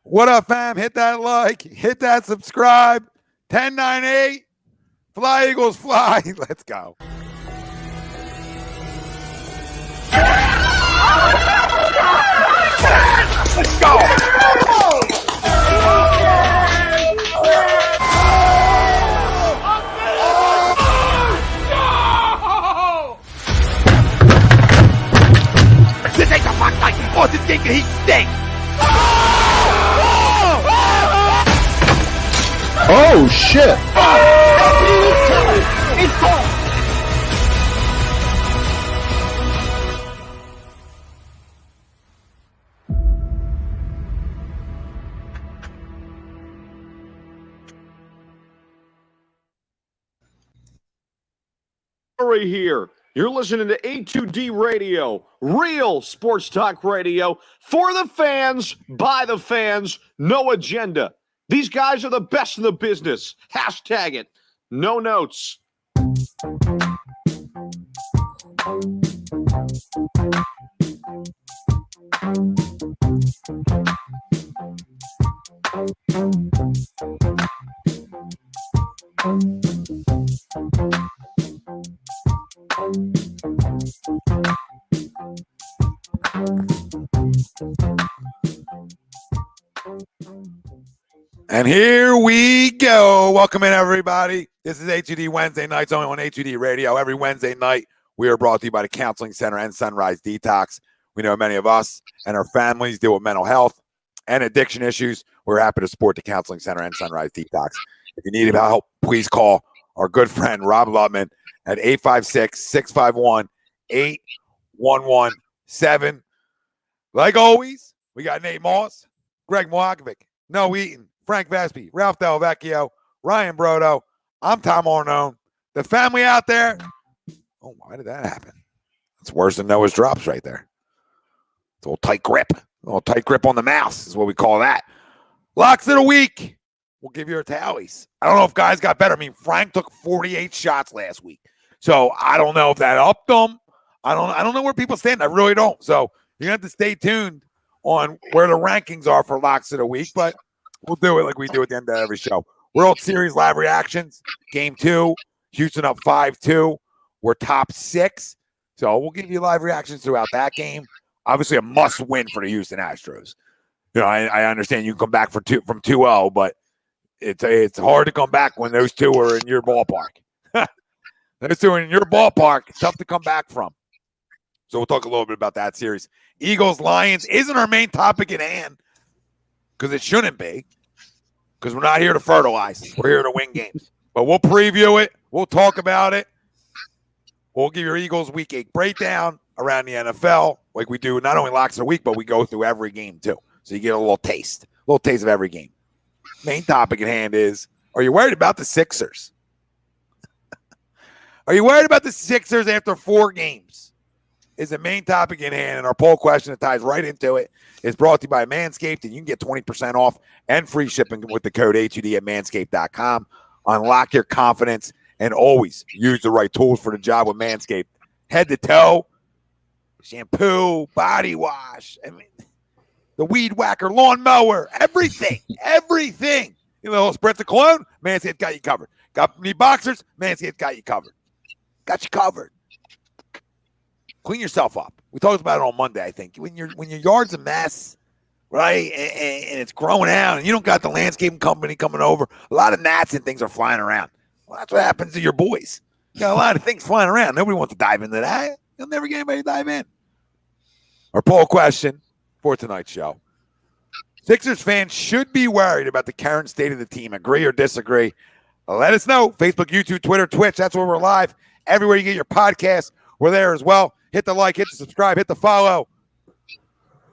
What up, fam? Hit that like, hit that subscribe. 1098. Fly, Eagles, fly. Let's go. Let's go. This ain't the fuck like Austin Stinker, he stinks. Oh shit! It's gone. Here. You're listening to A2D Radio, real sports talk radio for the fans, by the fans, no agenda. These guys are the best in the business. Hashtag it. No notes. And here we go. Welcome in, everybody. This is A2D Wednesday nights only on A2D Radio. Every Wednesday night, we are brought to you by the Counseling Center and Sunrise Detox. We know many of us and our families deal with mental health and addiction issues. We're happy to support the Counseling Center and Sunrise Detox. If you need help, please call our good friend Rob Lutman at 856-651-8117. Like always, we got Nate Moss, Greg Moakovic, Noah Eaton, Frank Vespi, Ralph Del Vecchio, Ryan Brodo. I'm Tom Arnone. The family out there. Oh, why did that happen? It's worse than Noah's drops right there. It's a little tight grip. A little tight grip on the mouse is what we call that. Locks of the week. We'll give you our tallies. I don't know if guys got better. I mean, Frank took 48 shots last week. So I don't know if that upped them. I don't know where people stand. I really don't. So you're going to have to stay tuned on where the rankings are for locks of the week, but we'll do it like we do at the end of every show. World Series live reactions, Game 2, Houston up 5-2. We're top 6, so we'll give you live reactions throughout that game. Obviously, a must-win for the Houston Astros. You know, I understand you can come back from 2-0, but it's hard to come back when those two are in your ballpark. Those two are in your ballpark. It's tough to come back from. So we'll talk a little bit about that series. Eagles-Lions isn't our main topic at hand because it shouldn't be, because we're not here to fertilize. We're here to win games. But we'll preview it. We'll talk about it. We'll give your Eagles Week 8 breakdown around the NFL like we do not only locks of the week, but we go through every game too. So you get a little taste of every game. Main topic at hand is, are you worried about the Sixers? Are you worried about the Sixers after 4 games? Is the main topic in hand, and our poll question that ties right into it is brought to you by Manscaped, and you can get 20% off and free shipping with the code A2D at manscaped.com. Unlock your confidence and always use the right tools for the job with Manscaped. Head to toe, shampoo, body wash, I mean, the weed whacker, lawn mower, everything. You know, spritz of cologne, Manscaped got you covered. Got any boxers? Manscaped got you covered. Got you covered. Clean yourself up. We talked about it on Monday, I think. When your yard's a mess, right, and it's growing out, and you don't got the landscaping company coming over, a lot of gnats and things are flying around. Well, that's what happens to your boys. You got a lot of things flying around. Nobody wants to dive into that. You'll never get anybody to dive in. Our poll question for tonight's show. Sixers fans should be worried about the current state of the team. Agree or disagree? Let us know. Facebook, YouTube, Twitter, Twitch. That's where we're live. Everywhere you get your podcast, we're there as well. Hit the like, hit the subscribe, hit the follow.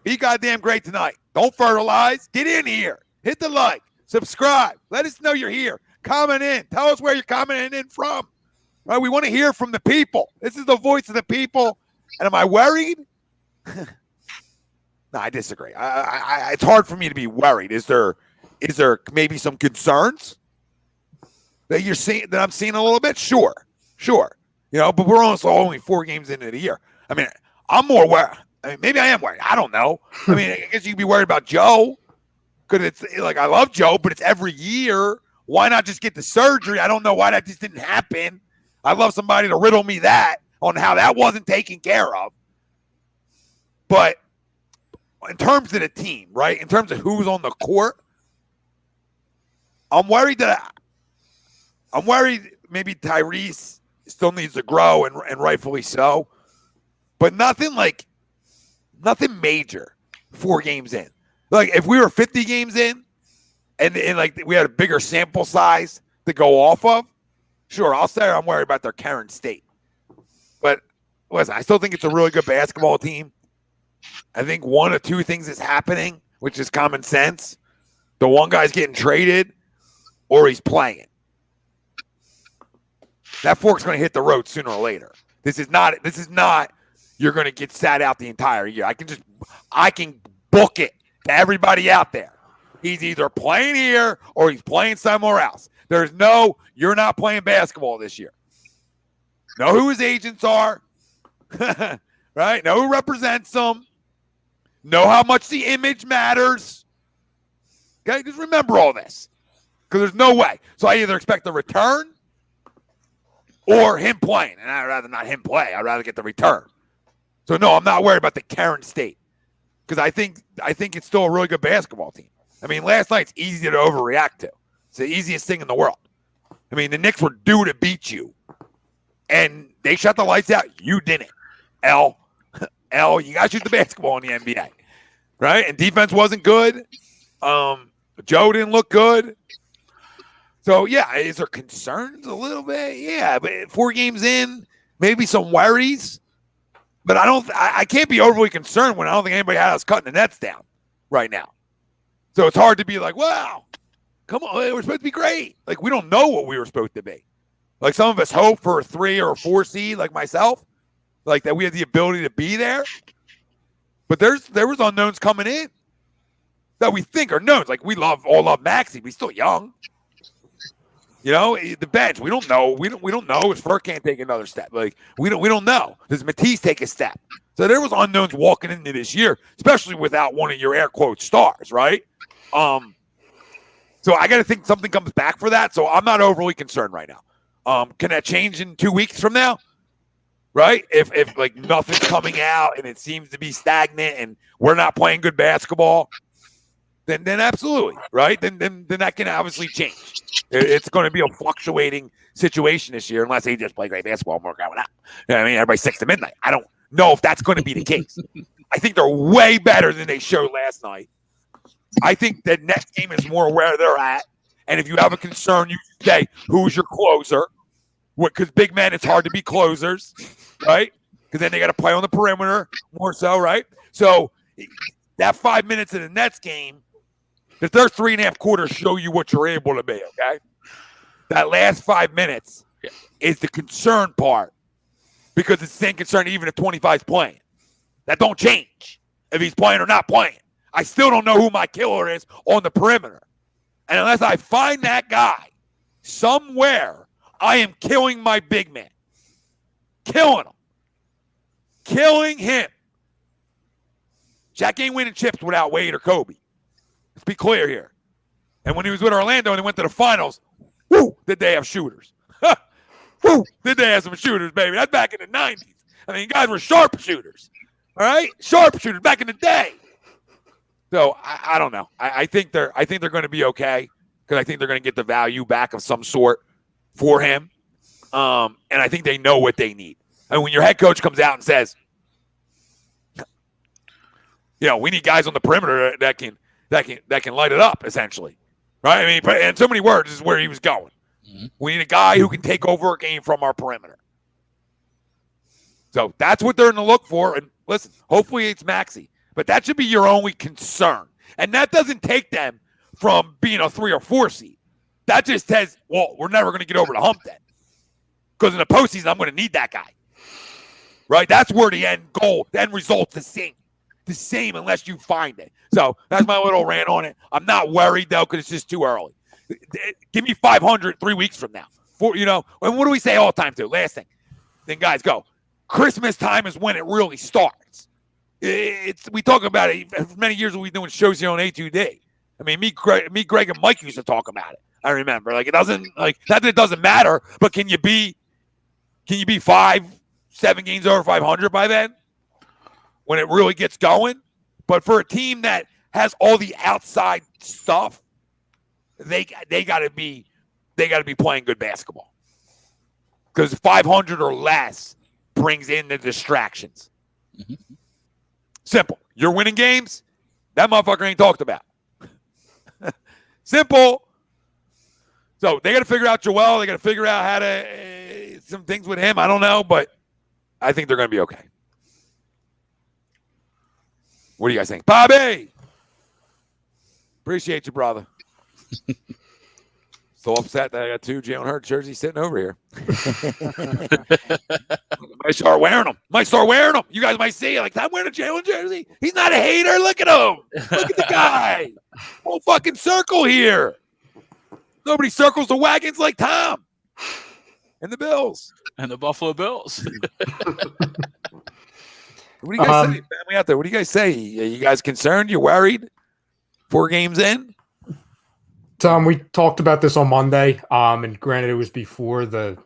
Be goddamn great tonight. Don't fertilize. Get in here. Hit the like, subscribe. Let us know you're here. Comment in. Tell us where you're commenting in from. Right, we want to hear from the people. This is the voice of the people. And am I worried? No, I disagree. It's hard for me to be worried. Is there maybe some concerns that you're seeing, that I'm seeing a little bit? Sure. You know, but we're also only 4 games into the year. I mean, I'm more worried. I mean, maybe I am worried. I don't know. I mean, I guess you could be worried about Joe. Because it's like, I love Joe, but it's every year. Why not just get the surgery? I don't know why that just didn't happen. I'd love somebody to riddle me that on how that wasn't taken care of. But in terms of the team, right? In terms of who's on the court, I'm worried maybe Tyrese still needs to grow and rightfully so. But nothing major 4 games in. Like if we were 50 games in and like we had a bigger sample size to go off of, sure, I'll say I'm worried about their current state. But listen, I still think it's a really good basketball team. I think one of 2 things is happening, which is common sense. The one guy's getting traded or he's playing. That fork's going to hit the road sooner or later. This is not you're going to get sat out the entire year. I can book it to everybody out there. He's either playing here or he's playing somewhere else. There's no, you're not playing basketball this year. Know who his agents are, right? Know who represents them. Know how much the image matters. Okay, just remember all this because there's no way. So I either expect the return or him playing, and I'd rather not him play. I'd rather get the return. So no, I'm not worried about the current state because I think it's still a really good basketball team. I mean, last night's easy to overreact to. It's the easiest thing in the world. I mean, the Knicks were due to beat you, and they shut the lights out. You didn't. L, you got to shoot the basketball in the NBA, right? And defense wasn't good. Joe didn't look good. So, yeah, is there concerns a little bit? Yeah, but 4 games in, maybe some worries. But I can't be overly concerned when I don't think anybody has us cutting the nets down right now. So it's hard to be like, wow, come on, we're supposed to be great. Like, we don't know what we were supposed to be. Like, some of us hope for a 3 or a 4 seed, like myself, like that we have the ability to be there. But there was unknowns coming in that we think are knowns. Like, we all love Maxey, but he's still young. You know, the bench, we don't know. We don't know if Furk can't take another step. Like, we don't know. Does Matisse take a step? So there was unknowns walking into this year, especially without one of your air quote stars, right? So I got to think something comes back for that. So I'm not overly concerned right now. Can that change in 2 weeks from now? Right? If like nothing's coming out and it seems to be stagnant and we're not playing good basketball, then absolutely, right? Then that can obviously change. It's going to be a fluctuating situation this year unless they just play great basketball and work out. You know what I mean? Everybody's 6 to midnight. I don't know if that's going to be the case. I think they're way better than they showed last night. I think the next game is more where they're at. And if you have a concern, you say, who's your closer? Because big men, it's hard to be closers, right? Because then they got to play on the perimeter more so, right? So that 5 minutes in the Nets game, if their 3.5 quarters show you what you're able to be, okay? That last 5 minutes is the concern part because it's the same concern even if 25's playing. That don't change if he's playing or not playing. I still don't know who my killer is on the perimeter. And unless I find that guy somewhere, I am killing my big man. Killing him. Killing him. Shaq ain't winning chips without Wade or Kobe. Let's be clear here. And when he was with Orlando and they went to the finals, whoo, did they have shooters? Whoo, did they have some shooters, baby? That's back in the 90s. I mean, guys were sharpshooters. All right? Sharpshooters back in the day. So I don't know. I think they're going to be okay because I think they're going to get the value back of some sort for him. And I think they know what they need. And when your head coach comes out and says, you know, we need guys on the perimeter that can light it up, essentially. Right? I mean, in so many words, this is where he was going. Mm-hmm. We need a guy who can take over a game from our perimeter. So that's what they're going to look for. And listen, hopefully it's Maxey. But that should be your only concern. And that doesn't take them from being a 3 or 4 seed. That just says, well, we're never going to get over the hump then. Because in the postseason, I'm going to need that guy. Right? That's where the end goal, the end result's the same. The same unless you find it. So that's my little rant on it. I'm not worried, though, because it's just too early. Give me 500 3 weeks from now. And what do we say all the time, too? Last thing. Then, guys, go. Christmas time is when it really starts. We talk about it for many years we've been doing shows here on A2D. I mean, Greg, and Mike used to talk about it. I remember. Like, it doesn't like not that it doesn't matter, but can you be 5-7 games over 500 by then when it really gets going? But for a team that has all the outside stuff, they got to be playing good basketball, because 500 or less brings in the distractions. Mm-hmm. Simple. You're winning games. That motherfucker ain't talked about. Simple. So they got to figure out Joel. They got to figure out how to some things with him. I don't know, but I think they're going to be okay. What do you guys think? Bobby! Appreciate you, brother. So upset that I got 2 Jalen Hurts jerseys sitting over here. Might start wearing them. You guys might see, like, I'm wearing a Jalen jersey. He's not a hater. Look at him. Look at the guy. Whole fucking circle here. Nobody circles the wagons like Tom and the Bills. And the Buffalo Bills. What do you guys say, family out there? What do you guys say? Are you guys concerned? You worried? 4 games in? Tom, we talked about this on Monday, and granted, it was before the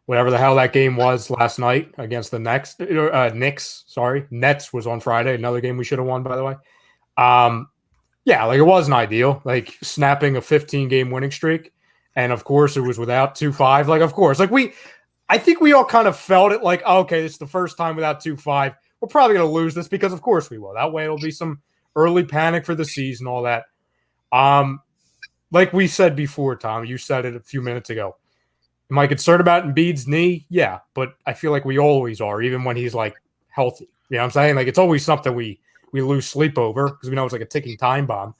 whatever the hell that game was last night against the Knicks. Sorry, Nets was on Friday. Another game we should have won, by the way. Yeah, like, it wasn't ideal. Like, snapping a 15-game winning streak, and of course, it was without 2-5. Like, of course, like I think we all kind of felt it. Like, oh, okay, this is the first time without 2-5. We're probably going to lose this because, of course, we will. That way, it'll be some early panic for the season, all that. Like we said before, Tom, you said it a few minutes ago. Am I concerned about Embiid's knee? Yeah, but I feel like we always are, even when he's, like, healthy. You know what I'm saying? Like, it's always something we lose sleep over because we know it's like a ticking time bomb.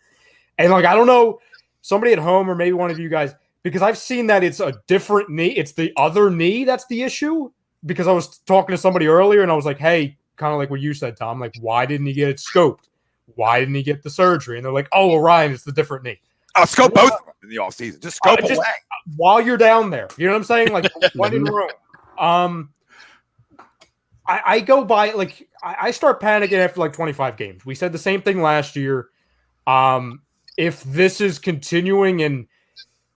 And, like, I don't know, somebody at home or maybe one of you guys, because I've seen that it's a different knee. It's the other knee that's the issue. Because I was talking to somebody earlier and I was like, hey, kind of like what you said, Tom, like, why didn't he get it scoped? Why didn't he get the surgery? And they're like, oh, well, Ryan, it's the different knee. I'll scope both of them in the offseason. Just scope away. While you're down there. You know what I'm saying? Like, one in a room. I go by, like, I start panicking after, like, 25 games. We said the same thing last year. If this is continuing, and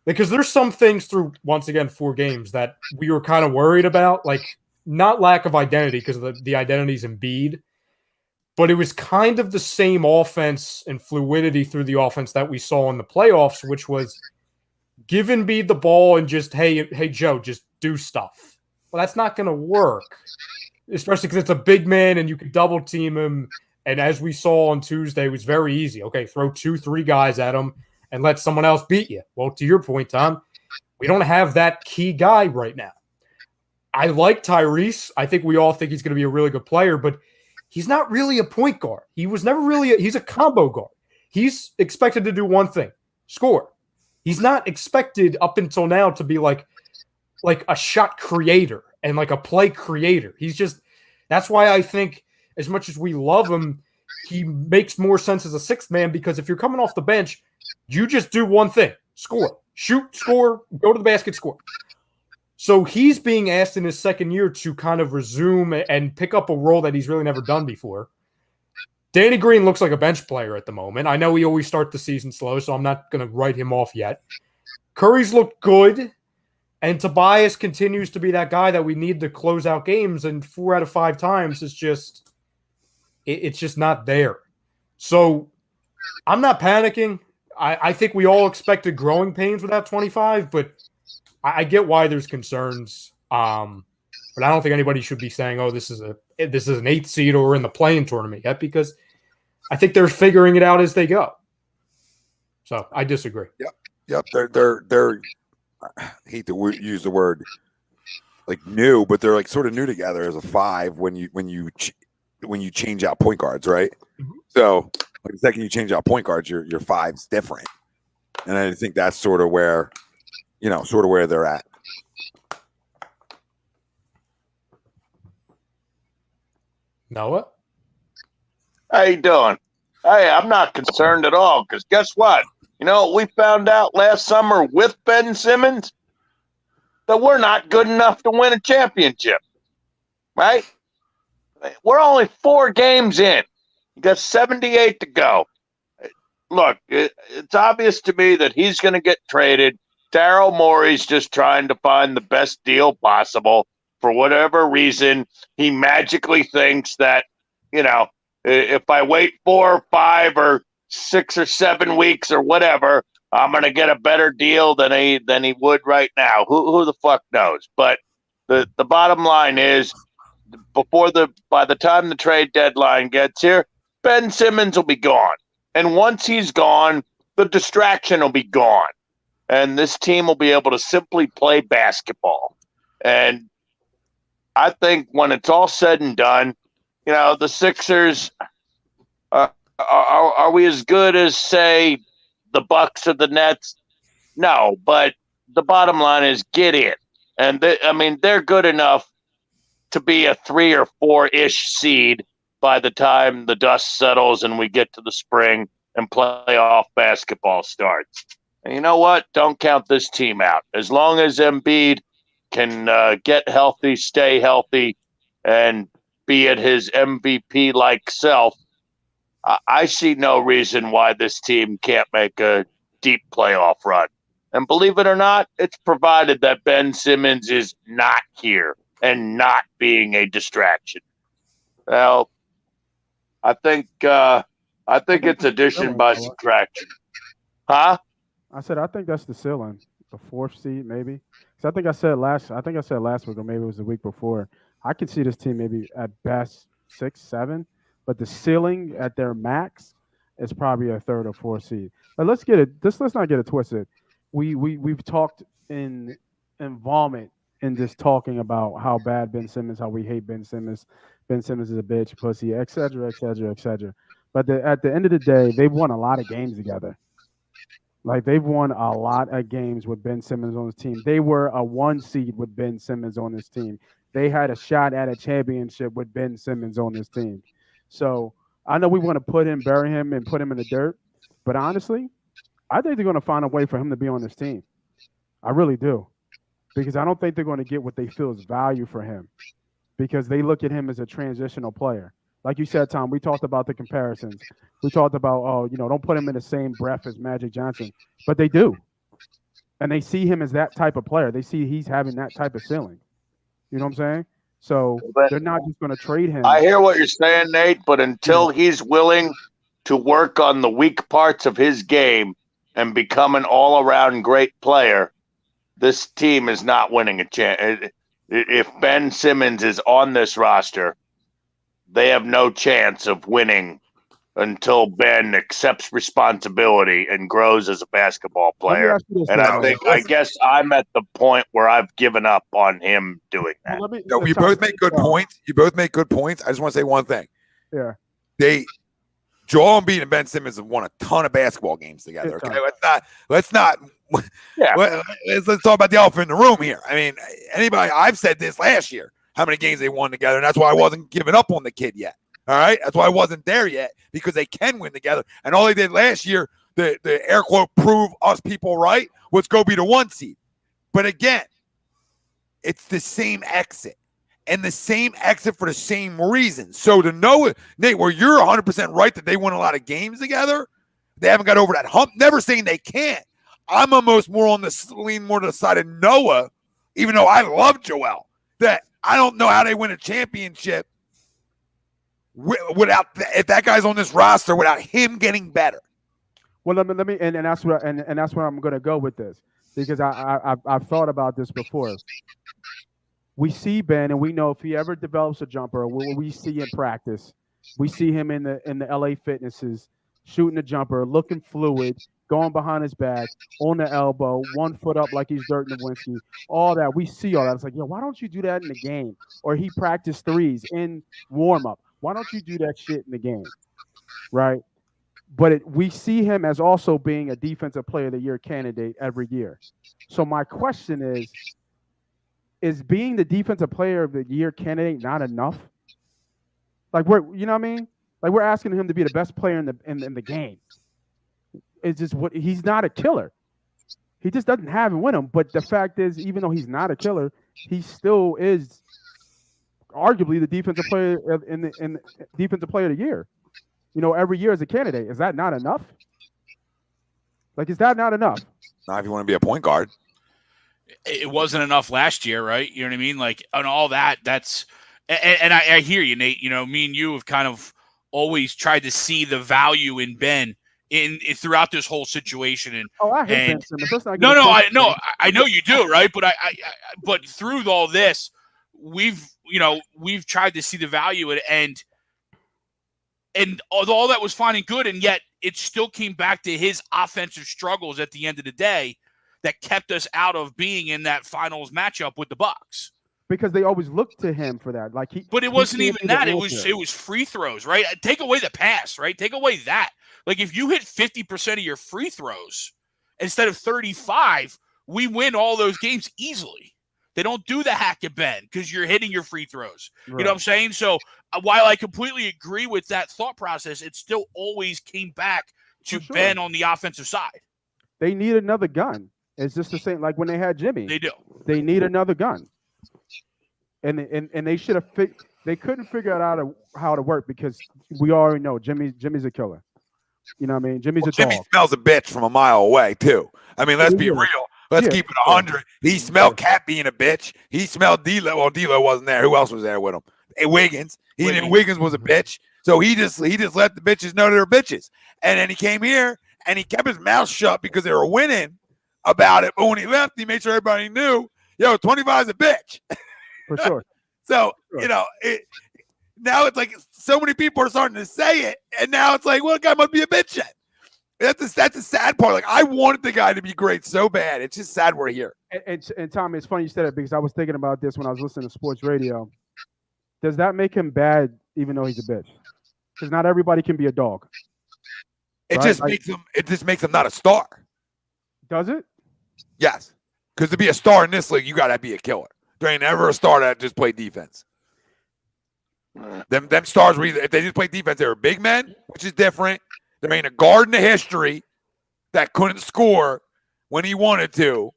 because there's some things through, once again, 4 games that we were kind of worried about, like, not lack of identity, because the identity's Embiid, but it was kind of the same offense and fluidity through the offense that we saw in the playoffs, which was give Embiid the ball and just, hey, Joe, just do stuff. Well, that's not going to work, especially because it's a big man and you can double team him. And as we saw on Tuesday, it was very easy. Okay, throw 2-3 guys at him and let someone else beat you. Well, to your point, Tom, we don't have that key guy right now. I like Tyrese. I think we all think he's going to be a really good player, but he's not really a point guard. He was never really he's a combo guard. He's expected to do one thing, score. He's not expected up until now to be like a shot creator and like a play creator. He's just, that's why I think as much as we love him, he makes more sense as a 6th man, because if you're coming off the bench, you just do one thing, score, shoot, score, go to the basket, score. So he's being asked in his second year to kind of resume and pick up a role that he's really never done before. Danny Green looks like a bench player at the moment. I know we always start the season slow, so I'm not going to write him off yet. Curry's looked good, and Tobias continues to be that guy that we need to close out games, and 4 out of 5 times is just it's just not there. So I'm not panicking. I think we all expected growing pains without 25, but I get why there's concerns, but I don't think anybody should be saying, "Oh, this is an 8th seed or in the play-in tournament yet," because I think they're figuring it out as they go. So I disagree. Yep. They're I hate to use the word like new, but they're like sort of new together as a 5 when you change out point guards, right? Mm-hmm. So like the second you change out point guards, your 5's different, and I think that's sort of where they're at. Noah? How you doing? Hey, I'm not concerned at all, because guess what? You know what we found out last summer with Ben Simmons? That we're not good enough to win a championship, right? We're only 4 games in. You got 78 to go. look, it's obvious to me that he's going to get traded. Daryl Morey's just trying to find the best deal possible. For whatever reason, he magically thinks that, if I wait 4 or 5 or 6 or 7 weeks or whatever, I'm going to get a better deal than he would right now. Who the fuck knows? But the bottom line is, by the time the trade deadline gets here, Ben Simmons will be gone. And once he's gone, the distraction will be gone. And this team will be able to simply play basketball. And I think when it's all said and done, the Sixers, are we as good as, say, the Bucks or the Nets? No, but the bottom line is get in. And they're good enough to be a 3 or 4-ish seed by the time the dust settles and we get to the spring and playoff basketball starts. And you know what? Don't count this team out. As long as Embiid can get healthy, stay healthy, and be at his MVP-like self, I see no reason why this team can't make a deep playoff run. And believe it or not, it's provided that Ben Simmons is not here and not being a distraction. Well, I think it's addition by subtraction. Huh? I said I think that's the ceiling, the 4th seed maybe. So I think I said last week, or maybe it was the week before. I could see this team maybe at best 6, 7, but the ceiling at their max is probably a 3rd or 4th seed. But let's not get it twisted. We've talked in vomit in just talking about how bad Ben Simmons, how we hate Ben Simmons. Ben Simmons is a bitch, pussy, et cetera, et cetera, et cetera. But at the end of the day, they've won a lot of games together. Like, they've won a lot of games with Ben Simmons on his team. They were a 1 seed with Ben Simmons on his team. They had a shot at a championship with Ben Simmons on this team. So I know we want to bury him and put him in the dirt. But honestly, I think they're going to find a way for him to be on this team. I really do. Because I don't think they're going to get what they feel is value for him. Because they look at him as a transitional player. Like you said, Tom, we talked about the comparisons. We talked about, don't put him in the same breath as Magic Johnson. But they do. And they see him as that type of player. They see he's having that type of ceiling. You know what I'm saying? So they're not just going to trade him. I hear what you're saying, Nate, but until he's willing to work on the weak parts of his game and become an all-around great player, this team is not winning a chance. If Ben Simmons is on this roster, they have no chance of winning until Ben accepts responsibility and grows as a basketball player. And I guess I'm at the point where I've given up on him doing that. You both make good points. I just want to say one thing. Yeah. Joel Embiid and Ben Simmons have won a ton of basketball games together. Okay, let's talk about the elephant in the room here. I mean, I've said this last year, how many games they won together, and that's why I wasn't giving up on the kid yet. All right, that's why I wasn't there yet, because they can win together. And all they did last year, the air quote prove us people right, was go be the 1 seed. But again, it's the same exit. And the same exit for the same reason. So to know, Nate, where you're 100% right that they won a lot of games together, they haven't got over that hump. Never saying they can't. I'm almost more lean more to the side of Noah, even though I love Joel. That I don't know how they win a championship without if that guy's on this roster without him getting better. Well, let me, and that's where I'm going to go with this, because I've thought about this before. We see Ben, and we know if he ever develops a jumper, we see in practice, we see him in the LA Fitnesses shooting a jumper, looking fluid, going behind his back, on the elbow, 1 foot up like he's Dirk Nowitzki, all that. We see all that. It's like, why don't you do that in the game? Or he practiced threes in warm-up. Why don't you do that shit in the game? Right? But we see him as also being a Defensive Player of the Year candidate every year. So my question is being the Defensive Player of the Year candidate not enough? Like, you know what I mean? Like, we're asking him to be the best player in the game. It's just he's not a killer. He just doesn't have it with him. But the fact is, even though he's not a killer, he still is arguably the Defensive Player in Defensive Player of the Year. Every year as a candidate. Is that not enough? Like, is that not enough? Not if you want to be a point guard. It wasn't enough last year, right? You know what I mean? Like, and all that. That's and I hear you, Nate. You know, me and you have kind of always tried to see the value in Ben in throughout this whole situation. And I hate Ben Simmons. Let's not get I know you do, right? But but through all this, we've tried to see the value in it, and all that was fine and good, and yet it still came back to his offensive struggles at the end of the day that kept us out of being in that finals matchup with the Bucks. Because they always looked to him for that. But it wasn't even that. It was free throws, right? Take away the pass, right? Take away that. Like, if you hit 50% of your free throws instead of 35, we win all those games easily. They don't do the hack and bend because you're hitting your free throws. Right. You know what I'm saying? So while I completely agree with that thought process, it still always came back to Ben on the offensive side. They need another gun. It's just the same like when they had Jimmy. They do. They need another gun. And they should have they couldn't figure out how to work because we already know Jimmy's a killer. You know what I mean? Jimmy's a dog. Jimmy smells a bitch from a mile away too. I mean, let's be real. Let's keep it 100. He smelled Cat being a bitch. He smelled D'Lo. Well, D'Lo wasn't there. Who else was there with him? Hey, Wiggins. He knew Wiggins was a bitch. So he just let the bitches know they're bitches. And then he came here and he kept his mouth shut because they were winning about it. But when he left, he made sure everybody knew, 25 is a bitch. For sure. So, now it's like so many people are starting to say it. And now it's like, well, the guy must be a bitch then. That's the sad part. Like, I wanted the guy to be great so bad. It's just sad we're here. And Tommy, it's funny you said it because I was thinking about this when I was listening to sports radio. Does that make him bad even though he's a bitch? Because not everybody can be a dog. It just makes him not a star. Does it? Yes. Because to be a star in this league, you gotta be a killer. There ain't ever a star that just played defense. Them stars were if they just played defense, they were big men, which is different. There ain't a guard in the history that couldn't score when he wanted to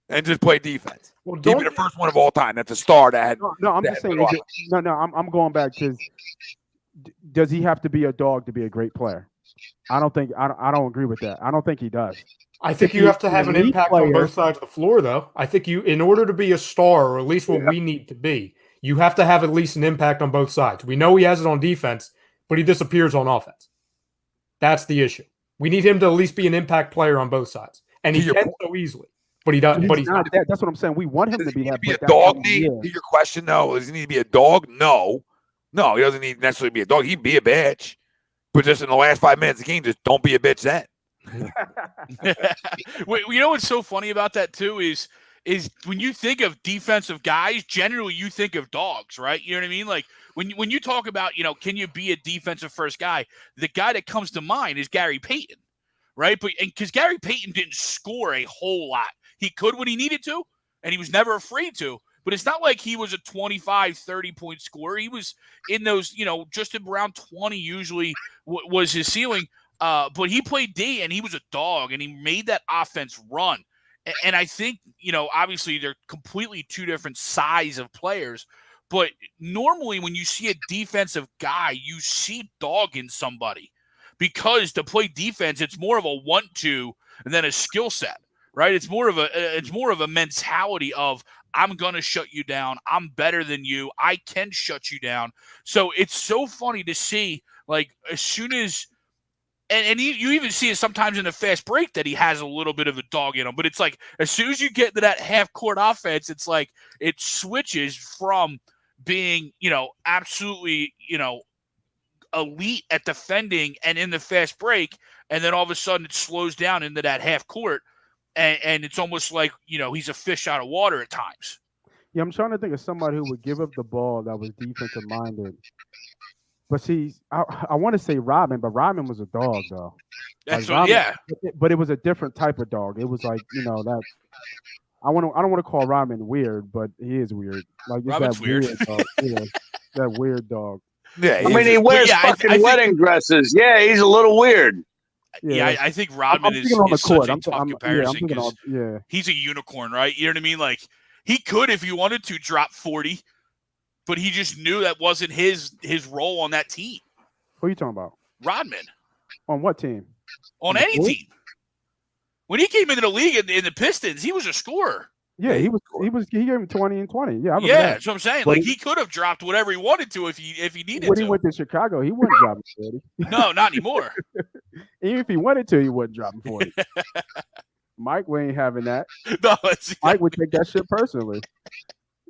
and just play defense. Well, he'd be the first one of all time. That's a star that had. No, I'm just saying. I'm going back to. Does he have to be a dog to be a great player? I don't agree with that. I don't think he does. I think you have to have an impact on both sides of the floor, though. I think in order to be a star, or at least what we need to be, you have to have at least an impact on both sides. We know he has it on defense, but he disappears on offense. That's the issue. We need him to at least be an impact player on both sides, and he can so easily. But he doesn't. But he's not that. That's what I'm saying. We want him to be that. Be a dog. Your question, though, does he need to be a dog? No, he doesn't need necessarily be a dog. He can be a bitch, but just in the last 5 minutes of the game, just don't be a bitch then. Wait, you know what's so funny about that too is when you think of defensive guys, generally you think of dogs, right? You know what I mean? Like when you talk about, can you be a defensive first guy? The guy that comes to mind is Gary Payton, right? But because Gary Payton didn't score a whole lot. He could when he needed to, and he was never afraid to. But it's not like he was a 25, 30-point scorer. He was in those, just around 20 usually was his ceiling. But he played D, and he was a dog, and he made that offense run. And I think, obviously they're completely two different size of players. But normally when you see a defensive guy, you see dog in somebody. Because to play defense, it's more of a want-to than a skill set, right? It's more of a mentality of, I'm going to shut you down. I'm better than you. I can shut you down. So it's so funny to see, like, as soon as and you even see it sometimes in the fast break that he has a little bit of a dog in him. But it's like as soon as you get to that half-court offense, it's like it switches from being, absolutely, elite at defending and in the fast break, and then all of a sudden it slows down into that half-court, and it's almost like, he's a fish out of water at times. Yeah, I'm trying to think of somebody who would give up the ball that was defensive-minded. But see, I want to say Rodman, but Rodman was a dog, though. But it was a different type of dog. It was like, that. I don't want to call Rodman weird, but he is weird. Like Rodman's that weird dog. That weird dog. Yeah, he wears fucking wedding dresses. Yeah, he's a little weird. Yeah, I think Rodman is such a tough comparison because he's a unicorn, right? You know what I mean? Like he could, if he wanted to, drop 40. But he just knew that wasn't his role on that team. Who are you talking about? Rodman. On what team? On any team. When he came into the league in the Pistons, he was a scorer. Yeah, he gave him 20 and 20. Yeah, I remember Yeah, that. that's what I'm saying. But Like he could have dropped whatever he wanted to if he needed when to. he went to Chicago, he wouldn't drop him 40. No, not anymore. Even if he wanted to, he wouldn't drop him 40. Mike, we ain't having that. No, Mike would take that shit personally.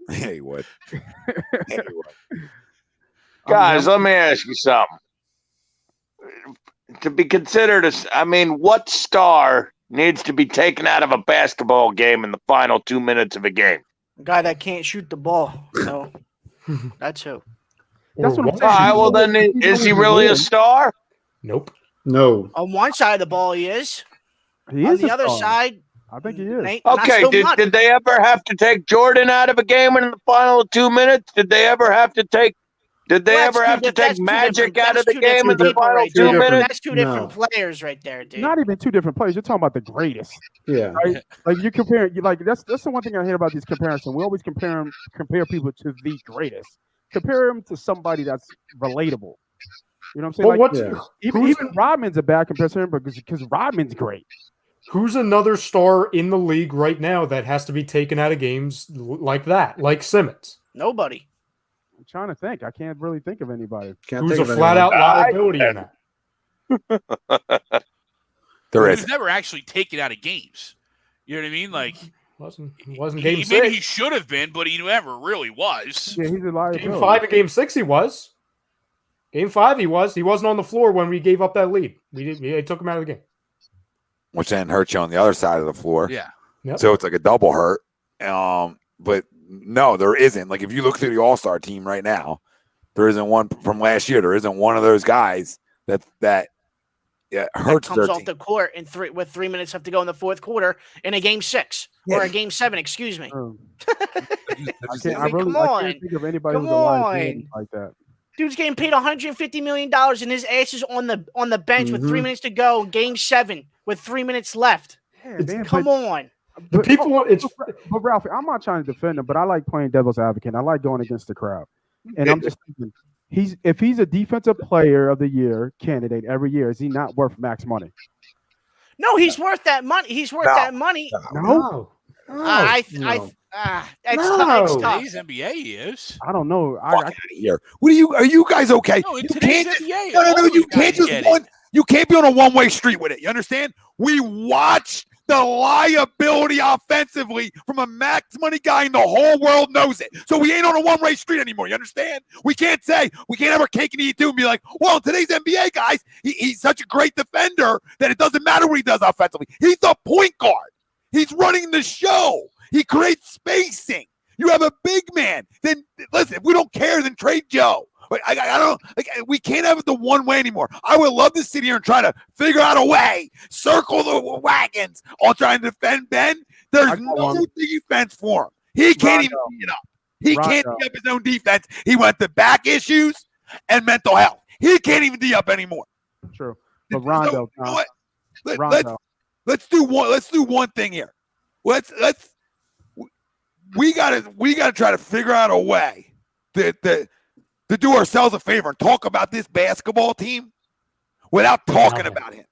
Yeah, he would. Guys, let me ask you something. To be considered what star needs to be taken out of a basketball game in the final 2 minutes of a game? A guy that can't shoot the ball. So that's who. That's what I'm All saying. right, well then, is he really a star? Nope. No. On one side of the ball, he is. He On is the a other star. side, I think he is. not Okay, so much. did they ever have to take Jordan out of a game in the final 2 minutes? Did they ever have to take Magic out of the game in the final 2 minutes? That's two different players right there, dude. Not even two different players. You're talking about the greatest. Yeah. Right? Like you're comparing. That's the one thing I hate about these comparisons. We always compare people to the greatest. Compare them to somebody that's relatable. You know what I'm saying? Well, even Rodman's a bad comparison because Rodman's great. Who's another star in the league right now that has to be taken out of games like that, like Simmons? Nobody. I'm trying to think. I can't really think of anybody. Who's a flat-out liability in that? There He is. was never actually taken out of games. You know what I mean? Like wasn't game maybe 6. he should have been, but he never really was. Yeah, he's a liability. Game 5 and Game 6 he was. Game 5 he was. He wasn't on the floor when we gave up that lead. They took him out of the game. Which then hurts you on the other side of the floor. Yeah. Yep. So it's like a double hurt. But no, there isn't. Like if you look through the All-Star team right now, there isn't one from last year. There isn't one of those guys that hurts comes their off team. the court with 3 minutes left to go in the fourth quarter in a game 6 or a game 7. Excuse me. I can't think of anybody Come who's a liability on. like that. Dude's getting paid $150 million, and his ass is on the bench with 3 minutes to go. Game 7 with 3 minutes left. Yeah, man, Come on. But Ralph, I'm not trying to defend him, but I like playing devil's advocate. I like going against the crowd, and I'm just thinking, if he's a defensive player of the year candidate every year, is he not worth max money? No, he's worth that money. He's worth that money. No. It's tough. Today's NBA he is. I don't know. Here. Are you guys okay? No, in You today's can't NBA, no, all you those can't guys just get it. you can't be on a one-way street with it. You understand? We watch the liability offensively from a max money guy, and the whole world knows it. So we ain't on a one-way street anymore. You understand? We can't have our cake and eat it too and be like, well, in today's NBA, guys, he's such a great defender that it doesn't matter what he does offensively. He's the point guard. He's running the show. He creates spacing. You have a big man. Then listen, if we don't care, then trade Joe. Like I don't like we can't have it the one way anymore. I would love to sit here and try to figure out a way, circle the wagons, all trying to defend Ben. There's no defense for him. He can't even beat it up. He can't beat up his own defense. He went to back issues and mental health. He can't even D up anymore. True. But Rondo, you know what? Let's do one thing here. We gotta try to figure out a way to do ourselves a favor and talk about this basketball team without talking about him.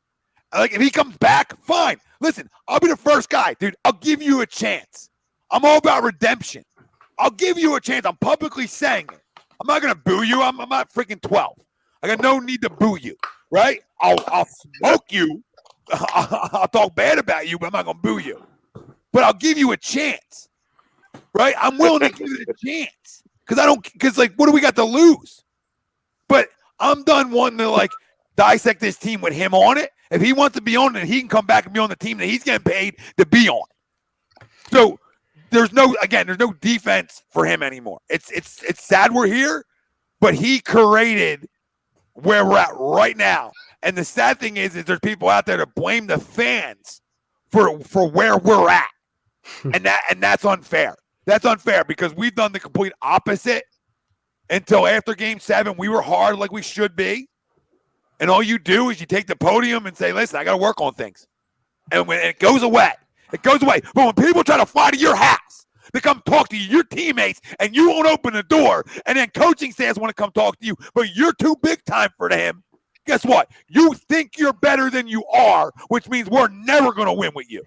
Like if he comes back, fine. Listen, I'll be the first guy, dude. I'll give you a chance. I'm all about redemption. I'll give you a chance. I'm publicly saying it. I'm not gonna boo you. I'm not freaking 12. I got no need to boo you, right? I'll smoke you. I'll talk bad about you, but I'm not gonna boo you. But I'll give you a chance, right? I'm willing to give you a chance because what do we got to lose? But I'm done wanting to dissect this team with him on it. If he wants to be on it, he can come back and be on the team that he's getting paid to be on. So there's no defense for him anymore. It's sad we're here, but he created where we're at right now. And the sad thing is there's people out there to blame the fans for where we're at. And that's unfair. That's unfair because we've done the complete opposite until after game 7. We were hard like we should be. And all you do is you take the podium and say, listen, I got to work on things. And when it goes away, it goes away. But when people try to fly to your house to come talk to you, your teammates, and you won't open the door, and then coaching staffs want to come talk to you, but you're too big time for them, Guess what? You think you're better than you are, which means we're never going to win with you.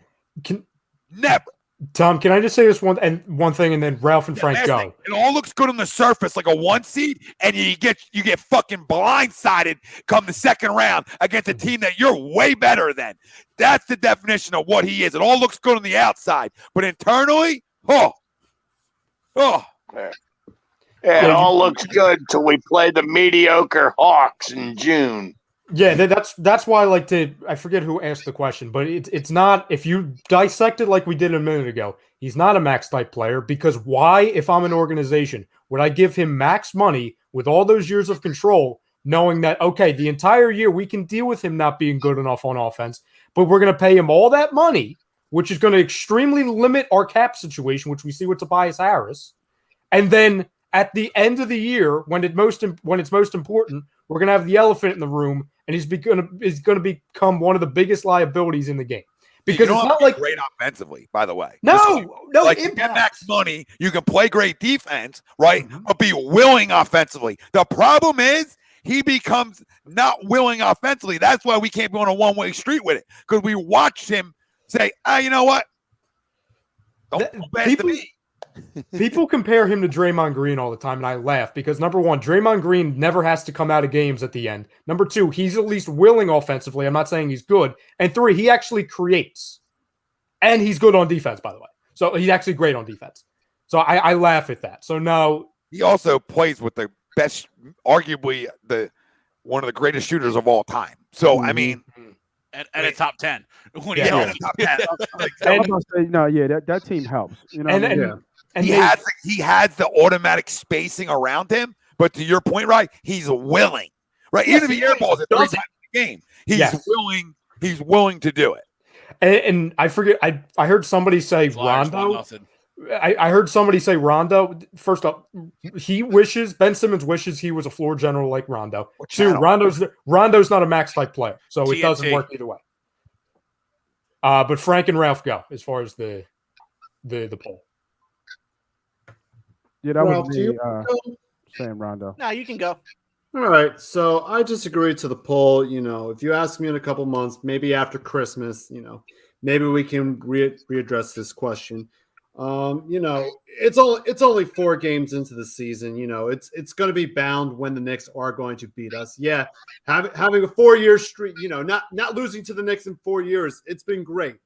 Never. Tom, can I just say this one thing, and then Ralph and Frank go? Thing, it all looks good on the surface, like a 1 seed, and you get fucking blindsided come the second round against a team that you're way better than. That's the definition of what he is. It all looks good on the outside, but internally, yeah, it all looks good till we play the mediocre Hawks in June. Yeah, that's why I forget who asked the question, but it's not, if you dissect it like we did a minute ago, he's not a max type player, because why, if I'm an organization, would I give him max money with all those years of control, knowing that, okay, the entire year we can deal with him not being good enough on offense, but we're going to pay him all that money, which is going to extremely limit our cap situation, which we see with Tobias Harris. And then at the end of the year, when it's most important, we're going to have the elephant in the room, and he's going to become one of the biggest liabilities in the game. Because it's not like great offensively, by the way. No, like you get max money, you can play great defense, right? But be willing offensively. The problem is he becomes not willing offensively. That's why we can't be on a one-way street with it, because we watched him say, you know what? Don't pass to me. People compare him to Draymond Green all the time, and I laugh because, number one, Draymond Green never has to come out of games at the end. Number two, he's at least willing offensively. I'm not saying he's good. And three, he actually creates. And he's good on defense, by the way. So he's actually great on defense. So I laugh at that. So no. He also plays with the best, arguably one of the greatest shooters of all time. So, I mean. And a top 10. When he top 10. That team helps. You know, he has the automatic spacing around him, but to your point, right? He's willing, right? Even if he airballs it 3 times in the game, willing. He's willing to do it. And I forget. I heard somebody say Rondo. I heard somebody say Rondo. First up, Ben Simmons wishes he was a floor general like Rondo. Two, Rondo's not a max type player, so it doesn't work either way. But Frank and Ralph go as far as the poll. Yeah, that was me saying Rondo. No, you can go. All right, so I disagree to the poll. You know, if you ask me in a couple months, maybe after Christmas, maybe we can readdress this question. You know, it's only 4 games into the season. You know, it's going to be bound when the Knicks are going to beat us. Yeah, having a 4-year streak, not losing to the Knicks in 4 years, it's been great.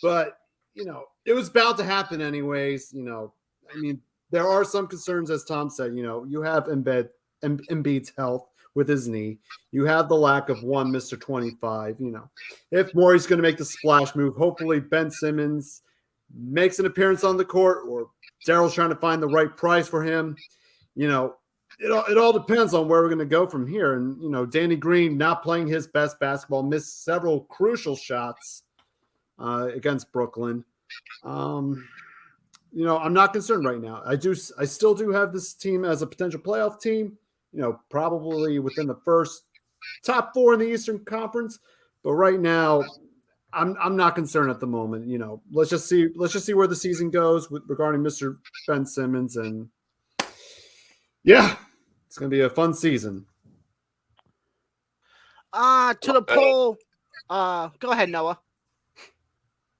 But it was bound to happen anyways. I mean, there are some concerns, as Tom said. You have Embiid's health with his knee. You have the lack of one Mr. 25. If Morey's going to make the splash move, hopefully Ben Simmons makes an appearance on the court, or Daryl's trying to find the right price for him. It all depends on where we're going to go from here. And, Danny Green not playing his best basketball, missed several crucial shots against Brooklyn. I'm not concerned right now. I still do have this team as a potential playoff team, probably within the first top 4 in the Eastern Conference. But right now, I'm not concerned at the moment. Let's just see where the season goes regarding Mr. Ben Simmons, and yeah, it's gonna be a fun season. To the poll. Go ahead, Noah.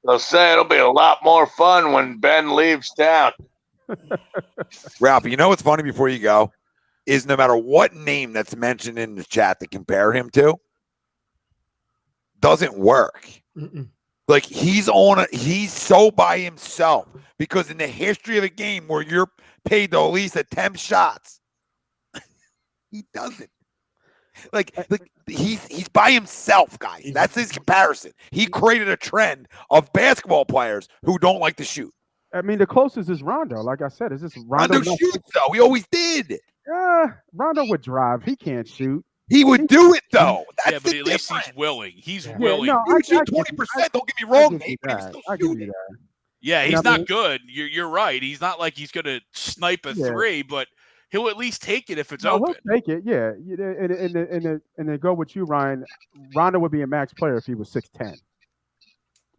They'll say it'll be a lot more fun when Ben leaves town. Ralph, what's funny before you go is no matter what name that's mentioned in the chat to compare him to doesn't work. Mm-mm. Like he's so by himself, because in the history of the game where you're paid to at least attempt shots, he doesn't. Like he's by himself, guys. That's his comparison. He created a trend of basketball players who don't like to shoot. I mean, the closest is Rondo. Like I said, is this Rondo shoots though? He always did. Rondo would drive. He can't shoot. He would do it though. That's but the at least difference. he's willing. He's willing. No, He shoot 20%. Don't get me wrong, Nate. I give you that. Yeah, he's not good. You're right. He's not like he's going to snipe a 3, but he'll at least take it if it's open. He'll take it, yeah. And then go with you, Ryan. Rondo would be a max player if he was 6'10".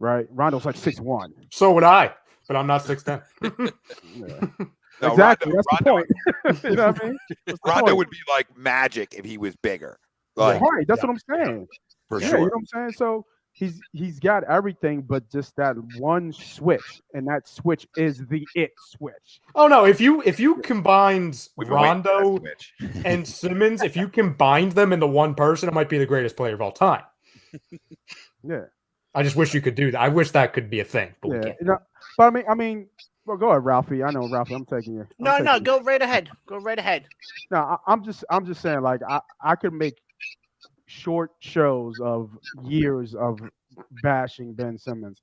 Right? Rondo's like 6'1". So would I, but I'm not 6'10". No, exactly. Rondo, that's the point. You know what I mean? Rondo would be like Magic if he was bigger. Like, Right. That's what I'm saying. for Yeah, sure. you know what I'm saying? So he's got everything, but just that one switch, and that switch is the it switch. Oh no! If you combined We've been waiting for that Rondo switch. and Simmons, if you combined them into one person, it might be the greatest player of all time. Yeah. I just wish you could do that. I wish that could be a thing, but we Yeah. can't. You know, but I mean, well, go ahead, Ralphie. I know, Ralphie. I'm taking you. No, go right ahead. Go right ahead. No, I'm just saying, like, I could make short shows of years of bashing Ben Simmons,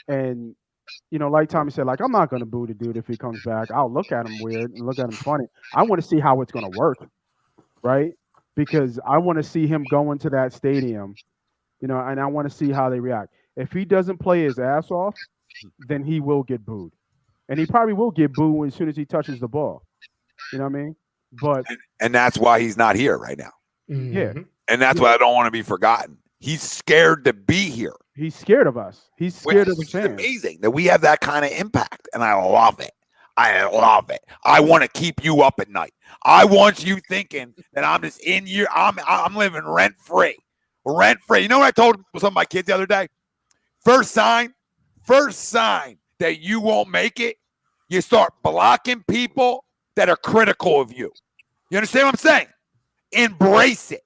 and like Tommy said, like, I'm not gonna boo the dude if he comes back. I'll look at him weird and look at him funny. I want to see how it's gonna work, right? Because I want to see him go into that stadium, and I want to see how they react. If he doesn't play his ass off, then he will get booed, and he probably will get booed as soon as he touches the ball. You know what I mean? But And that's why he's not here right now. yeah, And that's why I don't want to be forgotten. He's scared to be here. he's scared of us. He's scared of the Which is fans. amazing that we have that kind of impact. And I love it. I love it. I want to keep you up at night. I want you thinking that I'm just in you. I'm living rent free. Rent free. You know what I told some of my kids the other day? First sign that you won't make it, you start blocking people that are critical of you. You understand what I'm saying? Embrace it.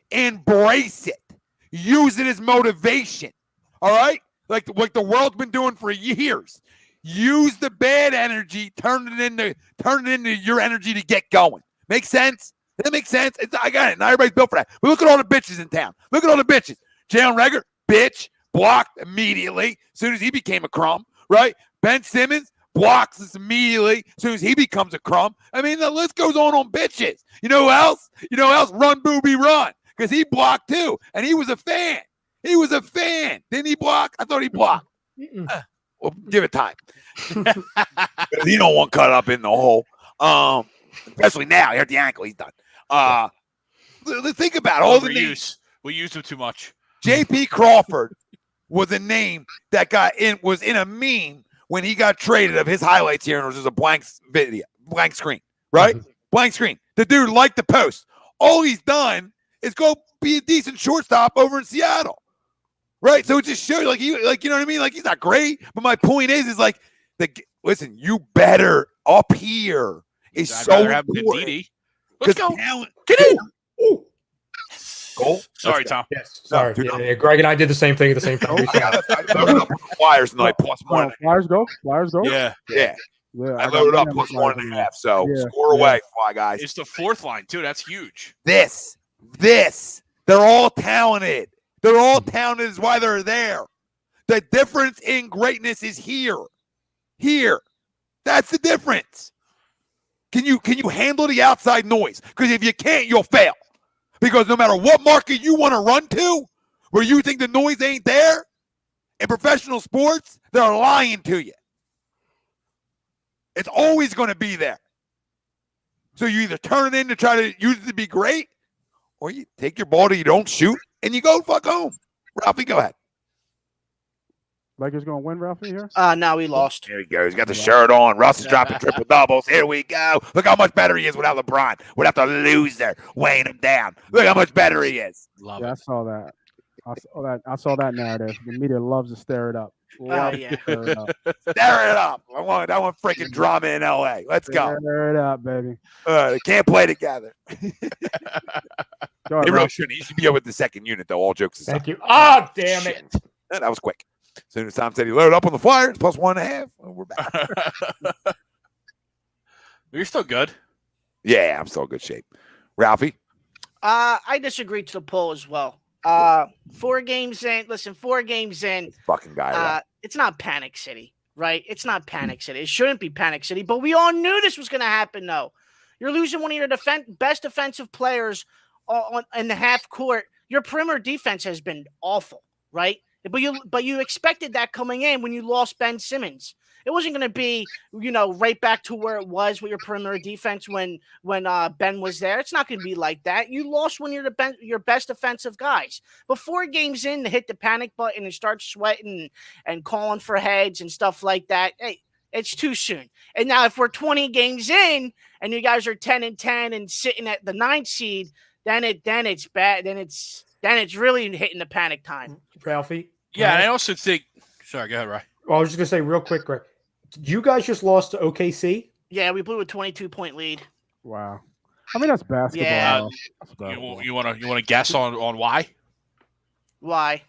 Embrace it. Use it as motivation. All right? Like the world's been doing for years. Use the bad energy, turn it into your energy to get going. Make sense? Does that make sense? I got it. Not everybody's built for that. But look at all the bitches in town. Look at all the bitches. Jalen Reagor, bitch, blocked immediately as soon as he became a crumb, right? Ben Simmons blocks us immediately as soon as he becomes a crumb. I mean, the list goes on bitches. You know who else? Run, Booby, run. Because he blocked too. And he was a fan. He was a fan. Didn't he block? I thought he blocked. Well, give it time. He don't want cut up in the hole. Especially now. Here at the ankle, he's done. Think about all the names. We use him too much. J.P. Crawford was a name that was in a meme when he got traded of his highlights here, and it was just a blank screen, right? Blank screen. The dude liked the post. All he's done is go be a decent shortstop over in Seattle, right? So it just shows, you know what I mean? Like, he's not great, but my point is like, listen, you better up here is I'd so rather have important. Didi. Let's go. Talent, Get in. Ooh. Goal. Sorry, Tom. Yes. Sorry. No, Yeah, Greg and I did the same thing at the same time. I loaded up with the Flyers tonight, +1. Flyers go. Yeah. Yeah. Yeah, I loaded up +1.5. So score away, Fly guys. It's the fourth line, too. That's huge. This. They're all talented. They're all talented is why they're there. The difference in greatness is here. Here. That's the difference. Can you handle the outside noise? Because if you can't, you'll fail. Because no matter what market you want to run to, where you think the noise ain't there, in professional sports, they're lying to you. It's always going to be there. So you either turn it in to try to use it to be great, or you take your ball that you don't shoot, and you go fuck home. Ralphie, go ahead. Lakers going to win, Ralphie, here? No, we lost. Here he goes. He's got the shirt on. Russ is dropping triple doubles. Here we go. Look how much better he is without LeBron. Without the loser weighing him down. Look how much better he is. Love Yeah, I it. saw that. I saw that narrative. The media loves to stir it up. Loves yeah. to stir it up. Stir it up. I want freaking drama in LA. Let's go. Stir it up, baby. They can't play together. Go They ahead, really Ralphie. shouldn't. He should be up with the second unit, though. All jokes aside. Thank you. Oh, damn it. That was quick. As soon as Tom said he loaded up on the Flyers, +1.5. We're back. You're still good. Yeah, I'm still in good shape. Ralphie? I disagree to the poll as well. 4 games in. Listen, 4 games in. Fucking guy. Right? It's not Panic City, right? It's not Panic City. It shouldn't be Panic City, but we all knew this was going to happen, though. You're losing one of your best defensive players in the half court. Your perimeter defense has been awful, right? But you expected that coming in when you lost Ben Simmons. It wasn't going to be, right back to where it was with your perimeter defense when Ben was there. It's not going to be like that. You lost when you're your best defensive guys. But 4 games in to hit the panic button and start sweating and calling for heads and stuff like that. Hey, it's too soon. And now if we're 20 games in and you guys are 10-10 and sitting at the 9th seed, then it's bad. Then it's really hitting the panic time. Ralphie. Yeah, and I also think. Sorry, go ahead, Ryan. Well, I was just gonna say real quick, Greg. You guys just lost to OKC. Yeah, we blew a 22-point lead. Wow. I mean, that's basketball. Yeah. That's basketball. You want to guess on why? Why?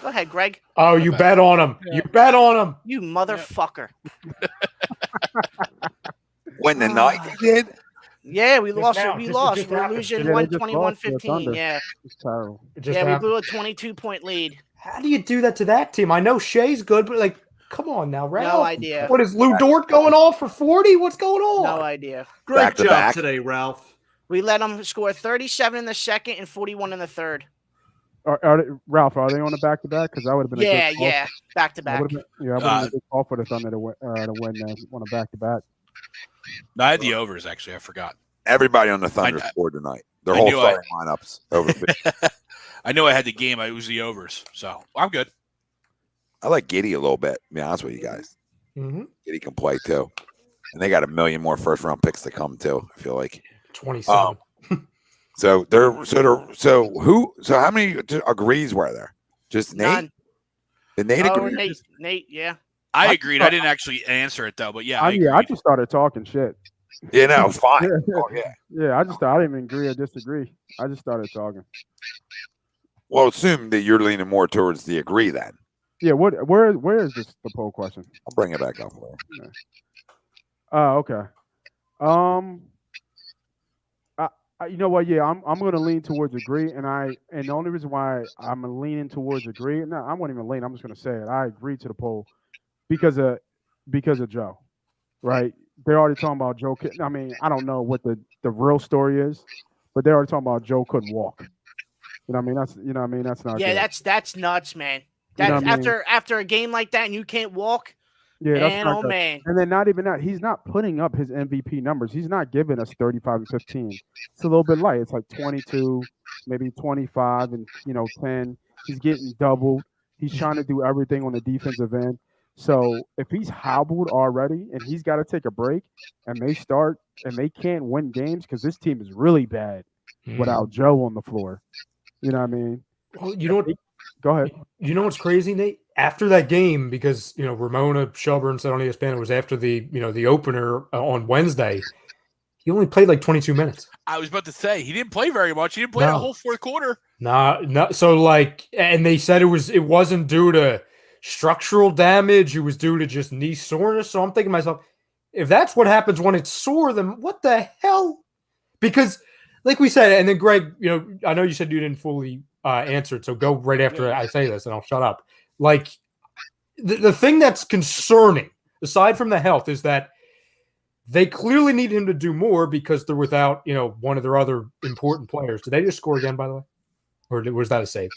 Go ahead, Greg. Oh, you bet on him. You bet on him. You motherfucker. When the night they did? Yeah, we Just lost. now. We Just- lost. just We're happened. losing Just- Yeah, they just lost to the 121-15. Thunder. Yeah. It's terrible. It just Yeah, we happened. blew a 22-point lead. How do you do that to that team? I know Shea's good, but like, come on now, Ralph. No idea. What is Lou Dort going off for 40? What's going on? No idea. Great Back to job back. today, Ralph. We let them score 37 in the second and 41 in the third. Ralph, are they on a back-to-back? Because that would have been a Yeah, good call. yeah. Back to That back. would've been- Yeah, that would have been a good call for the Thunder to win on a back-to-back. No, I had the overs, actually. I forgot. Everybody on the Thunder I- scored tonight. Their I whole knew I- starting lineups over 50. I knew I had the game. It was the overs. So I'm good. I like Giddy a little bit, to be honest with you guys. Mm-hmm. Giddy can play too. And they got a million more first-round picks to come too, I feel like. 27. So how many agrees were there? Just Nate? None. Did Nate Oh, agree? Nate, yeah. I agreed. I didn't actually answer it, though. But yeah, I I agreed. just started talking shit. You know, fine. Oh, yeah. Yeah, I didn't even agree or disagree. I just started talking. Well, assume that you're leaning more towards the agree then. Yeah, where is the poll question? I'll bring it back up for you. Oh, okay. You know what? Yeah, I'm going to lean towards agree, and the only reason why I'm leaning towards agree, no, I won't even lean. I'm just going to say it. I agree to the poll because of Joe, right? They're already talking about Joe. I mean, I don't know what the real story is, but they're already talking about Joe couldn't walk. You know what I mean? That's not. Yeah, good. that's nuts, man. You know That's what I mean? after a game like that and you can't walk. Yeah, that's Man, not oh good. man. And then not even that, he's not putting up his MVP numbers. He's not giving us 35 and 15. It's a little bit light. It's like 22, maybe 25 and 10. He's getting doubled. He's trying to do everything on the defensive end. So if he's hobbled already and he's got to take a break and they start and they can't win games because this team is really bad without Joe on the floor. You know what I mean? Well, you know what? Go ahead. You know what's crazy, Nate? After that game, because Ramona Shelburne said on ESPN it was after the opener on Wednesday. He only played like 22 minutes. I was about to say he didn't play very much. He didn't play the whole fourth quarter. No. So and they said it wasn't due to structural damage. It was due to just knee soreness. So I'm thinking to myself, if that's what happens when it's sore, then what the hell? Because like we said, and then Greg, I know you said you didn't fully answer it, so go right after I say this, and I'll shut up. Like the thing that's concerning, aside from the health, is that they clearly need him to do more because they're without, one of their other important players. Did they just score again, by the way, or was that a save?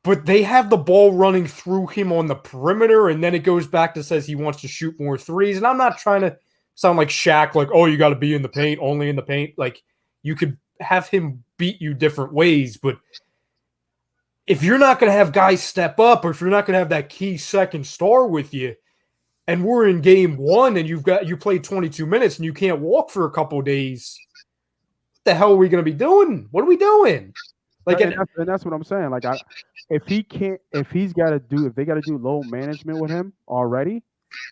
But they have the ball running through him on the perimeter, and then it goes back to says he wants to shoot more threes. And I'm not trying to sound like Shaq, like, oh, you got to be in the paint, only in the paint. Like, you could have him beat you different ways, but if you're not going to have guys step up, or if you're not going to have that key second star with you, and we're in game one and you played 22 minutes and you can't walk for a couple of days, what the hell are we going to be doing? What are we doing? Like, and that's what I'm saying. Like, if they got to do load management with him already,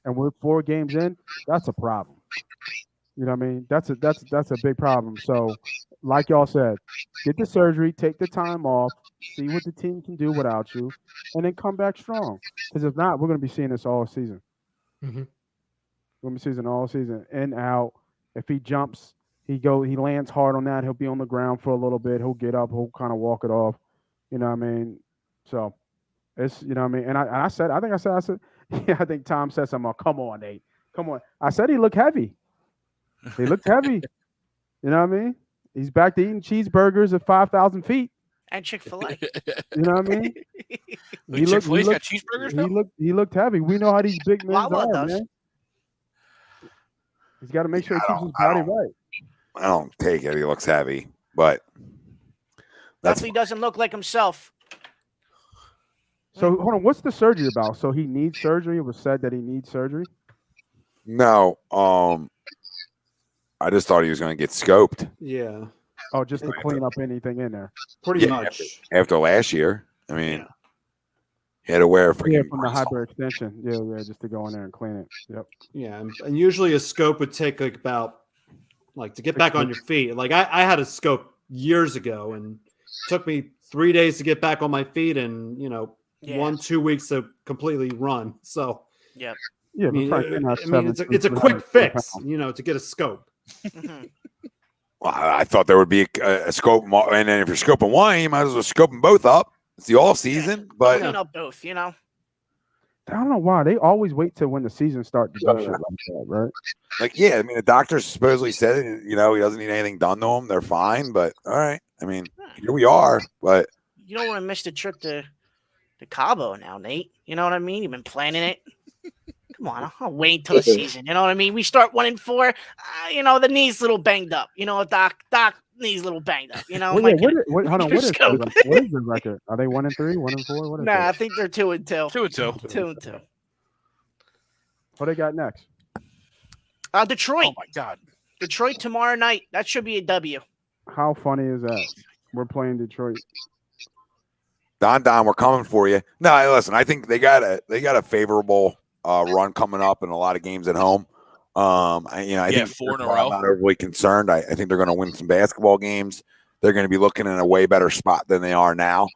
and we're 4 games in, that's a problem. You know what I mean? That's a big problem. So, like y'all said, get the surgery, take the time off, see what the team can do without you, and then come back strong. Because if not, we're going to be seeing this all season. Mm-hmm. We're going to be seeing all season, in, out. If he jumps, he lands hard on that. He'll be on the ground for a little bit. He'll get up. He'll kind of walk it off. You know what I mean? So it's, you know what I mean? And I said, yeah, I think Tom said something. Come on, Nate. Come on. I said he looked heavy. He looked heavy. You know what I mean? He's back to eating cheeseburgers at 5,000 feet. And Chick-fil-A. You know what I mean? Chick-fil-A's got cheeseburgers now? He looked heavy. We know how these big men Wawa are, does. man. He's got to make sure he keeps his body right. I don't take it. He looks heavy, but Definitely doesn't look like himself. So hold on, what's the surgery about? So he needs surgery. It was said that he needs surgery. No. I just thought he was going to get scoped Yeah, Oh, just to clean up anything in there. pretty Yeah, much. after last year. I mean, he had to wear a Yeah, freaking from the hybrid extension. Yeah, just to go in there and clean it. Yep. Yeah, and usually a scope would take like about to get back on your feet. Like I had a scope years ago, and it took me 3 days to get back on my feet, and 1-2 weeks to completely run. So Yep. Yeah, I mean, but Frank, it's a quick fix, to get a scope. Well, I thought there would be a scope, and then if you're scoping one, you might as well scope them both up. It's the off season, but Clean up both, I don't know why they always wait till when the season starts to do shit like that, right? like, yeah, I mean, the doctor supposedly said, he doesn't need anything done to him. They're fine, but all right. I mean, here we are, but You don't want to miss the trip to Cabo now, Nate. You know what I mean? You've been planning it. Come on, I'll wait until the season. You know what I mean? We start 1-4. The knee's a little banged up. Doc knee's a little banged up. Hold on, what is the record? Are they 1-3, 1-4? What is I think they're 2-2. 2-2. 2-2. What they got next? Detroit. Oh my God. Detroit tomorrow night. That should be a W. How funny is that? We're playing Detroit. Don, we're coming for you. No, listen, I think they got a favorable run coming up and a lot of games at home. I think 4 in a I'm row. not overly concerned. I think they're going to win some basketball games. They're going to be looking in a way better spot than they are now.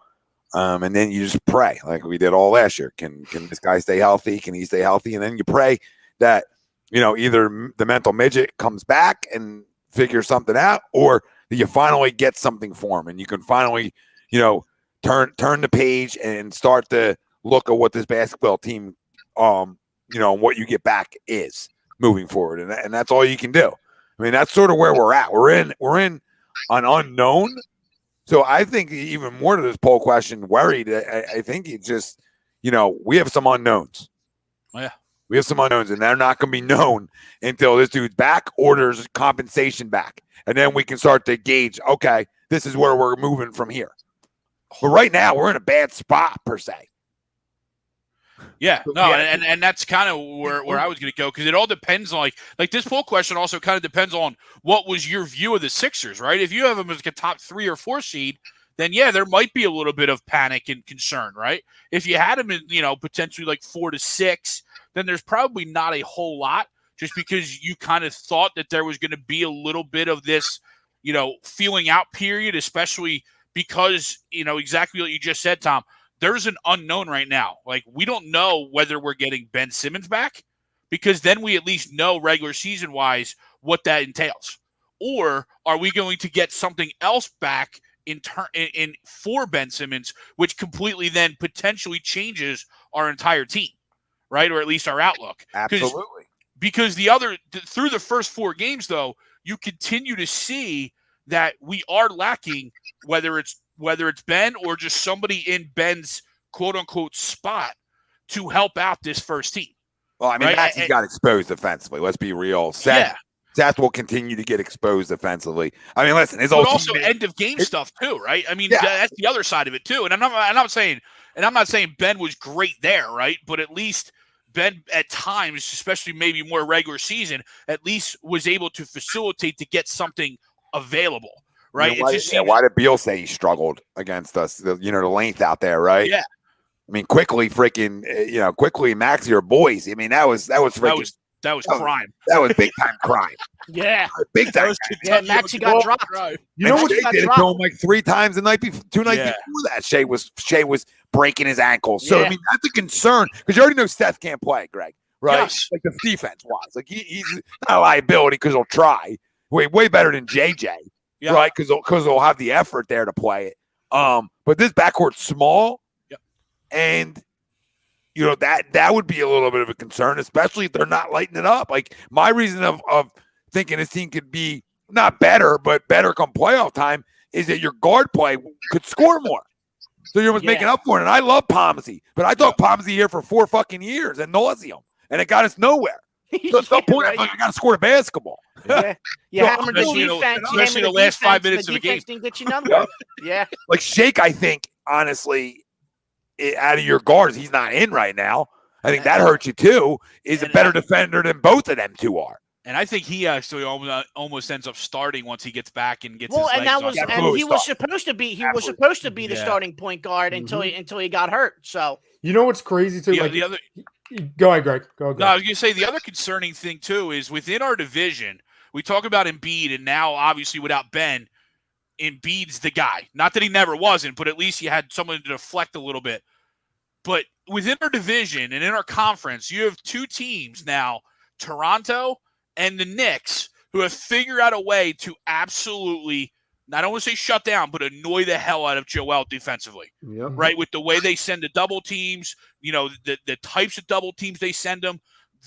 And then you just pray like we did all last year. Can this guy stay healthy? Can he stay healthy? And then you pray that, either the mental midget comes back and figures something out, or that you finally get something for him and you can finally, turn the page and start to look at what this basketball team, what you get back is moving forward. And that's all you can do. I mean, that's sort of where we're at. We're in an unknown. So I think even more to this poll question, worried. I think it's just, we have some unknowns. Oh, yeah. We have some unknowns, and they're not going to be known until this dude's back, orders compensation back. And then we can start to gauge, okay, this is where we're moving from here. But right now, we're in a bad spot, per se. Yeah, no, and that's kind of where I was going to go, because it all depends on like this poll question also kind of depends on what was your view of the Sixers, right? If you have them as a top 3 or 4 seed, then yeah, there might be a little bit of panic and concern, right? If you had them in, potentially like 4 to 6, then there's probably not a whole lot, just because you kind of thought that there was going to be a little bit of this, feeling out period, especially because, exactly what you just said, Tom. There's an unknown right now. Like, we don't know whether we're getting Ben Simmons back, because then we at least know regular season wise what that entails. Or are we going to get something else back in for Ben Simmons, which completely then potentially changes our entire team, right? Or at least our outlook. Absolutely. Because through the first 4 games, though, you continue to see that we are lacking, whether it's Ben or just somebody in Ben's quote-unquote spot to help out this first team. Well, I mean, right? Maxey's got exposed defensively. Let's be real. Seth will continue to get exposed defensively. I mean, listen, his but old also teammate, end-of-game stuff too, right? I mean, that's the other side of it too. And I'm not saying Ben was great there, right? But at least Ben at times, especially maybe more regular season, at least was able to facilitate to get something available. Right. Why did Beal say he struggled against us? The length out there, right? Yeah. I mean, quickly, Maxey are boys. I mean, that was crime. That was big time crime. Yeah. Big time. Maxey got dropped. You know what? Shea did it to him like 3 times the night before, 2 nights before that. Shea was breaking his ankles. So I mean, that's a concern, because you already know Steph can't play, Greg. Right? Yes. Like the defense wise, like he's not a liability because he'll try. Way better than JJ. Yeah. Right, because they'll have the effort there to play it. But this backcourt's small, and that would be a little bit of a concern, especially if they're not lighting it up. Like, my reason of thinking this team could be not better, but better come playoff time is that your guard play could score more. So you're making up for it. And I love Pomsey, but I thought Pomsey here for 4 fucking years at nauseum, and it got us nowhere. So at some point, I got to score a basketball. You hammered the defense. Especially the last 5 minutes of the game. Didn't get you none of it. Like Shake, I think, honestly, out of your guards, he's not in right now. I think that hurts you too. Is a better defender than both of them 2 are. And I think he actually almost ends up starting once he gets back and gets Well, his and legs that was, on. and he was supposed to be, the Yeah. starting point guard until he got hurt. So You know what's crazy too? The other, go ahead, Greg. Go ahead. No, I was going to say the other concerning thing too is within our division, we talk about Embiid, and now obviously without Ben, Embiid's the guy. Not that he never wasn't, but at least you had someone to deflect a little bit. But within our division and in our conference, you have two teams now, Toronto and the Knicks, who have figured out a way to absolutely, not only say shut down, but annoy the hell out of Joel defensively. Yep. Right? With the way they send the double teams, the types of double teams they send them,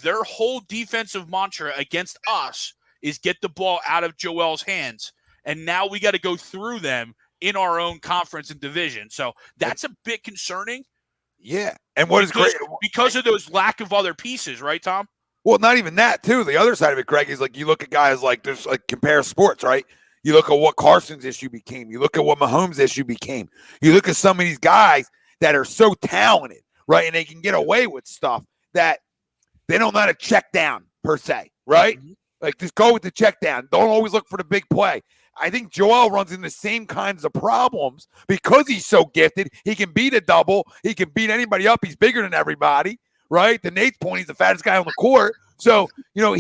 their whole defensive mantra against us is get the ball out of Joel's hands. And now we got to go through them in our own conference and division. So that's a bit concerning. Yeah. And what is great because of those lack of other pieces, right, Tom? Well, not even that, too. The other side of it, Greg, is like you look at guys like this, like compare sports, right? You look at what Carson's issue became. You look at what Mahomes' issue became. You look at some of these guys that are so talented, right? And they can get away with stuff that they don't know how to check down, per se, right? Mm-hmm. Like, just go with the check down. Don't always look for the big play. I think Joel runs into the same kinds of problems because he's so gifted. He can beat a double. He can beat anybody up. He's bigger than everybody, right? To Nate's point, he's the fattest guy on the court. So, he'll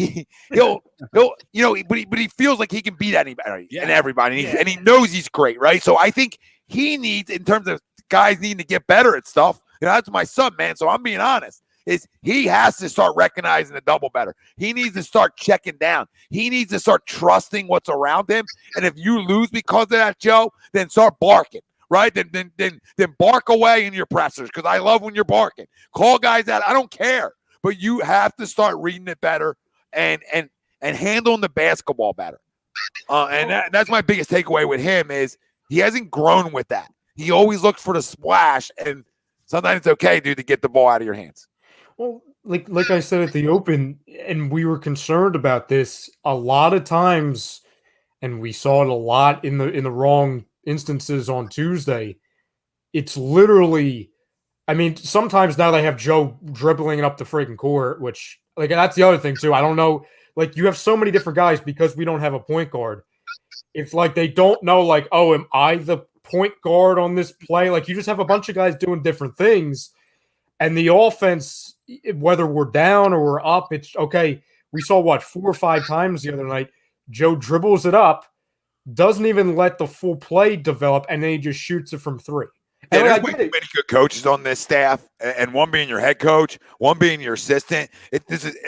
but he feels like he can beat anybody and everybody. And he knows he's great, right? So I think he needs, in terms of guys needing to get better at stuff, that's my son, man. So I'm being honest. Is he has to start recognizing the double better. He needs to start checking down. He needs to start trusting what's around him. And if you lose because of that, Joe, then start barking, right? Then bark away in your pressers, because I love when you're barking. Call guys out. I don't care. But you have to start reading it better and handling the basketball better. That's my biggest takeaway with him is he hasn't grown with that. He always looks for the splash, and sometimes it's okay, dude, to get the ball out of your hands. Well, like I said at the Open, and we were concerned about this a lot of times, and we saw it a lot in the wrong instances on Tuesday. It's literally, I mean, sometimes now they have Joe dribbling it up the freaking court, which, like, that's the other thing too. I don't know, like, you have so many different guys because we don't have a point guard. It's like they don't know, like, oh, am I the point guard on this play? Like, you just have a bunch of guys doing different things. And the offense, whether we're down or we're up, it's okay. We saw 4 or 5 times the other night. Joe dribbles it up, doesn't even let the full play develop, and then he just shoots it from 3. Yeah, there's way too many good coaches on this staff, and one being your head coach, one being your assistant.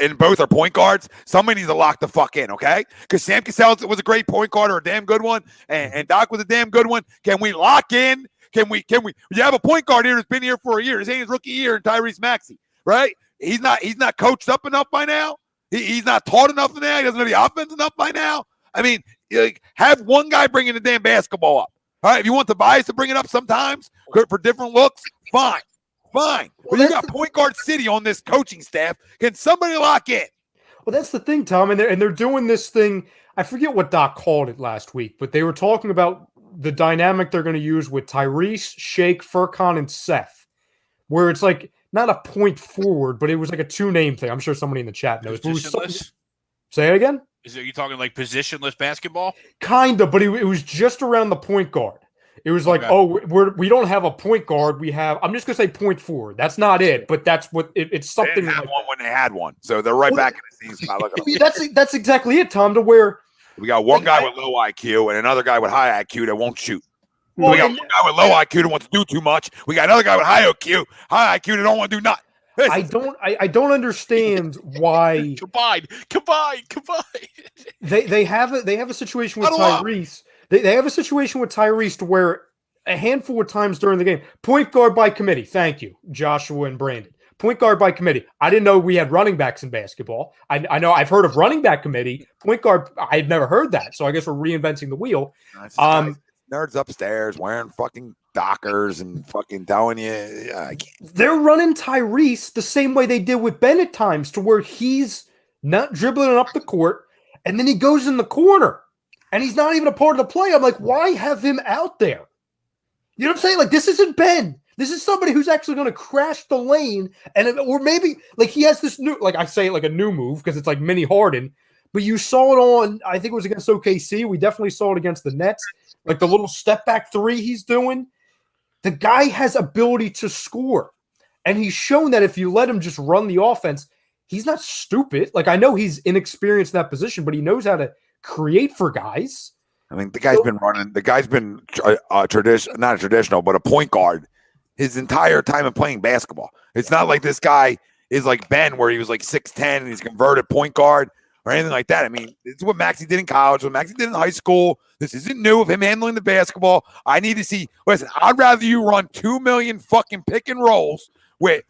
And both are point guards. Somebody needs to lock the fuck in, okay? Because Sam Cassell was a great point guard or a damn good one, and Doc was a damn good one. Can we lock in? Can we? You have a point guard here who's been here for a year. His ain't his rookie year, and Tyrese Maxey, right? He's not coached up enough by now. He's not taught enough now. He doesn't know the offense enough by now. I mean, have one guy bringing the damn basketball up. All right, if you want Tobias to bring it up sometimes for different looks, fine. But you got point guard city on this coaching staff. Can somebody lock in? Well, that's the thing, Tom, and they're doing this thing. I forget what Doc called it last week, but they were talking about the dynamic they're going to use with Tyrese, Shake, Furkan, and Seth, where it's like not a point forward, but it was like a 2-name thing. I'm sure somebody in the chat knows. Positionless? Say it again? Are you talking like positionless basketball? Kind of, but it was just around the point guard. It was like, we don't have a point guard. We have, I'm just going to say point forward. That's not it, but that's what it's something. They didn't have one when they had one. So they're right back in the season. That's exactly it, Tom, to where we got one guy with low IQ and another guy with high IQ that won't shoot. Well, we got one guy with low IQ that wants to do too much. We got another guy with high IQ that don't want to do nothing. I don't understand why. Combine. They have a situation with Tyrese. They have a situation with Tyrese to where a handful of times during the game, point guard by committee. Thank you, Joshua and Brandon. Point guard by committee. I didn't know we had running backs in basketball. I know I've heard of running back committee. Point guard, I've never heard that. So I guess we're reinventing the wheel. Nerds upstairs wearing fucking Dockers and fucking telling you. They're running Tyrese the same way they did with Ben at times, to where he's not dribbling up the court and then he goes in the corner and he's not even a part of the play. I'm like, why have him out there? You know what I'm saying? Like, this isn't Ben. This is somebody who's actually going to crash the lane, or maybe like he has this new, like I say, like a new move because it's like mini Harden. but you saw it on, I think it was against OKC. We definitely saw it against the Nets. Like the little step back three he's doing. The guy has ability to score. And he's shown that if you let him just run the offense, he's not stupid. Like, I know he's inexperienced in that position, but he knows how to create for guys. I mean, the guy's been running. The guy's been not a traditional, but a point guard his entire time of playing basketball. It's not like this guy is like Ben, where he was like 6'10" and he's converted point guard or anything like that. I mean, it's what Maxey did in college, what Maxey did in high school. This isn't new of him handling the basketball. I need to see. Listen, I'd rather you run 2 million fucking pick and rolls with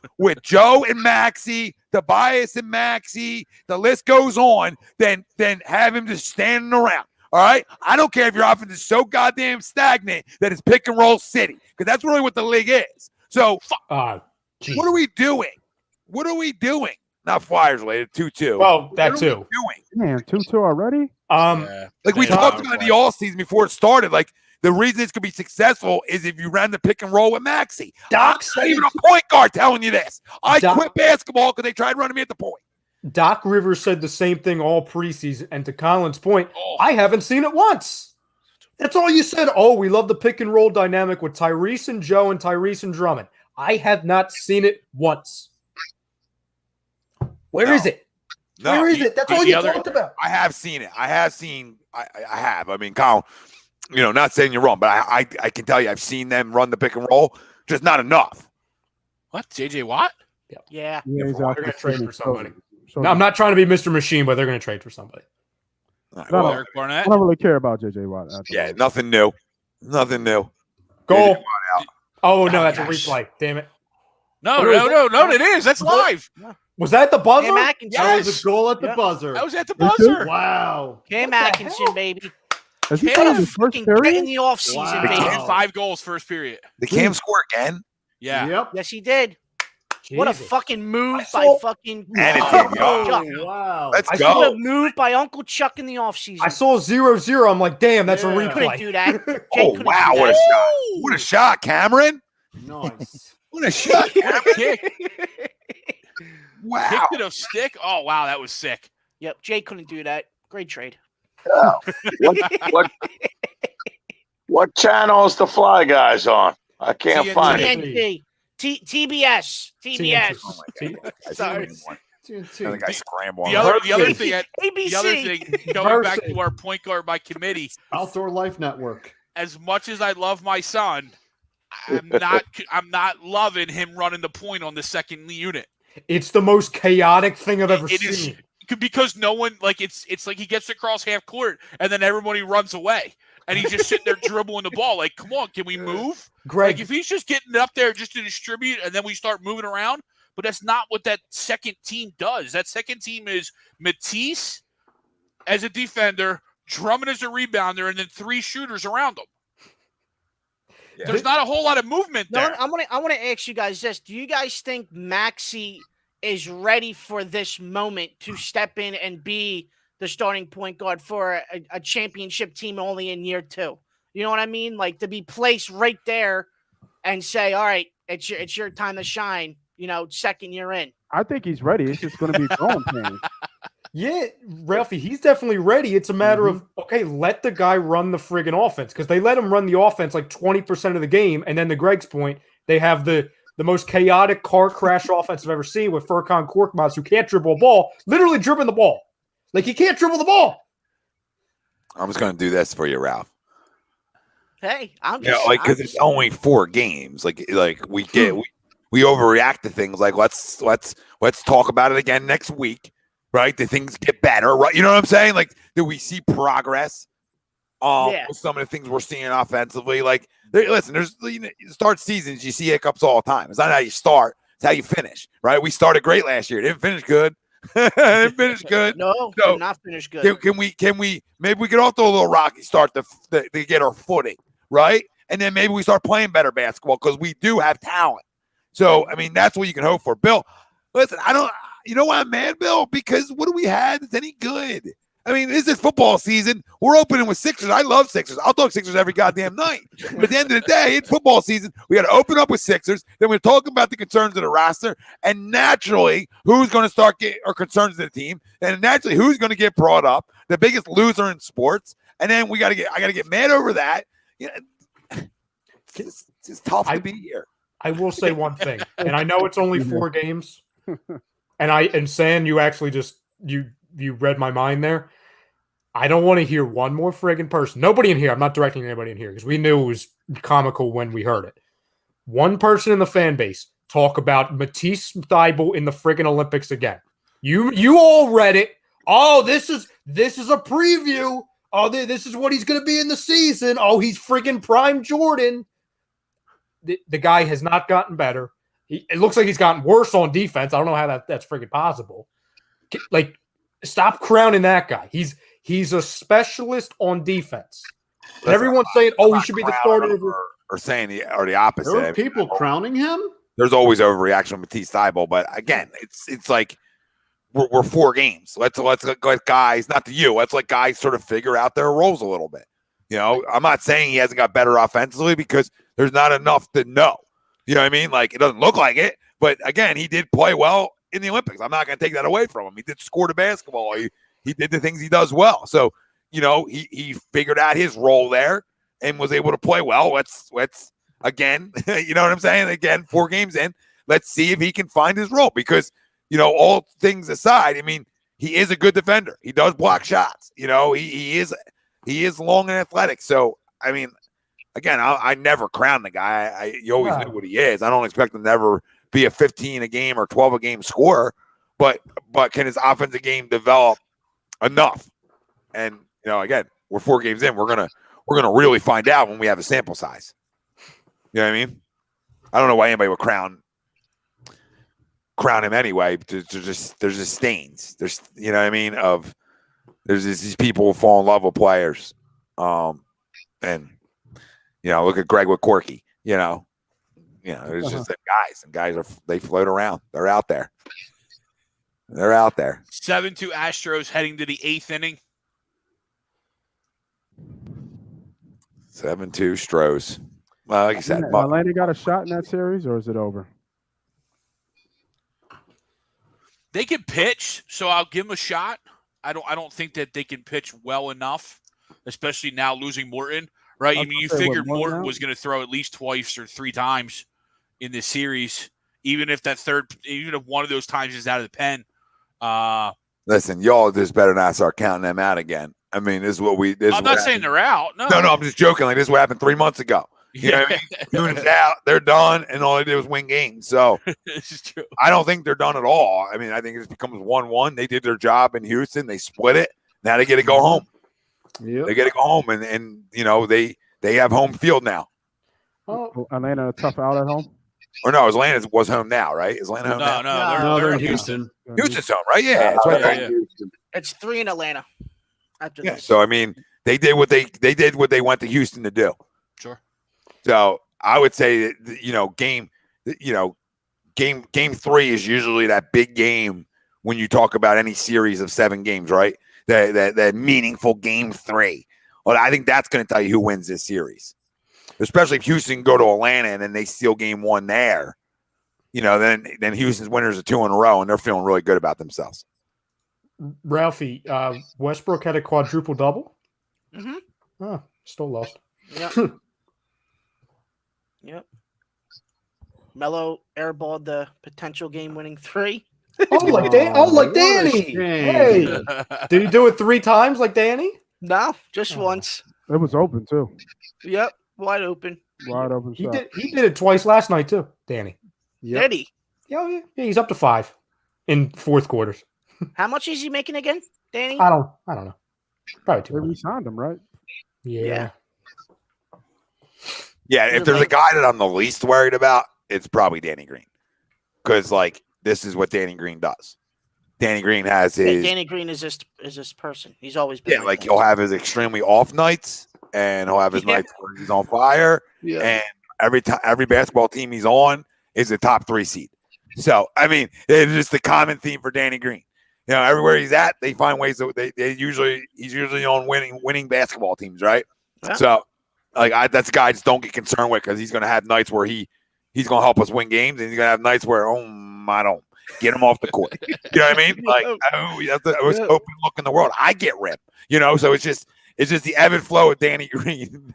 Joe and Maxey, Tobias and Maxey, the list goes on, than have him just standing around. All right? I don't care if your offense is so goddamn stagnant that it's pick and roll city, because that's really what the league is. So, what are we doing? What are we doing? Not Flyers related, 2-2. Well, that too. Man, 2-2 already? Like we talked about in the all season before it started, like the reason this could be successful is if you ran the pick and roll with Maxey. Doc's not even a point guard telling you this. I quit basketball because they tried running me at the point. Doc Rivers said the same thing all preseason. And to Colin's point, I haven't seen it once. That's all you said. Oh, we love the pick and roll dynamic with Tyrese and Joe and Tyrese and Drummond. I have not seen it once. Where is it? Where is it? That's all you talked about. I have seen it. I have. I mean, Colin, not saying you're wrong, but I can tell you I've seen them run the pick and roll, just not enough. What? JJ Watt? Yeah. They're going to trade for somebody. No, I'm not trying to be Mr. Machine, but they're going to trade for somebody. Eric Barnett? I don't really care about JJ Watt. Yeah, nothing new. Nothing new. Goal. Oh, no, that's a replay. Damn it. No, it is. That's live. Was that the buzzer? Cam Atkinson. That was a goal at the buzzer. That was at the buzzer. Wow. Cam Atkinson, baby. Is he Cam playing in the fucking first get period? in the offseason, baby. Cam 5 goals first period. The Cam score again? Yeah. Yep. Yes, he did. What a fucking move saw- by fucking And it's Uncle Chuck. Chuck. Wow. Let's I go. What a move by Uncle Chuck in the offseason. I saw 0-0. I'm like, damn, that's a Yeah. Couldn't replay. do that. Jay Oh, couldn't wow. do What a that. shot. What a shot, Cameron. Nice. What a shot, Cameron. Kick. Wow. Kick to the stick. Oh, wow. That was sick. Yep, Jay couldn't do that. Great trade. What channel is the Fly Guys on? I can't TNT. find it. TNT. TBS. TBS. Oh my God. Sorry. I think I scrambled. The other thing, ABC. the other thing, going back to our point guard by committee, Outdoor Life Network. as much as I love my son, I'm not loving him running the point on the second unit. It's the most chaotic thing I've ever It is seen. because no one it's like he gets across half court and then everybody runs away and he's just sitting there dribbling the ball. Like, come on, can we move? Greg, Like if he's just getting it up there just to distribute and then we start moving around, but that's not what that second team does. That second team is Matisse as a defender, Drummond as a rebounder, and then 3 shooters around him. Yeah. There's not a whole lot of movement No, there. I want to ask you guys this. Do you guys think Maxey is ready for this moment to step in and be the starting point guard for a championship team only in year 2? You know what I mean? Like to be placed right there and say, all right, it's your time to shine, second year in. I think he's ready. It's just going to be growing pains. yeah, Ralphie, he's definitely ready. It's a matter of, okay, let the guy run the friggin' offense because they let him run the offense like 20% of the game. And then to Greg's point, they have the most chaotic car crash offense I've ever seen with Furkan Korkmaz, who can't dribble a ball, literally dribbling the ball. Like he can't dribble the ball. I'm just going to do this for you, Ralph. Hey, I'm Yeah, just because it's only 4 games. Like we overreact to things. Like let's talk about it again next week, right? The things get better, right? You know what I'm saying? Like, do we see progress? With some of the things we're seeing offensively. Like, listen, start seasons, you see hiccups all the time. It's not how you start; it's how you finish, right? We started great last year, didn't finish good. Didn't finish good. No, So, did not finish good. Can we maybe we get off to a little rocky start to get our footing, right? And then maybe we start playing better basketball because we do have talent. So, I mean, that's what you can hope for. Bill, listen, you know why I'm mad, Bill? Because what do we have that's any good? I mean, this is football season. We're opening with Sixers. I love Sixers. I'll talk Sixers every goddamn night. But at the end of the day, it's football season. We got to open up with Sixers. Then we're talking about the concerns of the roster. And naturally, who's going to start getting or concerns of the team. And naturally, who's going to get brought up. The biggest loser in sports. And then I got to get mad over that. You know, it's tough to be here. I will say one thing. And I know it's only 4 games. And San, you actually just you read my mind there. I don't want to hear one more friggin' person. Nobody in here. I'm not directing anybody in here because we knew it was comical when we heard it. One person in the fan base talk about Matisse Thybulle in the friggin' Olympics again. You all read it. Oh, this is a preview. Oh, this is what he's going to be in the season. Oh, he's friggin' prime Jordan. The guy has not gotten better. It looks like he's gotten worse on defense. I don't know how that's friggin' possible. Like, stop crowning that guy. He's a specialist on defense. And everyone's saying, "Oh, he should be the starter." Or saying the opposite. There are people crowning him. There's always overreaction with Matisse Thybulle, but again, it's like we're 4 games. Let's let guys, not to you. Let's let guys sort of figure out their roles a little bit. You know, I'm not saying he hasn't got better offensively because there's not enough to know. You know what I mean? Like, it doesn't look like it, but again, he did play well in the Olympics. I'm not going to take that away from him. He did score the basketball. He did the things he does well. So, you know, he figured out his role there and was able to play well. Let's again, you know what I'm saying? Again, 4 games in, let's see if he can find his role because, you know, all things aside, I mean, he is a good defender. He does block shots. You know, he is long and athletic. So, I mean, again, I never crown the guy. You always knew what he is. I don't expect him to ever be a 15 a game or 12 a game scorer, but can his offensive game develop enough? And, you know, again, we're 4 games in. We're gonna really find out when we have a sample size. You know what I mean? I don't know why anybody would crown him anyway. There's just stains. There's, you know what I mean? There's these people who fall in love with players, and you know, look at Greg with Corky. You know, there's just the guys, and guys they float around. They're out there. 7-2 Astros heading to the 8th inning. 7-2 Stros. Well, like you said, Atlanta got a shot in that series, or is it over? They can pitch, so I'll give them a shot. I don't think that they can pitch well enough, especially now losing Morton. Right? I mean, you figured Morton was going to throw at least twice or 3 times in this series, even if one of those times is out of the pen. Listen, y'all just better not start counting them out again. I mean, this is what we. I'm not saying they're out. No, I'm just joking. Like, this is what happened 3 months ago. You know what I mean? Noon's out, they're done, and all they did was win games. So this is true. I don't think they're done at all. I mean, I think it just becomes 1-1. They did their job in Houston. They split it. Now they get to go home. Yep. They get to go home, and you know they have home field now. Oh, Atlanta a tough out at home. Or no, Atlanta was home now, right? Is Atlanta home now? No, they're in Houston. Houston's home, right? Yeah, that's right. It's 3 in Atlanta. After this. So I mean, they did what they went to Houston to do. Sure. So I would say that, game 3 is usually that big game when you talk about any series of 7 games, right? That meaningful game 3. Well, I think that's going to tell you who wins this series, especially if Houston go to Atlanta and then they steal game 1 there. You know, then Houston's winners are 2 in a row and they're feeling really good about themselves. Ralphie, Westbrook had a quadruple double. Mm-hmm. Oh, still lost. Yep. Yep. Melo airballed the potential game-winning 3. Like Danny. Hey, did he do it 3 times like Danny? No, just once. It was open too. Yep, wide open. Wide open shot. He did it twice last night too, Danny. Yep. Did he? Yeah, he's up to 5 in 4th quarters. How much is he making again, Danny? I don't know. Probably 2. They re-signed him, right? Yeah. Yeah, if there's a guy that I'm the least worried about, it's probably Danny Green. Because, like, this is what Danny Green does. Danny Green has his... Danny Green is this person. He's always been like he'll have his extremely off nights, and he'll have his nights where he's on fire. Yeah. And every basketball team he's on is a top 3 seed. So, I mean, it's just the common theme for Danny Green. everywhere he's at, they find ways that he's usually on winning basketball teams, right? Yeah. So, like, that's a guy I just don't get concerned with because he's going to have nights where he's going to help us win games, and he's going to have nights where I don't get him off the court. You know what I mean? Like, that's the most open look in the world. I get ripped, so it's just the ebb and flow of Danny Green.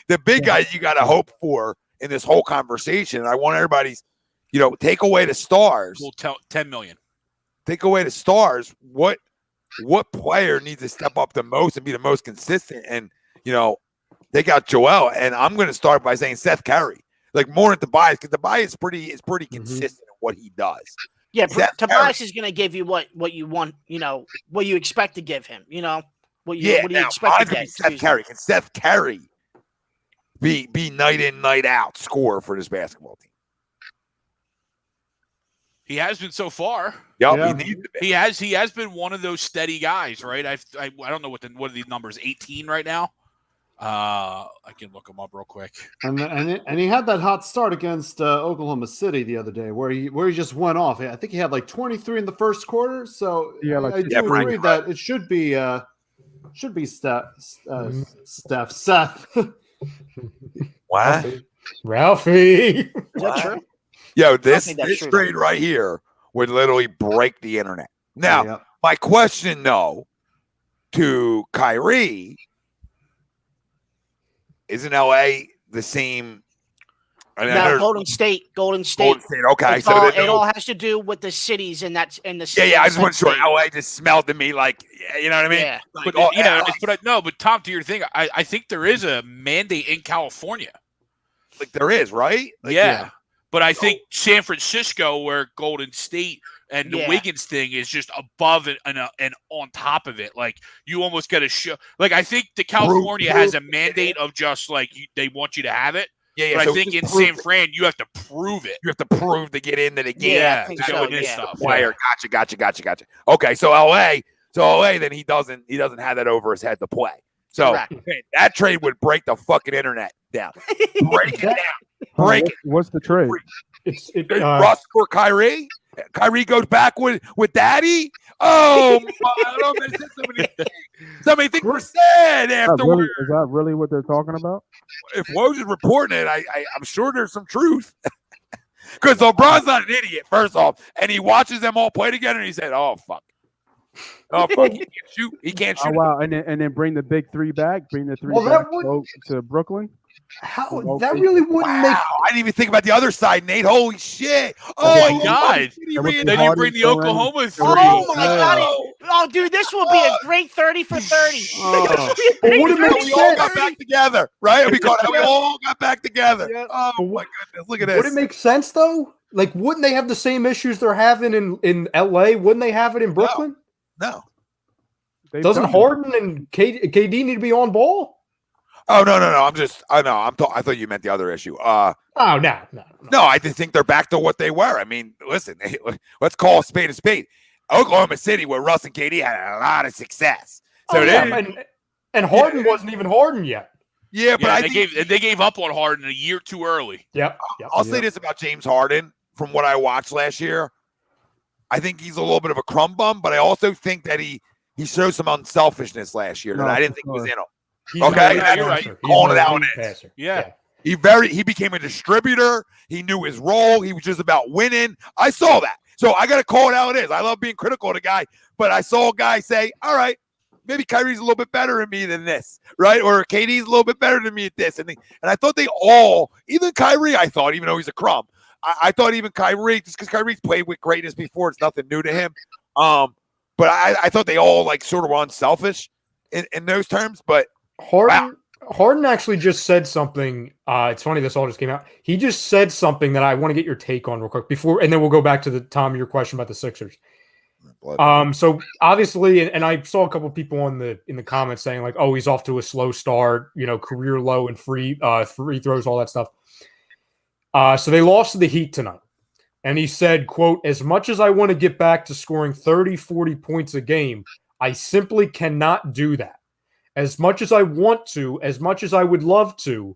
The big guy you got to hope for in this whole conversation. And I want everybody's, take away the stars. We'll 10 million. Take away the stars. What player needs to step up the most and be the most consistent? And take out Joel. And I'm going to start by saying Seth Curry, like more than Tobias, because Tobias is pretty consistent in what he does. Yeah, Tobias is going to give you what you want. What you expect to give him. What do you expect to get? Seth Curry. Can Seth Curry be night in, night out scorer for this basketball team? He has been so far. Yep, yeah. He needs to be. He has been one of those steady guys, right? I don't know what are these numbers, 18 right now. I can look him up real quick. And he had that hot start against Oklahoma City the other day, where he just went off. I think he had like 23 in the first quarter. So I do agree that it should be Seth. What? Ralphie. Is that true? Yo, this trade right here would literally break the internet. Now, my question though to Kyrie, isn't LA the same? Golden State. Okay, it all has to do with the cities and that's in the city. Yeah. I just wasn't sure. LA just smelled to me like, you know what I mean? Yeah. Like, but Tom, to your thing, I think there is a mandate in California. Like there is, right? Like, yeah. But I think San Francisco, where Golden State and the Wiggins thing is just above it and on top of it. Like you almost got to show. Like I think the California has a mandate of just like they want you to have it. Yeah. But I think in San Fran you have to prove it. You have to prove to get into the game. Yeah, to go in this stuff. Player. Gotcha. Okay, so LA, then he doesn't have that over his head to play. So that trade would break the fucking internet down. Break it down. What's the trade? Russ for Kyrie. Kyrie goes back with Daddy. Oh, so many things were said afterwards. Is that really what they're talking about? If Woj is reporting it, I'm sure there's some truth. Because LeBron's not an idiot, first off, and he watches them all play together, and he said, "Oh fuck, he can't shoot. He can't shoot." Oh, wow, and then bring the big three back. Bring the three back to Brooklyn. How that really wouldn't make. I didn't even think about the other side, Nate. Holy shit! Oh my god! Then you bring the Oklahoma three. Oh my god! Oh, dude, this will be a great 30 for 30. Would it make sense? We all got back together, right? We all got back together. Yeah. Oh my goodness! Look at this. Would it make sense though? Like, wouldn't they have the same issues they're having in LA? Wouldn't they have it in Brooklyn? No. Doesn't Harden and KD need to be on ball? Oh no! I thought you meant the other issue. No. I just think they're back to what they were. I mean, listen, let's call a spade a spade. Oklahoma City, where Russ and KD had a lot of success. So and Harden wasn't even Harden yet. Yeah, but they gave up on Harden a year too early. Yep. I'll say this about James Harden from what I watched last year. I think he's a little bit of a crumb bum, but I also think that he showed some unselfishness last year that I didn't think was in him. You're right. Calling it out. Yeah. He became a distributor. He knew his role. He was just about winning. I saw that. So I got to call it how it is. I love being critical of the guy, but I saw a guy say, all right, maybe Kyrie's a little bit better than me than this, right? Or KD's a little bit better than me at this. And I thought they all, even Kyrie, I thought, even though he's a crumb, I thought even Kyrie, just because Kyrie's played with greatness before, it's nothing new to him. But I thought they all like sort of were unselfish in those terms, but Harden actually just said something. It's funny this all just came out. He just said something that I want to get your take on real quick before, and then we'll go back to your question about the Sixers. So obviously, and I saw a couple of people in the comments saying like, "Oh, he's off to a slow start, career low in free throws, all that stuff." So they lost to the Heat tonight, and he said, "Quote: As much as I want to get back to scoring 30, 40 points a game, I simply cannot do that. As much as I want to, as much as I would love to,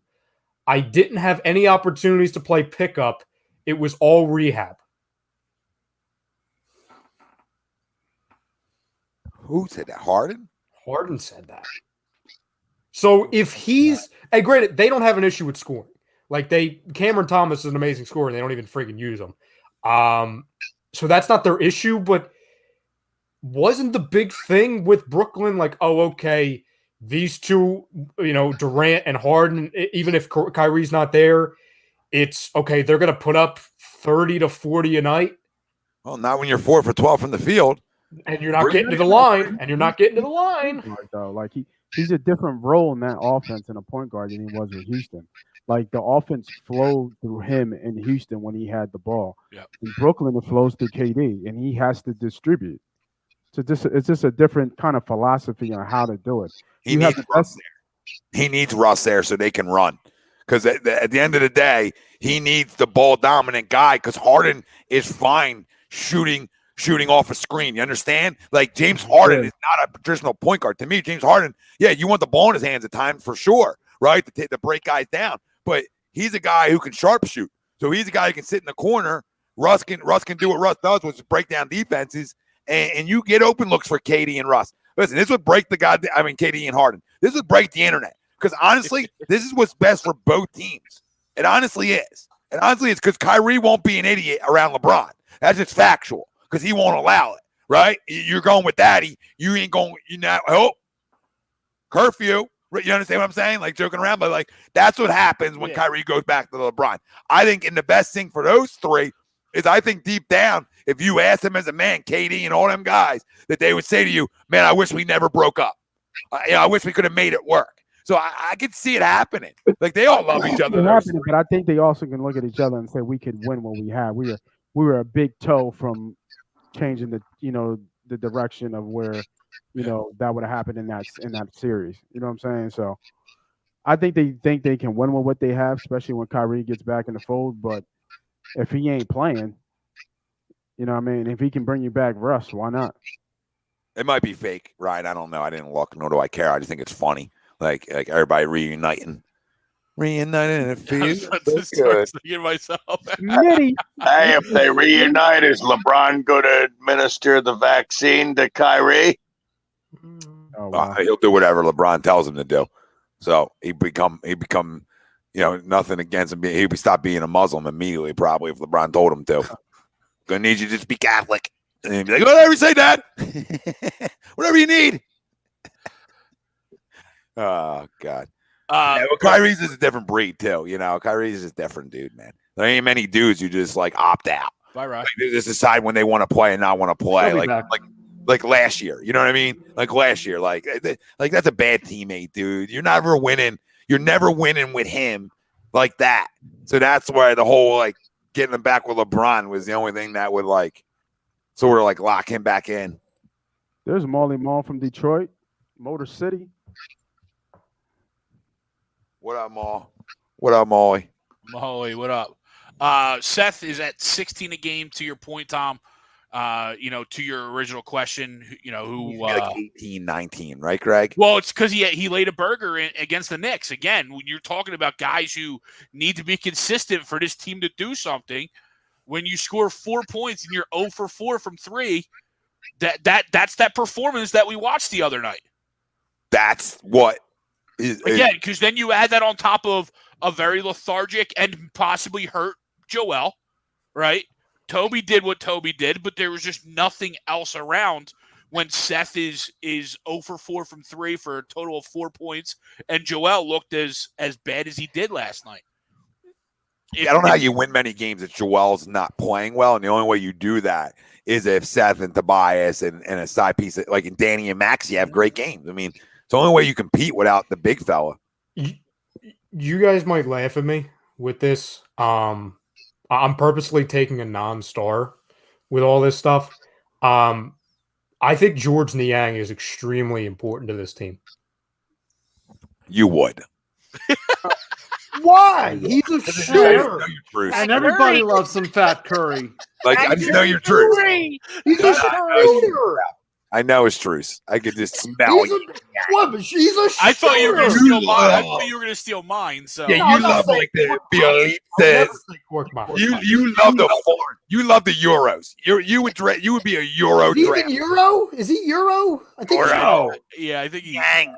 I didn't have any opportunities to play pickup. It was all rehab." Who said that? Harden? Harden said that. So if he's, and granted, they don't have an issue with scoring. Like Cameron Thomas is an amazing scorer, and they don't even freaking use him. So that's not their issue. But wasn't the big thing with Brooklyn like, oh, okay, these two, Durant and Harden, even if Kyrie's not there, it's okay. They're going to put up 30 to 40 a night. Well, not when you're 4 for 12 from the field. And you're not getting to the line. Like he's a different role in that offense in a point guard than he was with Houston. Like the offense flowed through him in Houston when he had the ball. Yep. In Brooklyn, it flows through KD, and he has to distribute. So it's just a different kind of philosophy on how to do it. He needs Russ there. He needs Russ there so they can run. Because at the end of the day, he needs the ball dominant guy. Because Harden is fine shooting off a screen. You understand? Like James Harden is not a traditional point guard. To me, James Harden, you want the ball in his hands at times for sure, right? To break guys down. But he's a guy who can sharpshoot. So he's a guy who can sit in the corner. Russ can do what Russ does, which is break down defenses, and you get open looks for KD and Russ. Listen, this would break KD and Harden. This would break the internet. Because honestly, this is what's best for both teams. It honestly is. And honestly, it's because Kyrie won't be an idiot around LeBron. That's just factual. Because he won't allow it, right? You're going with daddy. You ain't going, curfew. You understand what I'm saying? Like joking around, but like that's what happens when Kyrie goes back to LeBron. I think the best thing for those three is I think deep down, if you ask them as a man, KD and all them guys, that they would say to you, man, I wish we never broke up. I wish we could have made it work. So I could see it happening. Like they all love each other. But I think they also can look at each other and say we could win what we have. We were a big toe from changing the direction of where that would have happened in that series. You know what I'm saying? So I think they can win with what they have, especially when Kyrie gets back in the fold. But if he ain't playing, you know what I mean? If he can bring you back Russ, why not? It might be fake, right? I don't know. I didn't look, nor do I care. I just think it's funny. Like everybody reuniting in a field. Myself. Hey, if they reunite, is LeBron going to administer the vaccine to Kyrie? He'll do whatever LeBron tells him to do. So he become nothing against him. He'd stop being a Muslim immediately, probably, if LeBron told him to. Gonna need you to just be Catholic. And he'd be like, whatever you say, Dad. Whatever you need. Oh, God. Kyrie's is a different breed, too. Kyrie's is different, dude, man. There ain't many dudes who just, opt out. Bye, Ross. They just decide when they want to play and not want to play. Like last year. You know what I mean? Like last year. Like that's a bad teammate, dude. You're never winning. You're never winning with him like that. So that's why the whole, getting him back with LeBron was the only thing that would, sort of, lock him back in. There's Molly Mall from Detroit, Motor City. What up, Maul? What up, Molly? Molly, what up? Seth is at 16 a game, to your point, Tom. To your original question, who 18, 19, right, Greg? Well, it's because he laid a burger against the Knicks. Again, when you're talking about guys who need to be consistent for this team to do something, when you score 4 points and you're 0 for 4 from 3, that's that performance that we watched the other night. That's what. Again, because then you add that on top of a very lethargic and possibly hurt Joel, right? Toby did what Toby did, but there was just nothing else around when Seth is 0 for 4 from 3 for a total of 4 points, and Joel looked as bad as he did last night. I don't know how you win many games if Joel's not playing well, and the only way you do that is if Seth and Tobias and a side piece like in Danny and Maxey have great games. I mean, it's the only way you compete without the big fella. You guys might laugh at me with this. I'm purposely taking a non-star with all this stuff. I think George Niang is extremely important to this team. You would. Why? He's a shooter. And everybody loves some Fat Curry. I just know you're true. He's a shooter. I know it's truce. I could just smell He's it. He's a I thought you were going to shooter. steal mine. I thought you were going to steal mine. So Yeah, No, you I'm not love saying like the cork elite I'll never says. say cork box. You love the foreign. You love the Euros. You would be a Euro Is he draft. even Euro? Is he Euro? I think he's Euro. yeah, I think he. Dang.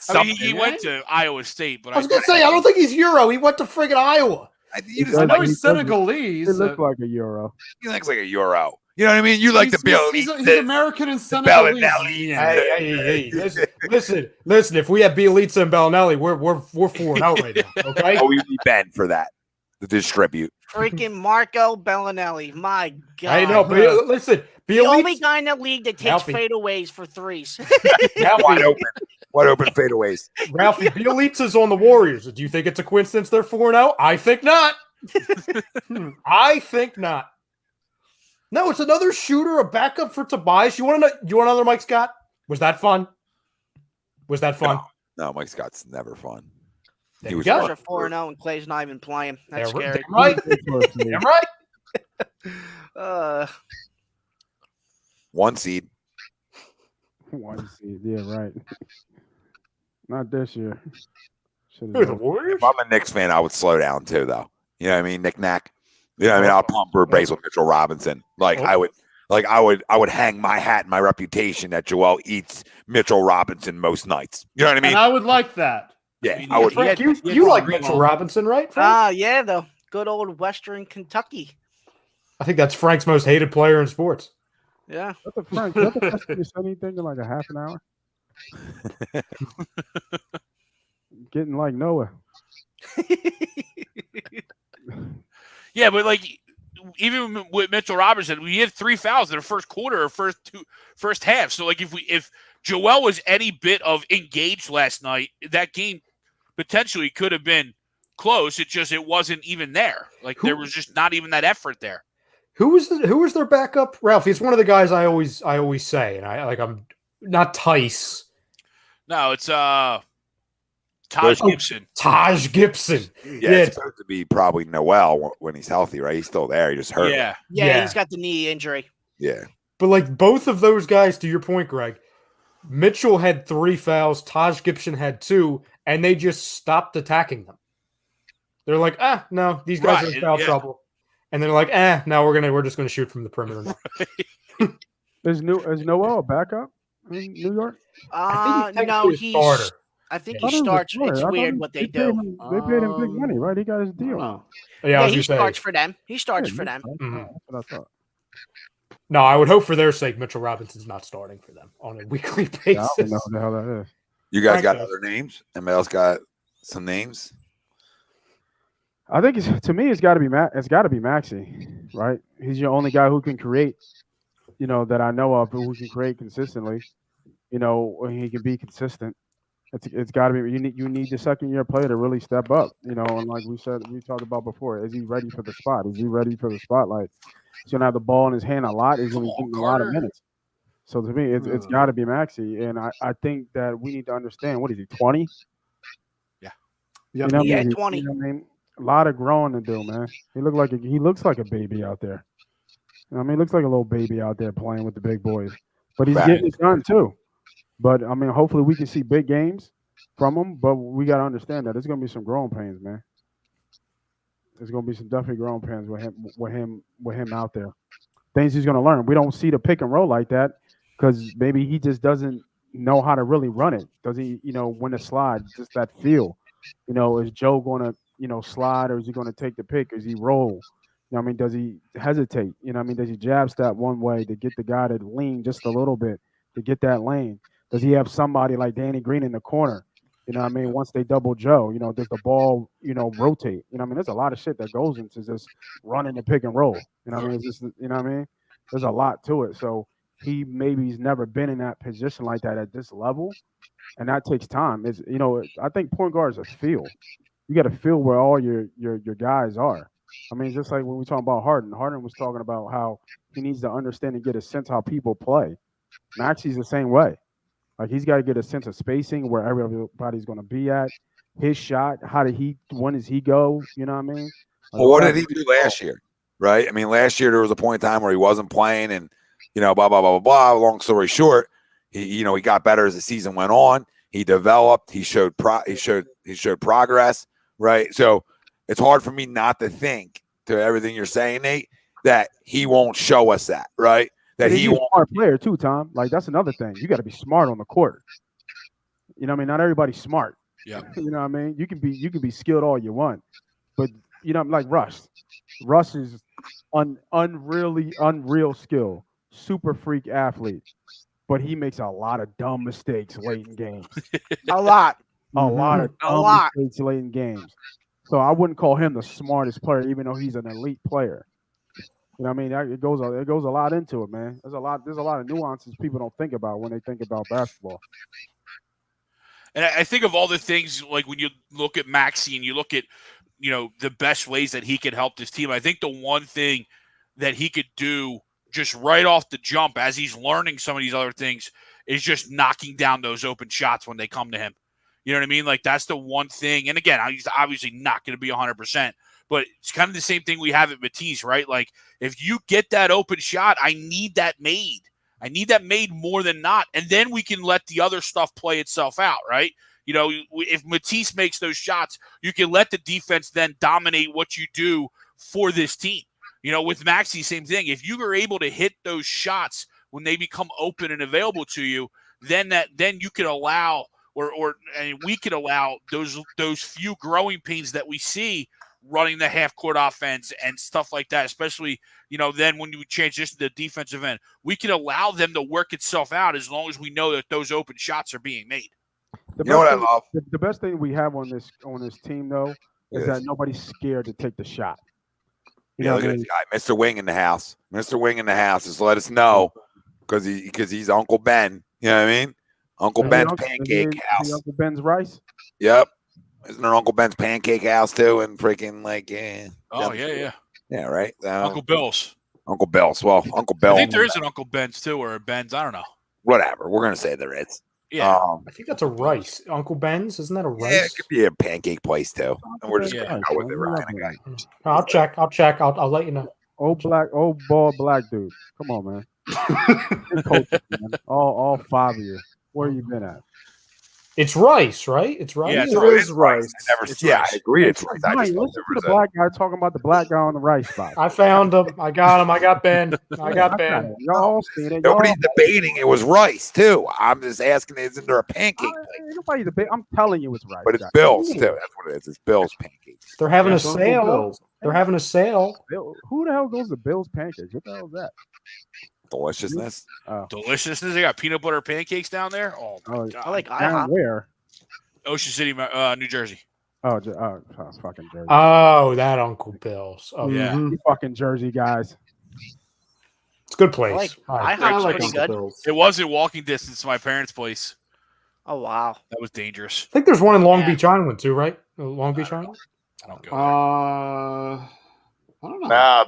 I mean, he went to Iowa State, but I was gonna say I don't think he's Euro. He went to friggin' Iowa. You He just I know like, he's Senegalese. He looks like a Euro. he looks like a Euro. You know what I mean? You like the Bill. He's American and Bellinelli. Senegalese. Hey, listen. If we had Bielitsa and Bellinelli, we're 4-0 right now. Okay. Oh, we'd be bent for that to distribute. Freaking Marco Bellinelli. My God. I know, but listen, The only Bielitsa. guy in the league that takes Ralphie. fadeaways for threes. Wide open. Wide open fadeaways. Ralphie, Bielitsa's on the Warriors. Do you think it's a coincidence they're 4-0? I think not. I think not. No, it's another shooter, a backup for Tobias. You want another Mike Scott? Was that fun? No, Mike Scott's never fun. There He you was go. fun. They're 4-0 and Clay's not even playing. That's Damn scary. right. Damn right. 1 seed. One seed. Yeah, right. Not this year. Who, the Warriors? If I'm a Knicks fan, I would slow down too, though. You know what I mean? Knick-knack. You know what I mean? I'll pump for a brace with Mitchell Robinson. I would hang my hat and my reputation that Joel eats Mitchell Robinson most nights. You know what I mean? And I would like that. Yeah, I would. Frank, you like Mitchell Robinson, right, Frank? Yeah, the good old Western Kentucky. I think that's Frank's most hated player in sports. Yeah. What the Frank? What the best you said anything in like a half an hour? Getting like Noah. Yeah, but like even with Mitchell Robinson, we had 3 fouls in the first quarter or first half. So like if Joel was any bit of engaged last night, that game potentially could have been close. It wasn't even there. Like there was just not even that effort there. Who was their backup? Ralphie. It's one of the guys I always say, and I'm not Tice. No, it's Taj Gibson. Taj Gibson. Yeah, it's supposed to be probably Noel when he's healthy, right? He's still there. He just hurt. Yeah. Yeah, he's got the knee injury. Yeah. But like both of those guys, to your point, Greg, Mitchell had 3 fouls, Taj Gibson had 2, and they just stopped attacking them. They're like, no, these guys are in foul trouble. And they're like, no, we're just gonna shoot from the perimeter. Is Noel a backup in New York? No, he starts. It's weird what they do. They paid him big money, right? He got his deal. Yeah, he starts for them. He starts for them. That's what I thought. No, I would hope for their sake Mitchell Robinson's not starting for them on a weekly basis. Yeah, I don't know what the hell that is. You guys got other names? Anybody else got some names? I think to me it's got to be Maxey, right? He's your only guy who can create, that I know of, who can create consistently. He can be consistent. It's got to be. You need the second year player to really step up. And like we talked about before, is he ready for the spot? Is he ready for the spotlight? He's gonna have the ball in his hand a lot. He's gonna be getting a lot of minutes. So to me, it's got to be Maxey, and I think that we need to understand, what is he, 20? Yeah. Yeah, 20. A lot of growing to do, man. He looks like a baby out there. He looks like a little baby out there playing with the big boys. But he's getting it done too. But hopefully we can see big games from him. But we got to understand that there's gonna be some growing pains, man. There's gonna be some definitely growing pains with him out there. Things he's gonna learn. We don't see the pick and roll like that because maybe he just doesn't know how to really run it. Does he, when to slide? Just that feel. Is Joe gonna slide, or is he going to take the pick? Is he roll? Does he hesitate? Does he jab step one way to get the guy to lean just a little bit to get that lane? Does he have somebody like Danny Green in the corner? Once they double Joe, does the ball, rotate? There's a lot of shit that goes into just running the pick and roll. It's just, there's a lot to it. So he's never been in that position like that at this level, and that takes time. I think point guard is a feel. You got to feel where all your guys are. Just like when we talk about Harden. Harden was talking about how he needs to understand and get a sense how people play. Maxey's the same way. Like he's got to get a sense of spacing, where everybody's going to be at. His shot, when does he go? You know what I mean? Well, what did he do last year? Right? Last year there was a point in time where he wasn't playing, and blah blah blah blah blah. Long story short, He got better as the season went on. He developed. He showed progress. Right. So it's hard for me not to think to everything you're saying, Nate, that he won't show us that. Right. That he's he a won't. smart player too, Tom. Like that's another thing. You got to be smart on the court. You know what I mean? Not everybody's smart. Yeah. You know what I mean? You can be skilled all you want, but like Russ. Russ is unreal skill, super freak athlete, but he makes a lot of dumb mistakes late in games. A lot. A lot of A dumb lot. mistakes late in games. So I wouldn't call him the smartest player, even though he's an elite player. You know what I mean? It goes a lot into it, man. There's a lot of nuances people don't think about when they think about basketball. And I think of all the things, like when you look at Maxey and you look at, the best ways that he could help this team, I think the one thing that he could do just right off the jump as he's learning some of these other things is just knocking down those open shots when they come to him. You know what I mean? Like that's the one thing. And again, he's obviously not going to be 100%, but it's kind of the same thing we have at Matisse, right? Like if you get that open shot, I need that made. I need that made more than not. And then we can let the other stuff play itself out, right? If Matisse makes those shots, you can let the defense then dominate what you do for this team. With Maxey, same thing. If you are able to hit those shots when they become open and available to you, then you can allow and we can allow those few growing pains that we see running the half-court offense and stuff like that, especially, then when you transition to the defensive end. We can allow them to work itself out as long as we know that those open shots are being made. You know what I love? The best thing we have on this team, though, is that nobody's scared to take the shot. Look at this guy, Mr. Wing in the house. Mr. Wing in the house just let us know because he's Uncle Ben. You know what I mean? Uncle Ben's pancake house. Uncle Ben's rice. Yep. Isn't there Uncle Ben's pancake house too? And freaking Oh yeah. Yeah, right. Uncle Bill's. Uncle Bill's. Well, Uncle Bill. I think there is an Uncle Ben's too, or a Ben's. I don't know. Whatever. We're gonna say there is. Yeah. I think that's a Rice. Uncle Ben's, isn't that a Rice? Yeah, it could be a pancake place too. And we're just gonna go with it, Ryan. Okay. I'll check. I'll let you know. Old bald black dude. Come on, man. Good coaches, man. All 5 of you. Where you been at? It's Rice, right? It's Rice. Yeah, It is Rice. I agree. It's Rice. I just Listen to the black guy talking about the black guy on the rice spot. I found him. I got him. I got Ben. Ben. Y'all all seen it. Nobody's debating it was rice too. I'm just asking, isn't there a pancake place? Nobody's debating. I'm telling you it's rice. But it's Bill's too. That's what it is. It's Bill's pancakes. They're having a It's Uncle sale. Bill's. They're having a sale. Who the hell goes to Bill's Pancakes? What the hell is that? Deliciousness. Deliciousness. They got peanut butter pancakes down there. Oh, my God. I like Down IHOP. where? Ocean City, New Jersey. Fucking Jersey. Oh, that Uncle Bill's. Oh, Yeah. You fucking Jersey guys. It's a good place. IHOP's I like pretty Uncle good. Bill's. It was in walking distance to my parents' place. Oh wow. That was dangerous. I think there's one in Long Yeah. Beach Island too, right? Long Beach Island. I don't go there. I don't know. No,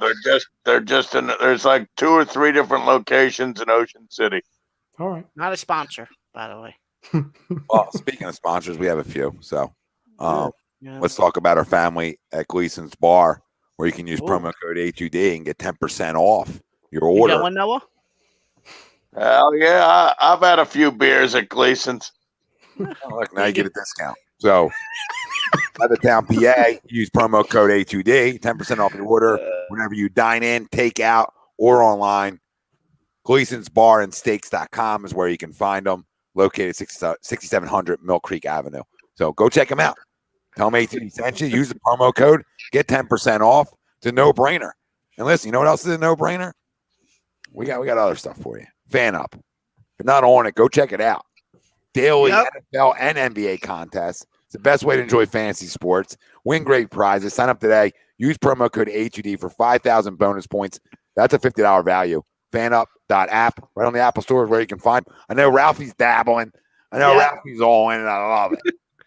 they're just in. There's like 2 or 3 different locations in Ocean City. All right. Not a sponsor, by the way. Well, speaking of sponsors, we have a few. So Yeah. let's talk about our family at Gleason's Bar, where you can use Ooh. promo code A2D and get 10% off your You order. got one, Noah? Hell yeah, I've had a few beers at Gleason's. Oh, look, now you get a discount. So, out of town, PA, use promo code A2D, 10% off your order whenever you dine in, take out, or online. Gleason's Bar and Steaks.com is where you can find them, located 6700 Mill Creek Avenue. So, go check them out. Tell them A2D sent you. Use the promo code, get 10% off. It's a no-brainer. And listen, you know what else is a no-brainer? We got other stuff for you. FanUp. If you're not on it, go check it out. Daily NFL and NBA contests. It's the best way to enjoy fantasy sports. Win great prizes. Sign up today. Use promo code A2D for 5,000 bonus points. That's a $50 value. FanUp.app. Right on the Apple Store is where you can find. I know Ralphie's dabbling. I know Ralphie's all in, and I love it.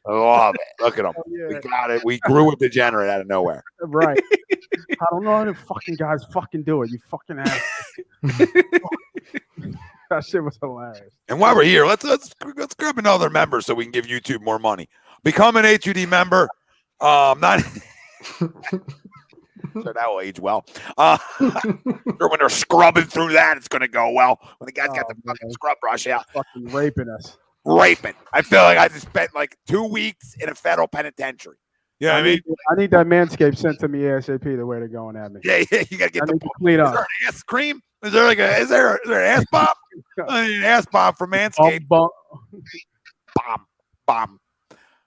I love it. Look at him. We got it. We grew a degenerate out of nowhere. Right. I don't know how the fucking guys fucking do it. You fucking ass. That shit was hilarious. And while we're here, let's grab another member so we can give YouTube more money. Become an A2D member. Not So that will age well. Sure, when they're scrubbing through that, it's going to go well. When the guy's got the fucking scrub brush out. Fucking raping us. Raping. I feel like I just spent like 2 weeks in a federal penitentiary. You know what I mean? I need that Manscaped sent to me ASAP the way they're going at me. Yeah, you got to get I need to clean Is up. there an ass cream? Is there an ass bomb? I need an ass bomb from Manscaped. Bomb.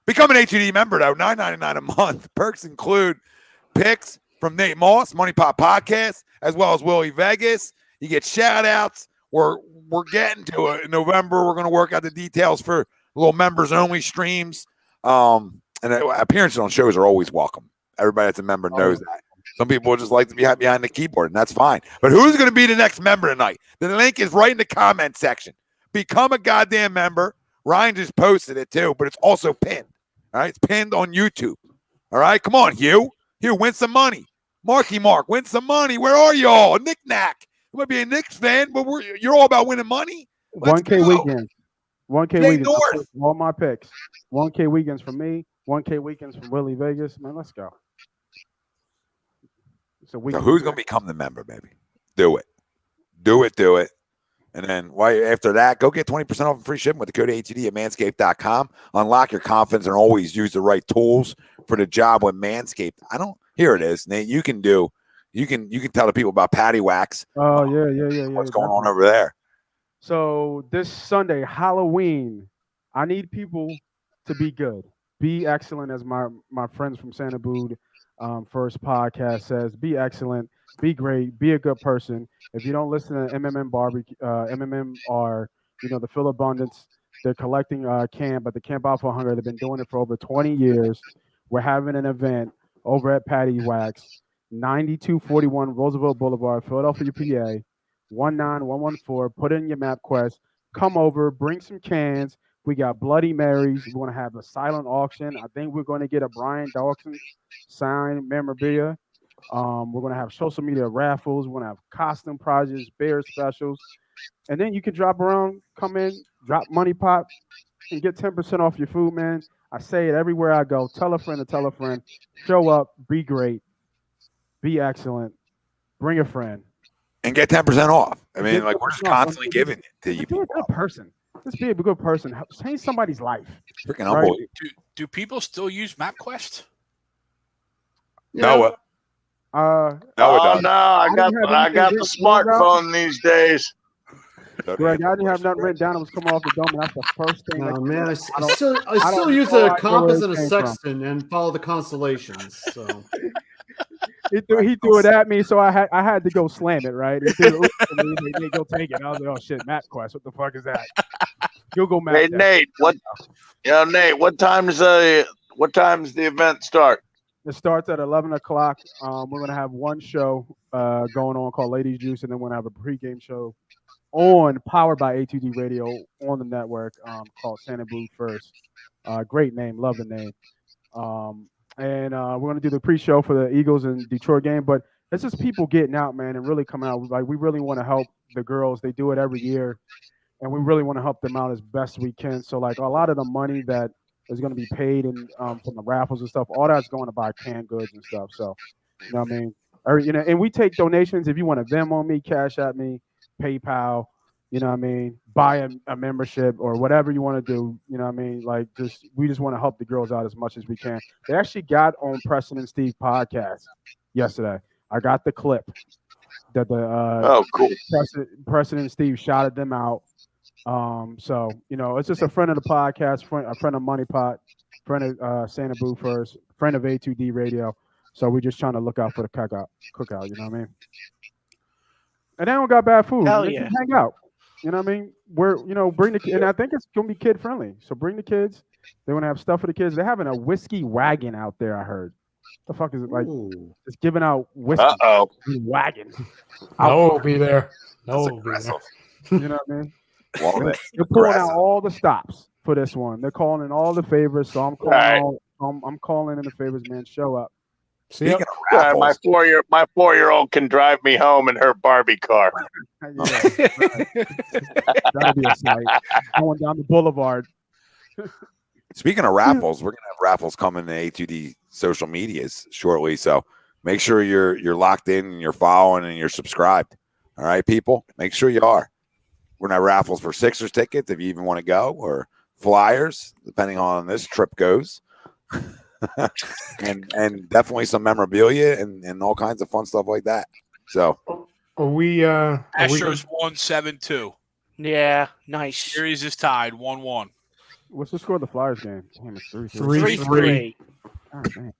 Become an HED member, though. $9.99 a month. Perks include picks from Nate Moss, Money Pop Podcast, as well as Willie Vegas. You get shout-outs. We're getting to it in November. We're going to work out the details for little members-only streams. And appearances on shows are always welcome. Everybody that's a member knows that. Some people just like to be behind the keyboard, and that's fine. But who's going to be the next member tonight? The link is right in the comment section. Become a goddamn member. Ryan just posted it too, but it's also pinned. All right, it's pinned on YouTube. All right, come on, Hugh. Hugh, win some money. Marky Mark, win some money. Where are y'all? Nick Knack. You might be a Knicks fan, but you're all about winning money. Let's 1K go. weekends. 1K Jay weekends. North. All my picks. 1K weekends from me. 1K weekends from Willie Vegas. Man, let's go. So who's going to become the member, baby? Do it. Do it. And then after that, go get 20% off and free shipping with the code HED at manscaped.com. Unlock your confidence and always use the right tools for the job with Manscaped. Here it is, Nate. You can tell the people about Patty Wax. Oh, yeah. What's going on over there? So this Sunday, Halloween, I need people to be good. Be excellent, as my friends from Santa Bood first podcast says. Be excellent. Be great. Be a good person. If you don't listen to MMM Barbecue, MMM are, the Phil Abundance. They're collecting camp at the Camp Out for Hunger. They've been doing it for over 20 years. We're having an event over at Patty Wax, 9241 Roosevelt Boulevard, Philadelphia, PA, 19114. Put in your MapQuest. Come over. Bring some cans. We got Bloody Marys. We're going to have a silent auction. I think we're going to get a Brian Dawson signed memorabilia. We're going to have social media raffles. We're going to have costume prizes, beer specials. And then you can drop around, come in, drop Money Pop, and get 10% off your food, man. I say it everywhere I go. Tell a friend to tell a friend. Show up. Be great. Be excellent. Bring a friend. And get 10% off. I mean, we're just constantly giving it to you. Be a good person. Just be a good person. Change somebody's life. Freaking humble. Do people still use MapQuest? Noah. No, I got the smartphone these days. Greg, I didn't have nothing written down. It was coming off the dome, and that's the first thing. Oh man, I still use a compass and a sextant and follow the constellations. So he threw it at me, so I had to go slam it. Right? He threw it to me. They go take it. I was like, oh shit, MapQuest. What the fuck is that? Google Maps. Hey Nate, Nate, what time does the event start? It starts at 11 o'clock. We're going to have one show going on called Ladies Juice, and then we're going to have a pregame show powered by A2D Radio on the network called Santa Bood First. Great name. Love the name. And we're going to do the pre-show for the Eagles and Detroit game. But it's just people getting out, man, and really coming out. We really want to help the girls. They do it every year, and we really want to help them out as best we can. So, a lot of the money that is going to be paid and from the raffles and stuff, all that's going to buy canned goods and stuff. So, you know what I mean? And we take donations. If you want to Venmo me, Cash at me, PayPal, you know what I mean? Buy a membership or whatever you want to do. You know what I mean? We just want to help the girls out as much as we can. They actually got on Preston and Steve podcast yesterday. I got the clip that cool. Preston and Steve shouted them out. So, it's just a friend of the podcast, a friend of Money Pot, friend of Santa Bood First, friend of A2D Radio. So we're just trying to look out for the cookout, you know what I mean? And they don't got bad food. Hell they yeah. can hang out. You know what I mean? Bring the kids, and I think it's going to be kid friendly. So bring the kids. They want to have stuff for the kids. They're having a whiskey wagon out there, I heard. The fuck is it like? Ooh. It's giving out whiskey. Wagon. No will be there. No That's will be there. aggressive. You know what I mean? Love it. They're pulling out all the stops for this one. They're calling in all the favors. So I'm calling I'm calling in the favors, man. Show up. See ya. My 4-year-old can drive me home in her Barbie car. That'll be a sight. Going down the boulevard. Speaking of raffles, we're going to have raffles coming to A2D social medias shortly. So make sure you're locked in and you're following and you're subscribed. All right, people, make sure you are. We're gonna have raffles for Sixers tickets if you even want to go, or Flyers, depending on this trip goes. and definitely some memorabilia and all kinds of fun stuff like that. So Are we Astros won 7-2. Yeah, nice. Series is tied 1-1. What's the score of the Flyers game? Damn, it's 3-3. 3-3. God, damn.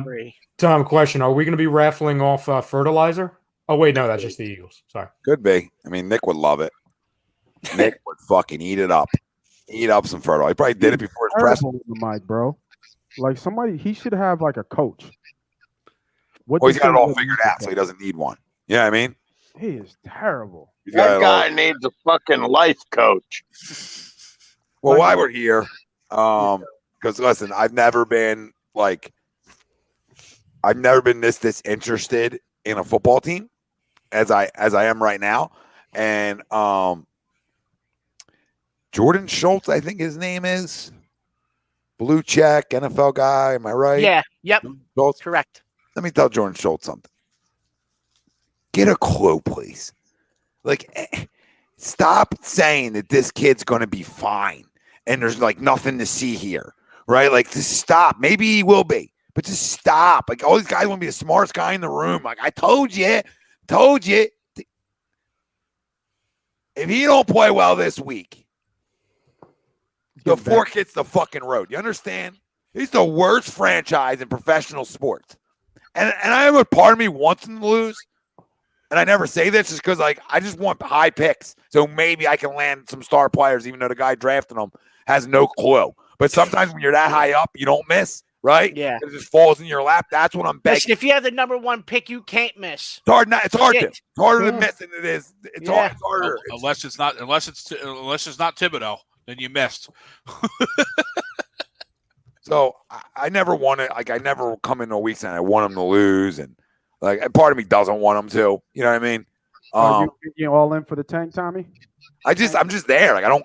3-3. Tom, question: are we going to be raffling off fertilizer? Oh wait, no, that's just the Eagles. Sorry. could be. I mean, Nick would love it. Nick would fucking eat it up. Eat up some fertilizer. He probably did it before his press. Terrible with the mic, bro. Like somebody, he should have like a coach. What Well, he's does got it he all do figured with out, so he doesn't need one. You know what I mean? He is terrible. He's got That it all. guy needs a fucking life coach. Well, why we're here, because listen, I've never been this disinterested in a football team as I am right now, and Jordan Schultz, I think his name is, blue check NFL guy. Am I right? Yeah. Yep. Schultz? Correct. Let me tell Jordan Schultz something. Get a clue, please. Stop saying that this kid's going to be fine and there's nothing to see here, right? Just stop. Maybe he will be, but just stop. All these guys want to be the smartest guy in the room. I told you. If he don't play well this week, the fork hits the fucking road. You understand? He's the worst franchise in professional sports. And I have a part of me wants him to lose. And I never say this just because I just want high picks. So maybe I can land some star players, even though the guy drafting them has no clue. But sometimes when you're that high up, you don't miss, right? Yeah. It just falls in your lap. That's what I'm begging. Listen, if you have the number one pick, you can't miss. It's hard. It's harder Shit. to miss than it is. It's harder. Unless it's not Thibodeau, then you missed. So I never want to. I never come into a week saying I want him to lose, and part of me doesn't want him to. You know what I mean? Are you all in for the tank, Tommy? I'm just there. I don't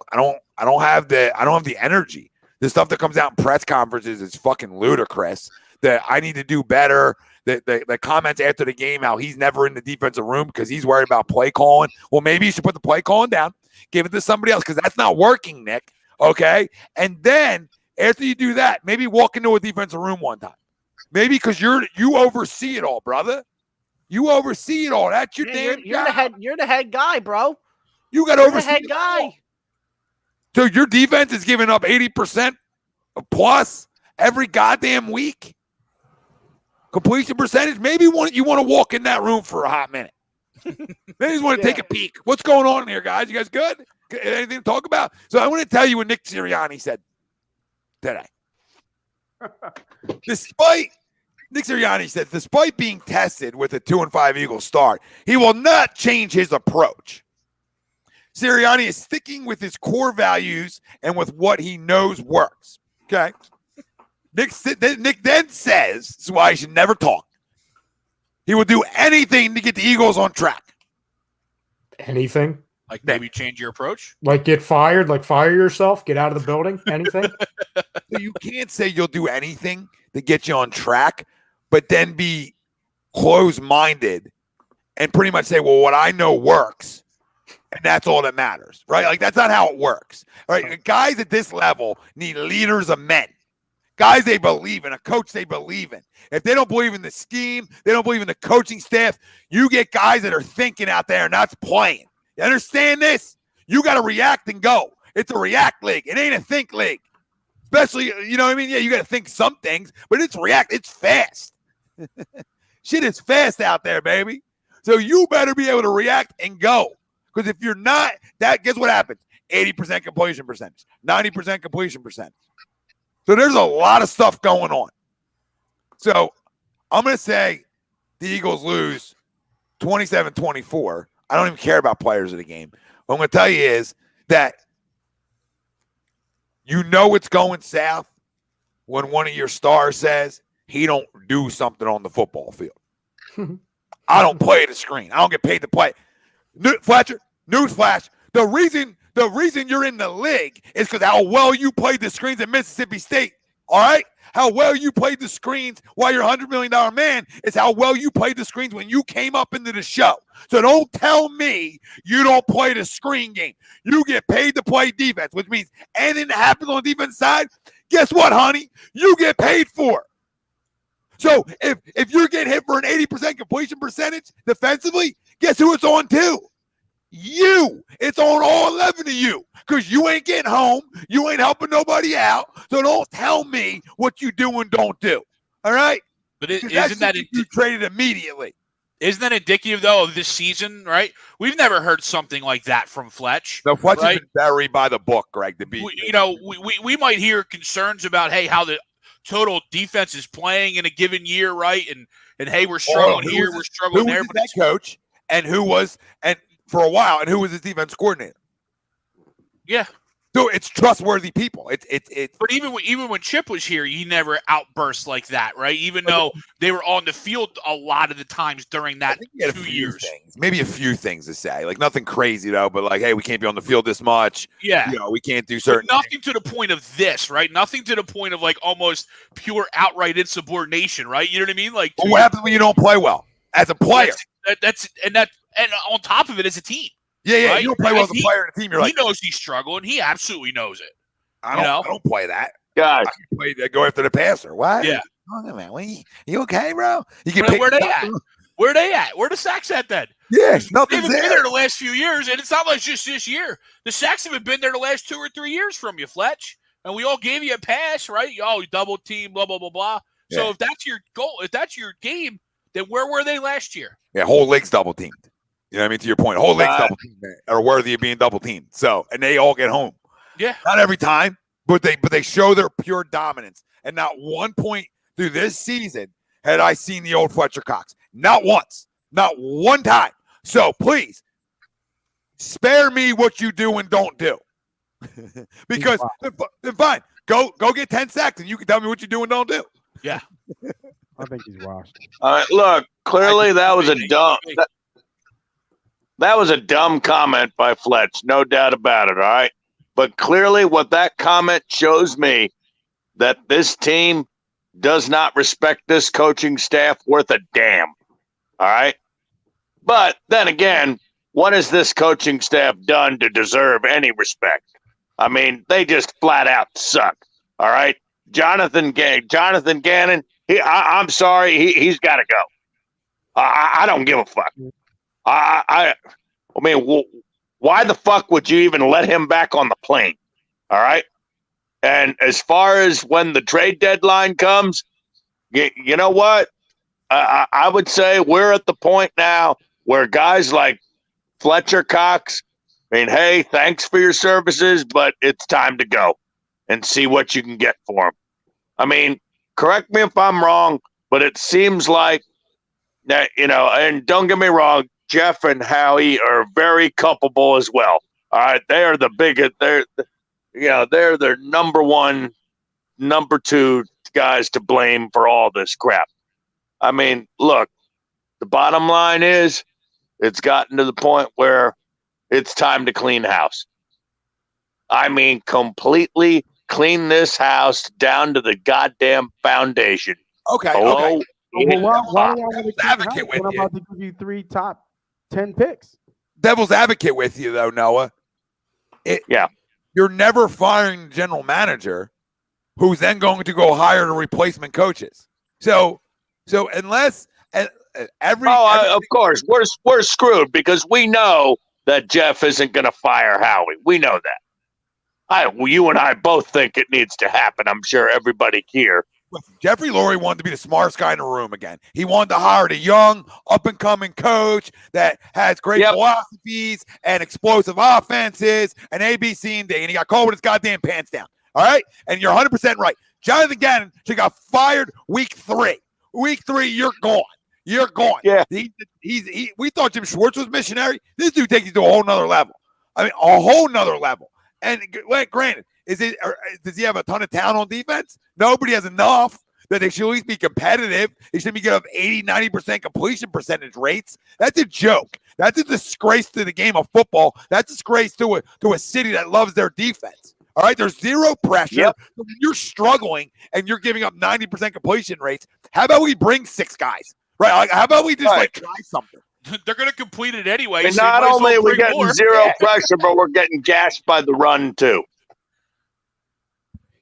have the energy. The stuff that comes out in press conferences is fucking ludicrous. That I need to do better. The comments after the game, how he's never in the defensive room because he's worried about play calling. Well, maybe you should put the play calling down, give it to somebody else because that's not working, Nick. Okay, and then after you do that, maybe walk into a defensive room one time. Maybe because you oversee it all, brother. You oversee it all. That's your damn job. You're the head guy, bro. You got to oversee the head it guy. all. So your defense is giving up 80% plus every goddamn week. Completion percentage. Maybe you want to walk in that room for a hot minute. Maybe you just want to take a peek. What's going on here, guys? You guys good? Anything to talk about? So I want to tell you what Nick Sirianni said today. Nick Sirianni said, despite being tested with a 2-5 Eagles start, he will not change his approach. Sirianni is sticking with his core values and with what he knows works. Okay. Nick then says, this is why he should never talk. He will do anything to get the Eagles on track. Anything? Maybe change your approach? Get fired? Fire yourself? Get out of the building? Anything? So you can't say you'll do anything to get you on track, but then be closed-minded and pretty much say, well, what I know works, and that's all that matters, right? That's not how it works, right? Guys at this level need leaders of men, guys they believe in, a coach they believe in. If they don't believe in the scheme, they don't believe in the coaching staff, you get guys that are thinking out there and not playing. You understand this? You got to react and go. It's a react league. It ain't a think league. Especially, you know what I mean? Yeah, you got to think some things, but it's react. It's fast. Shit is fast out there, baby. So you better be able to react and go. Because if you're not, guess what happens? 80% completion percentage, 90% completion percentage. So there's a lot of stuff going on. So I'm going to say the Eagles lose 27-24. I don't even care about players of the game. What I'm going to tell you is that you know it's going south when one of your stars says he don't do something on the football field. I don't play the screen. I don't get paid to play. Fletcher, newsflash, the reason you're in the league is because how well you played the screens at Mississippi State. All right? How well you played the screens while you're $100 million man is how well you played the screens when you came up into the show. So don't tell me you don't play the screen game. You get paid to play defense, which means anything that happens on the defense side, guess what, honey? You get paid for it. So if you're getting hit for an 80% completion percentage defensively, guess who it's on to? You. It's on all 11 of you because you ain't getting home. You ain't helping nobody out. So don't tell me what you do and don't do. All right? But isn't that you traded immediately? Isn't that indicative, though, of this season, right? We've never heard something like that from Fletch. No, Fletch right? has been buried by the book, Greg. We might hear concerns about, hey, how the total defense is playing in a given year, right? And hey, we're struggling here, we're struggling there. Who was that coach and who was for a while, and who was his defense coordinator? Yeah. So it's trustworthy people. It's. But even when Chip was here, he never outburst like that, right? Even though they were on the field a lot of the times during that 2 years. Maybe a few things to say, like nothing crazy though, but like, hey, we can't be on the field this much. Yeah, we can't do certain. But nothing to the point of this, right? Nothing to the point of like almost pure outright insubordination, right? You know what I mean? Like, what happens when you don't play well as a player? And on top of it, as a team. Yeah, right? You don't play well as a player in a team. You're he knows he's struggling. He absolutely knows it. I don't play that. Guys, I can go after the passer. What? Yeah. Oh, man, you okay, bro? Where they at? Where they at? Where the sacks at then? Yeah, nothing's They've been there the last few years, and it's not like just this year. The sacks haven't been there the last 2 or 3 years from you, Fletch. And we all gave you a pass, right? Oh, double team, blah, blah, blah, blah. Yeah. So if that's your goal, if that's your game, then where were they last year? Yeah, whole league's double teamed. You know what I mean? To your point, whole league's double teamed are worthy of being double teamed. So, and they all get home. Yeah. Not every time, but they show their pure dominance. And not one point through this season had I seen the old Fletcher Cox. Not once. Not one time. So please spare me what you do and don't do. Because then fine. Go get 10 sacks and you can tell me what you do and don't do. Yeah. I think he's washed. All right, look, clearly that was a dumb that was a dumb comment by Fletch, no doubt about it, all right? But clearly what that comment shows me that this team does not respect this coaching staff worth a damn. All right? But then again, what has this coaching staff done to deserve any respect? I mean, they just flat out suck. All right? Jonathan Gannon, I'm sorry, he's got to go. I don't give a fuck. I mean, why the fuck would you even let him back on the plane? All right? And as far as when the trade deadline comes, you know what? I would say we're at the point now where guys like Fletcher Cox, I mean, hey, thanks for your services, but it's time to go and see what you can get for him. I mean, correct me if I'm wrong, but it seems like that, and don't get me wrong, Jeff and Howie are very culpable as well. All right, they are the biggest. They're their number one, number two guys to blame for all this crap. I mean, look, the bottom line is it's gotten to the point where it's time to clean house. I mean, completely clean this house down to the goddamn foundation. Okay. Well, why do I want to advocate with I'm you? about to give you 3 top 10 picks. Devil's advocate with you, though, Noah. You're never firing the general manager who's then going to go hire the replacement coaches. So unless of course, we're screwed because we know that Jeff isn't going to fire Howie. We know that. You and I both think it needs to happen. I'm sure everybody here. Jeffrey Lurie wanted to be the smartest guy in the room again. He wanted to hire the young, up-and-coming coach that has great philosophies and explosive offenses and A, B, C, and D. And he got called with his goddamn pants down. All right? And you're 100% right. Jonathan Gannon should got fired week 3. Week 3, you're gone. You're gone. Yeah. We thought Jim Schwartz was missionary. This dude takes you to a whole nother level. I mean, a whole nother level. And granted, does he have a ton of talent on defense? Nobody has enough that they should at least be competitive. They should be getting up 80, 90% completion percentage rates. That's a joke. That's a disgrace to the game of football. That's a disgrace to a city that loves their defense. All right, there's zero pressure. Yep. When you're struggling and you're giving up 90% completion rates, how about we bring 6 guys? Right? Like, how about we just Right. like try something? They're going to complete it anyway. And so you not might as well only are we bring getting more. zero pressure, but we're getting gashed by the run too.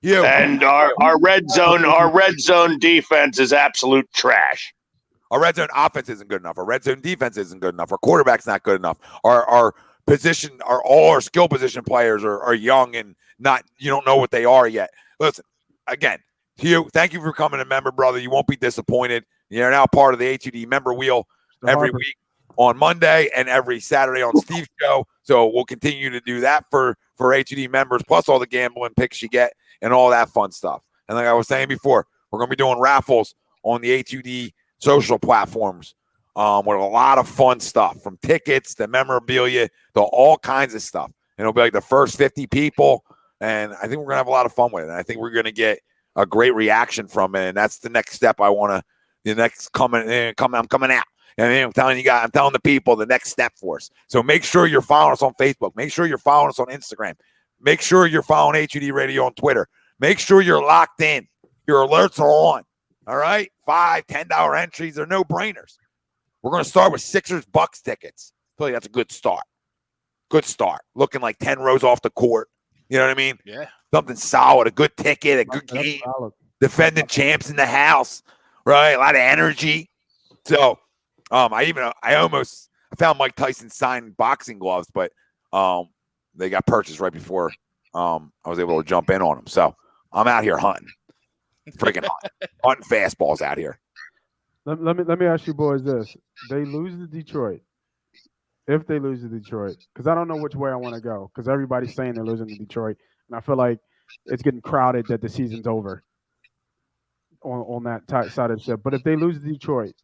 You And our red zone defense is absolute trash. Our red zone offense isn't good enough. Our red zone defense isn't good enough. Our quarterback's not good enough. Our position, all our skill position players are young and not. You don't know what they are yet. Listen, again, Hugh, thank you for coming a member, brother. You won't be disappointed. You're now part of the HUD member wheel every week on Monday and every Saturday on Steve's show. So we'll continue to do that for HUD members, plus all the gambling picks you get and all that fun stuff. And like I was saying before, we're going to be doing raffles on the HUD social platforms with a lot of fun stuff, from tickets to memorabilia to all kinds of stuff. And it'll be like the first 50 people. And I think we're going to have a lot of fun with it. And I think we're going to get a great reaction from it. And that's the next step I want to, I'm coming out. And I'm telling you guys, I'm telling the people the next step for us. So make sure you're following us on Facebook. Make sure you're following us on Instagram. Make sure you're following HUD Radio on Twitter. Make sure you're locked in. Your alerts are on. All right? $5, $10 entries are no-brainers. We're going to start with Sixers-Bucks tickets. I feel like that's a good start. Good start. Looking like 10 rows off the court. You know what I mean? Yeah. Something solid, a good ticket, a good game. Defending champs in the house, right? A lot of energy. So, I found Mike Tyson signed boxing gloves, but they got purchased right before I was able to jump in on them. So I'm out here hunting, freaking hunting fastballs out here. Let me ask you boys this: they lose to Detroit. If they lose to Detroit, because I don't know which way I want to go, because everybody's saying they're losing to Detroit, and I feel like it's getting crowded that the season's over on that side of the ship. But if they lose to Detroit,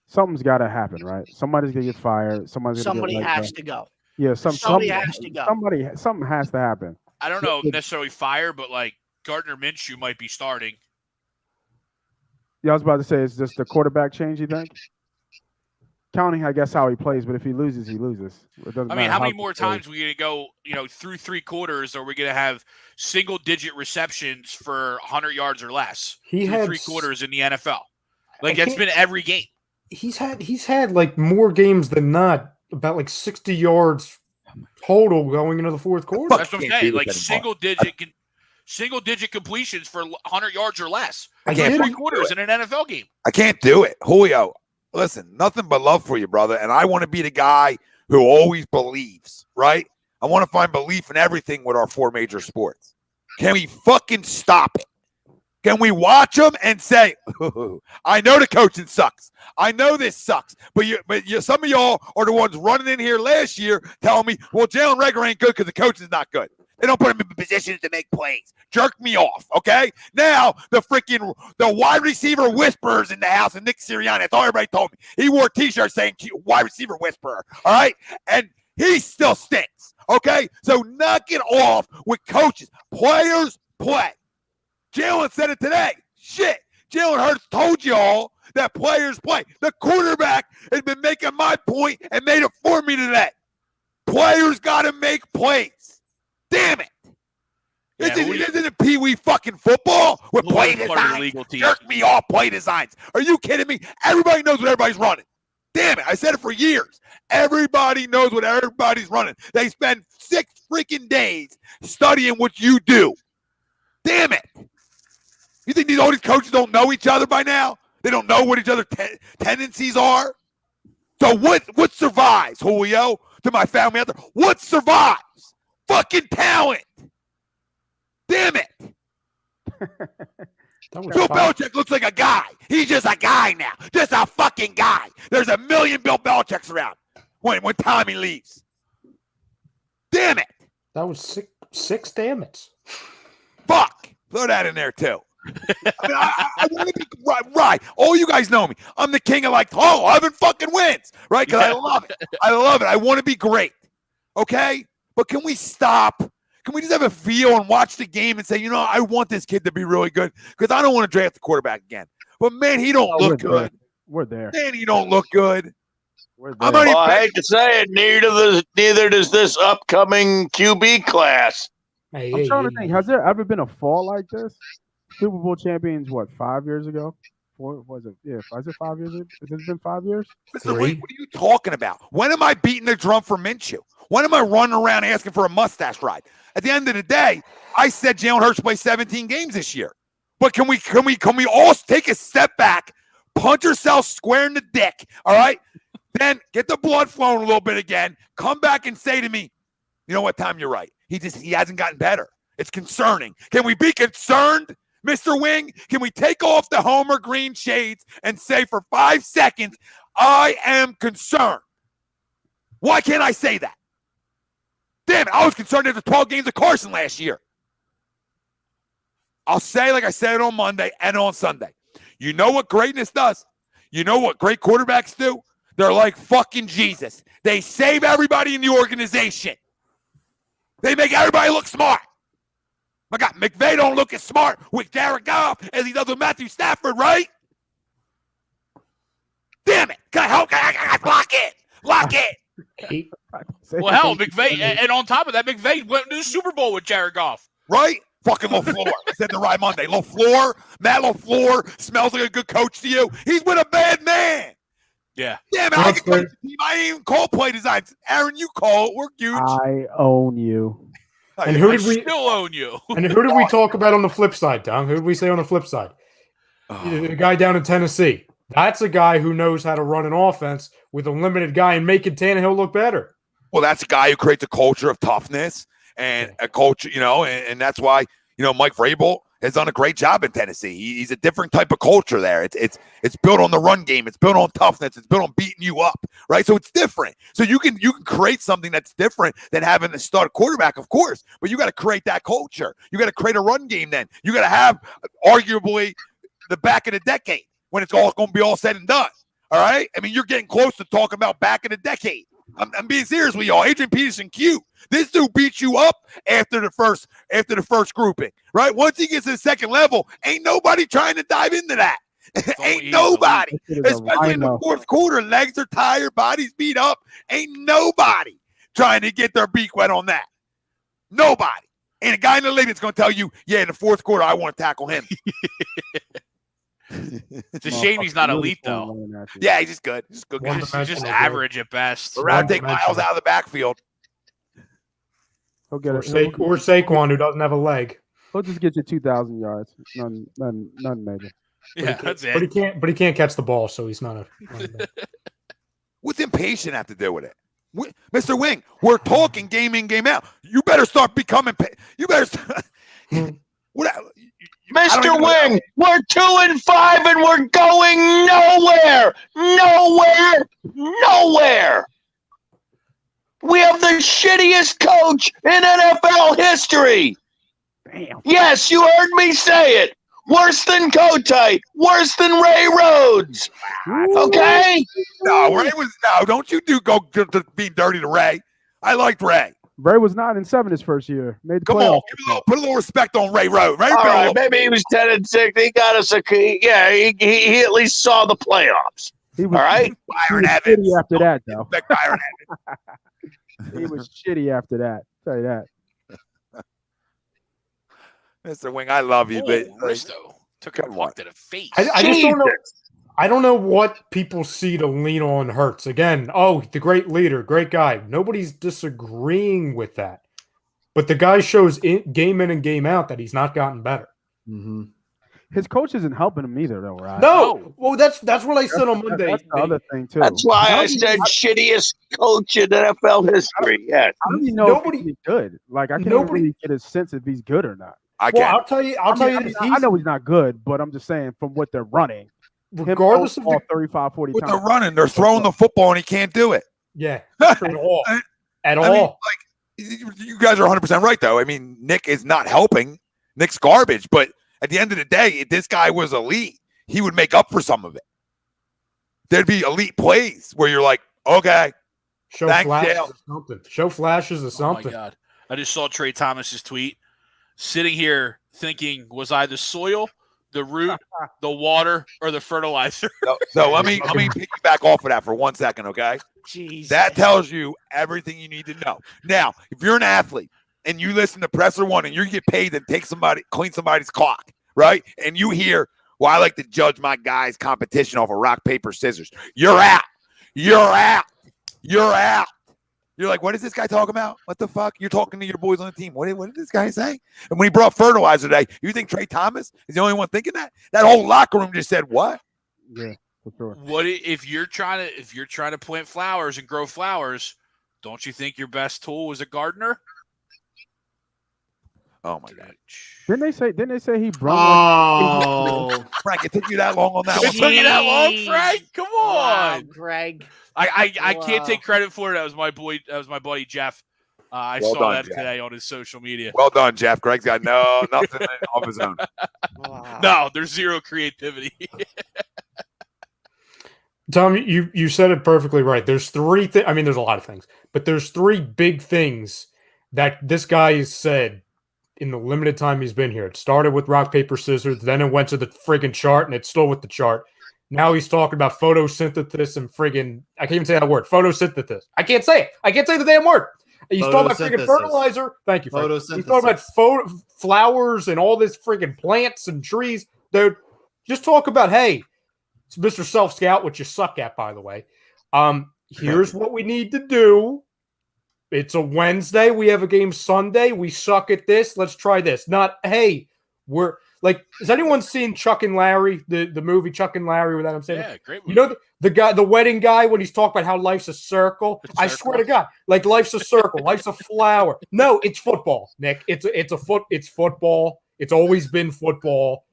something's got to happen, right? Somebody's gonna get fired. Somebody has to go. Yeah, somebody has to go. Something has to happen. I don't know necessarily fire, but like Gardner Minshew might be starting. Yeah, I was about to say, it's just the quarterback change, you think? Counting, I guess, how he plays, but if he loses, he loses. I mean, how many more times are we going to go, through 3 quarters, or are we going to have single-digit receptions for 100 yards or less through 3 quarters in the NFL? Like, that's been every game. He's had like more games than not, about like 60 yards total going into the fourth quarter. That's what I'm saying. Like single-digit completions for 100 yards or less. I can't 3 quarters in an NFL game. I can't do it. Julio, listen, nothing but love for you, brother. And I want to be the guy who always believes, right? I want to find belief in everything with our 4 major sports. Can we fucking stop it? Can we watch them and say, I know the coaching sucks. I know this sucks. But some of y'all are the ones running in here last year telling me, well, Jalen Reagor ain't good because the coach is not good. They don't put him in positions to make plays. Jerk me off, okay? Now, the wide receiver whisperers in the house, and Nick Sirianni, that's all everybody told me. He wore a T-shirt saying wide receiver whisperer, all right? And he still stinks, okay? So knock it off with coaches. Players play. Jalen said it today. Shit. Jalen Hurts told you all that players play. The quarterback has been making my point and made it for me today. Players got to make plays. Damn it. Isn't it pee-wee fucking football with play designs? Jerk me off, play designs. Are you kidding me? Everybody knows what everybody's running. Damn it. I said it for years. Everybody knows what everybody's running. They spend 6 freaking days studying what you do. Damn it. You think all these coaches don't know each other by now? They don't know what each other's tendencies are? So what survives, Julio, to my family out there? What survives? Fucking talent. Damn it. Bill Belichick looks like a guy. He's just a guy now. Just a fucking guy. There's a million Bill Belichicks around when Tommy leaves. Damn it. That was six damn it. Fuck. Throw that in there, too. I want to be right. All you guys know me. I'm the king of 11 fucking wins, right? Because I love it. I love it. I want to be great. Okay? But can we stop? Can we just have a feel and watch the game and say, I want this kid to be really good because I don't want to draft the quarterback again. But, man, he don't look good. We're there. Man, he don't look good. I hate to say it, neither does this upcoming QB class. I'm trying to think. Has there ever been a fall like this? Super Bowl champions, what, 5 years ago? Was it? Yeah, is it 5 years? Has it been 5 years? Mr. Wing, what are you talking about? When am I beating the drum for Minshew? When am I running around asking for a mustache ride? At the end of the day, I said Jalen Hurts play 17 games this year. But can we all take a step back, punch ourselves square in the dick, all right? Then get the blood flowing a little bit again. Come back and say to me, you know what, Tom, you're right. He hasn't gotten better. It's concerning. Can we be concerned, Mr. Wing? Can we take off the Homer Green shades and say for 5 seconds, I am concerned? Why can't I say that? Damn it, I was concerned after 12 games of Carson last year. I'll say like I said on Monday and on Sunday. You know what greatness does? You know what great quarterbacks do? They're like fucking Jesus. They save everybody in the organization. They make everybody look smart. My God, McVay don't look as smart with Jared Goff as he does with Matthew Stafford, right? Damn it. Can I help? Lock it. Lock it. Well, hell, McVay, and on top of that, McVay went to the Super Bowl with Jared Goff. Right? Fucking LaFleur. I said the right Monday. LaFleur, Matt LaFleur smells like a good coach to you. He's with a bad man. Yeah. Damn it, I can coach the team. I ain't even call play designs. Aaron, you call it. We're huge. I own you. And who did we still own you? And who did we talk about on the flip side, Tom? Who did we say on the flip side? The guy down in Tennessee. That's a guy who knows how to run an offense with a limited guy and making Tannehill look better. Well, that's a guy who creates a culture of toughness and a culture, and that's why, Mike Vrabel has done a great job in Tennessee. He's a different type of culture there. It's built on the run game. It's built on toughness. It's built on beating you up, right? So it's different. So you can create something that's different than having to start a quarterback, of course, but you got to create that culture. You got to create a run game then. You got to have arguably the back of the decade when it's all going to be all said and done, all right? I mean, you're getting close to talking about back in the decade. I'm being serious with y'all. Adrian Peterson, cute. This dude beats you up after the first grouping, right? Once he gets to the second level, ain't nobody trying to dive into that. Ain't nobody, especially in the fourth quarter. Legs are tired, bodies beat up. Ain't nobody trying to get their beak wet on that. Nobody. And a guy in the league that's going to tell you, yeah, in the fourth quarter, I want to tackle him. It's a shame he's not elite, though. Yeah, he's just good. He's good guy. He's just average at best. We're going to take Miles out of the backfield. He'll get or Saquon, who doesn't have a leg. He'll just get you 2,000 yards. None major. Yeah, that's it. But he can't catch the ball, so he's not a. What's impatient have to do with it? Mr. Wing, we're talking game in, game out. You better start becoming. You better. Mr. Wing, we're 2-5 and we're going nowhere. Nowhere. We have the shittiest coach in NFL history. Damn. Yes, you heard me say it. Worse than Kotite. Worse than Ray Rhodes. Okay? No, don't you go to being dirty to Ray. I liked Ray. Ray was 9-7 his first year. Made the Come playoffs. on, put a little respect on Ray Rhodes. All right, maybe he was 10-6. He got us he at least saw the playoffs. He was, all right? Byron Evans. Shitty after that, though. Byron Evans. He was shitty after that. I'll tell you that. Mr. Wing, I love you, but Risto took a puck to the face. I just don't know. I don't know what people see to lean on Hurts. Again, the great leader, great guy. Nobody's disagreeing with that. But the guy shows game in and game out that he's not gotten better. Mm-hmm. His coach isn't helping him either, though, right? No. Well, that's what I said on Monday. That's the other thing, too. That's why I said shittiest coach in NFL history. Yes. I don't even know if he's good. Like, I can't really get a sense if he's good or not. I can't. I'll tell you. I know he's not good, but I'm just saying from what they're running. Regardless of all 35, 40 what times. they're running, they're throwing the football and he can't do it. Yeah, at all. At all. Mean, you guys are 100% right, though. I mean, Nick is not helping. Nick's garbage, but at the end of the day, if this guy was elite, he would make up for some of it. There'd be elite plays where you're like, okay, show flashes or something. Show flashes or something. Oh my God! I just saw Trey Thomas's tweet. Sitting here thinking, was I the soil, the root, the water, or the fertilizer? So let me piggyback off of that for 1 second, okay? Jesus. That tells you everything you need to know. Now, if you're an athlete and you listen to Presser One and you get paid to clean somebody's clock, right? And you hear, well, I like to judge my guys' competition off of rock, paper, scissors. You're out. You're out. You're out. You're like, what is this guy talking about? What the fuck? You're talking to your boys on the team. What did this guy say? And when he brought fertilizer today, you think Trey Thomas is the only one thinking that? That whole locker room just said, what? Yeah, for sure. What if you're trying to plant flowers and grow flowers? Don't you think your best tool was a gardener? Oh my God! Didn't they say he brought? Oh, Frank, it took you that long on that It one. took you that long, Frank? Come on, Wow, Greg. I can't Wow. take credit for it. That was my boy. That was my buddy Jeff. I Well saw done, that Jeff. today on his social media. Well done, Jeff. Greg's got nothing of his own. Wow. No, there's zero creativity. Tom, you said it perfectly right. There's three things. I mean, there's a lot of things, but there's three big things that this guy has said in the limited time he's been here. It started with rock, paper, scissors. Then it went to the friggin' chart, and it's still with the chart. Now he's talking about photosynthesis and friggin' I can't even say that word. Photosynthesis. I can't say it. I can't say the damn word. He's talking about friggin' Photosynthesis. fertilizer. Thank you, Frank. He's talking about flowers and all this friggin' plants and trees. Dude, just talk about, hey, it's Mr. Self-Scout, which you suck at, by the way. Here's what we need to do. It's a Wednesday. We have a game Sunday. We suck at this. Let's try this. Not, hey, we're like, has anyone seen Chuck and Larry, the movie Chuck and Larry with Adam Sandler? Yeah, great movie. You know the guy, the wedding guy, when he's talking about how life's a circle. I swear to God, like life's a circle, life's a flower. No, it's football, Nick. It's football. It's always been football.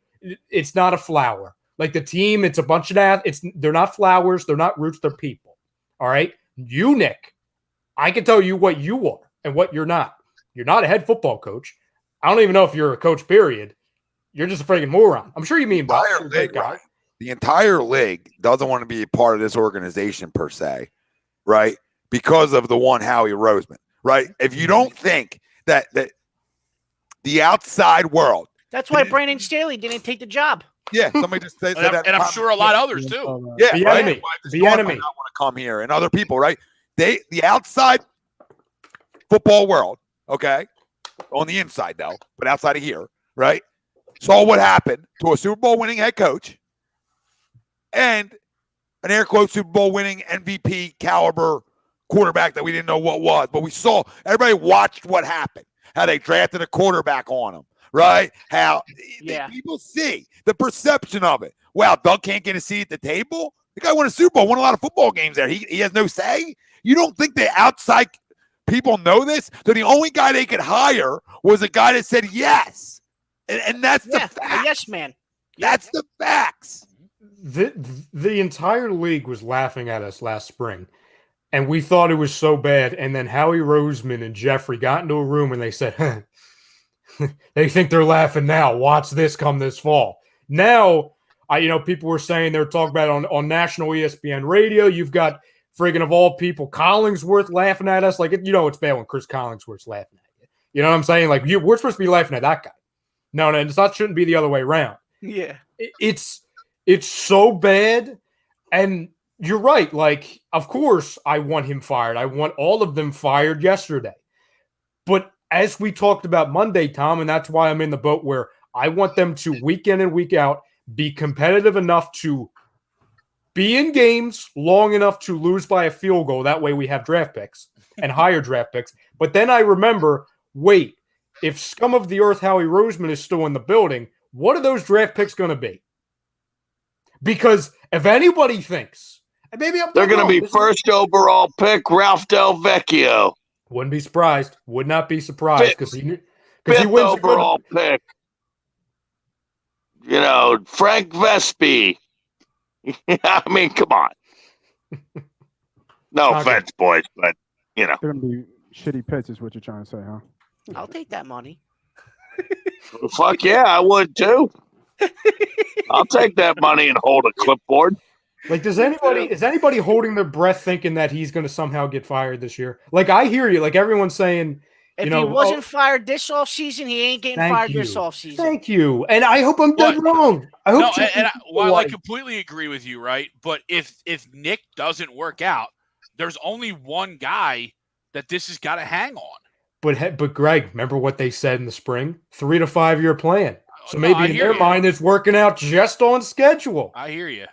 It's not a flower. Like the team, it's a bunch of that. They're not flowers. They're not roots. They're people. All right, you, Nick. I can tell you what you are and what you're not. You're not a head football coach. I don't even know if you're a coach, period. You're just a freaking moron. I'm sure you mean Bob. You're a great guy. Right? The entire league doesn't want to be a part of this organization per se, right? Because of the one Howie Roseman, right? If you don't think that the outside world. That's why Brandon Staley didn't take the job. Yeah, somebody just said that. And I'm sure a lot of others too. Yeah, The right? enemy. The Why enemy. not want to come here, and other people, right? The outside football world, okay, on the inside though, but outside of here, right, saw what happened to a Super Bowl winning head coach and an air quote Super Bowl winning MVP caliber quarterback that we didn't know what was, but we saw everybody watched what happened, how they drafted a quarterback on him, right? How people see the perception of it. Wow, Doug can't get a seat at the table. The guy won a Super Bowl, won a lot of football games there. He has no say. You don't think the outside people know this? So the only guy they could hire was a guy that said yes. And that's the facts. A yes man. That's the facts. The entire league was laughing at us last spring, and we thought it was so bad. And then Howie Roseman and Jeffrey got into a room and they said, they think they're laughing now. Watch this come this fall. Now, people were saying they're talking about it on national ESPN radio. You've got friggin' of all people, Collingsworth laughing at us. Like, it's bad when Chris Collingsworth's laughing at you. You know what I'm saying? Like, we're supposed to be laughing at that guy. No, shouldn't be the other way around. Yeah. It's so bad. And you're right. Like, of course, I want him fired. I want all of them fired yesterday. But as we talked about Monday, Tom, and that's why I'm in the boat where I want them to week in and week out be competitive enough to be in games long enough to lose by a field goal. That way we have draft picks and higher draft picks. But then I remember, wait, if scum of the earth Howie Roseman is still in the building, what are those draft picks going to be? Because if anybody thinks, and maybe they're going to be first overall pick Ralph Del Vecchio. Wouldn't be surprised. Would not be surprised because he fifth wins overall pick. Frank Vespi. I mean, come on. No offense, boys, but They're gonna be shitty pits, is what you're trying to say, huh? I'll take that money. Fuck yeah, I would too. I'll take that money and hold a clipboard. Like, is anybody holding their breath thinking that he's going to somehow get fired this year? Like, I hear you. Like, everyone's saying, if he wasn't fired this offseason, he ain't getting fired this offseason. Thank you. And I hope I'm dead wrong. I hope while I completely agree with you, right? But if Nick doesn't work out, there's only one guy that this has got to hang on. But Greg, remember what they said in the spring? 3 to 5 year plan. So No, maybe I in hear their you. mind, it's working out just on schedule. I hear you.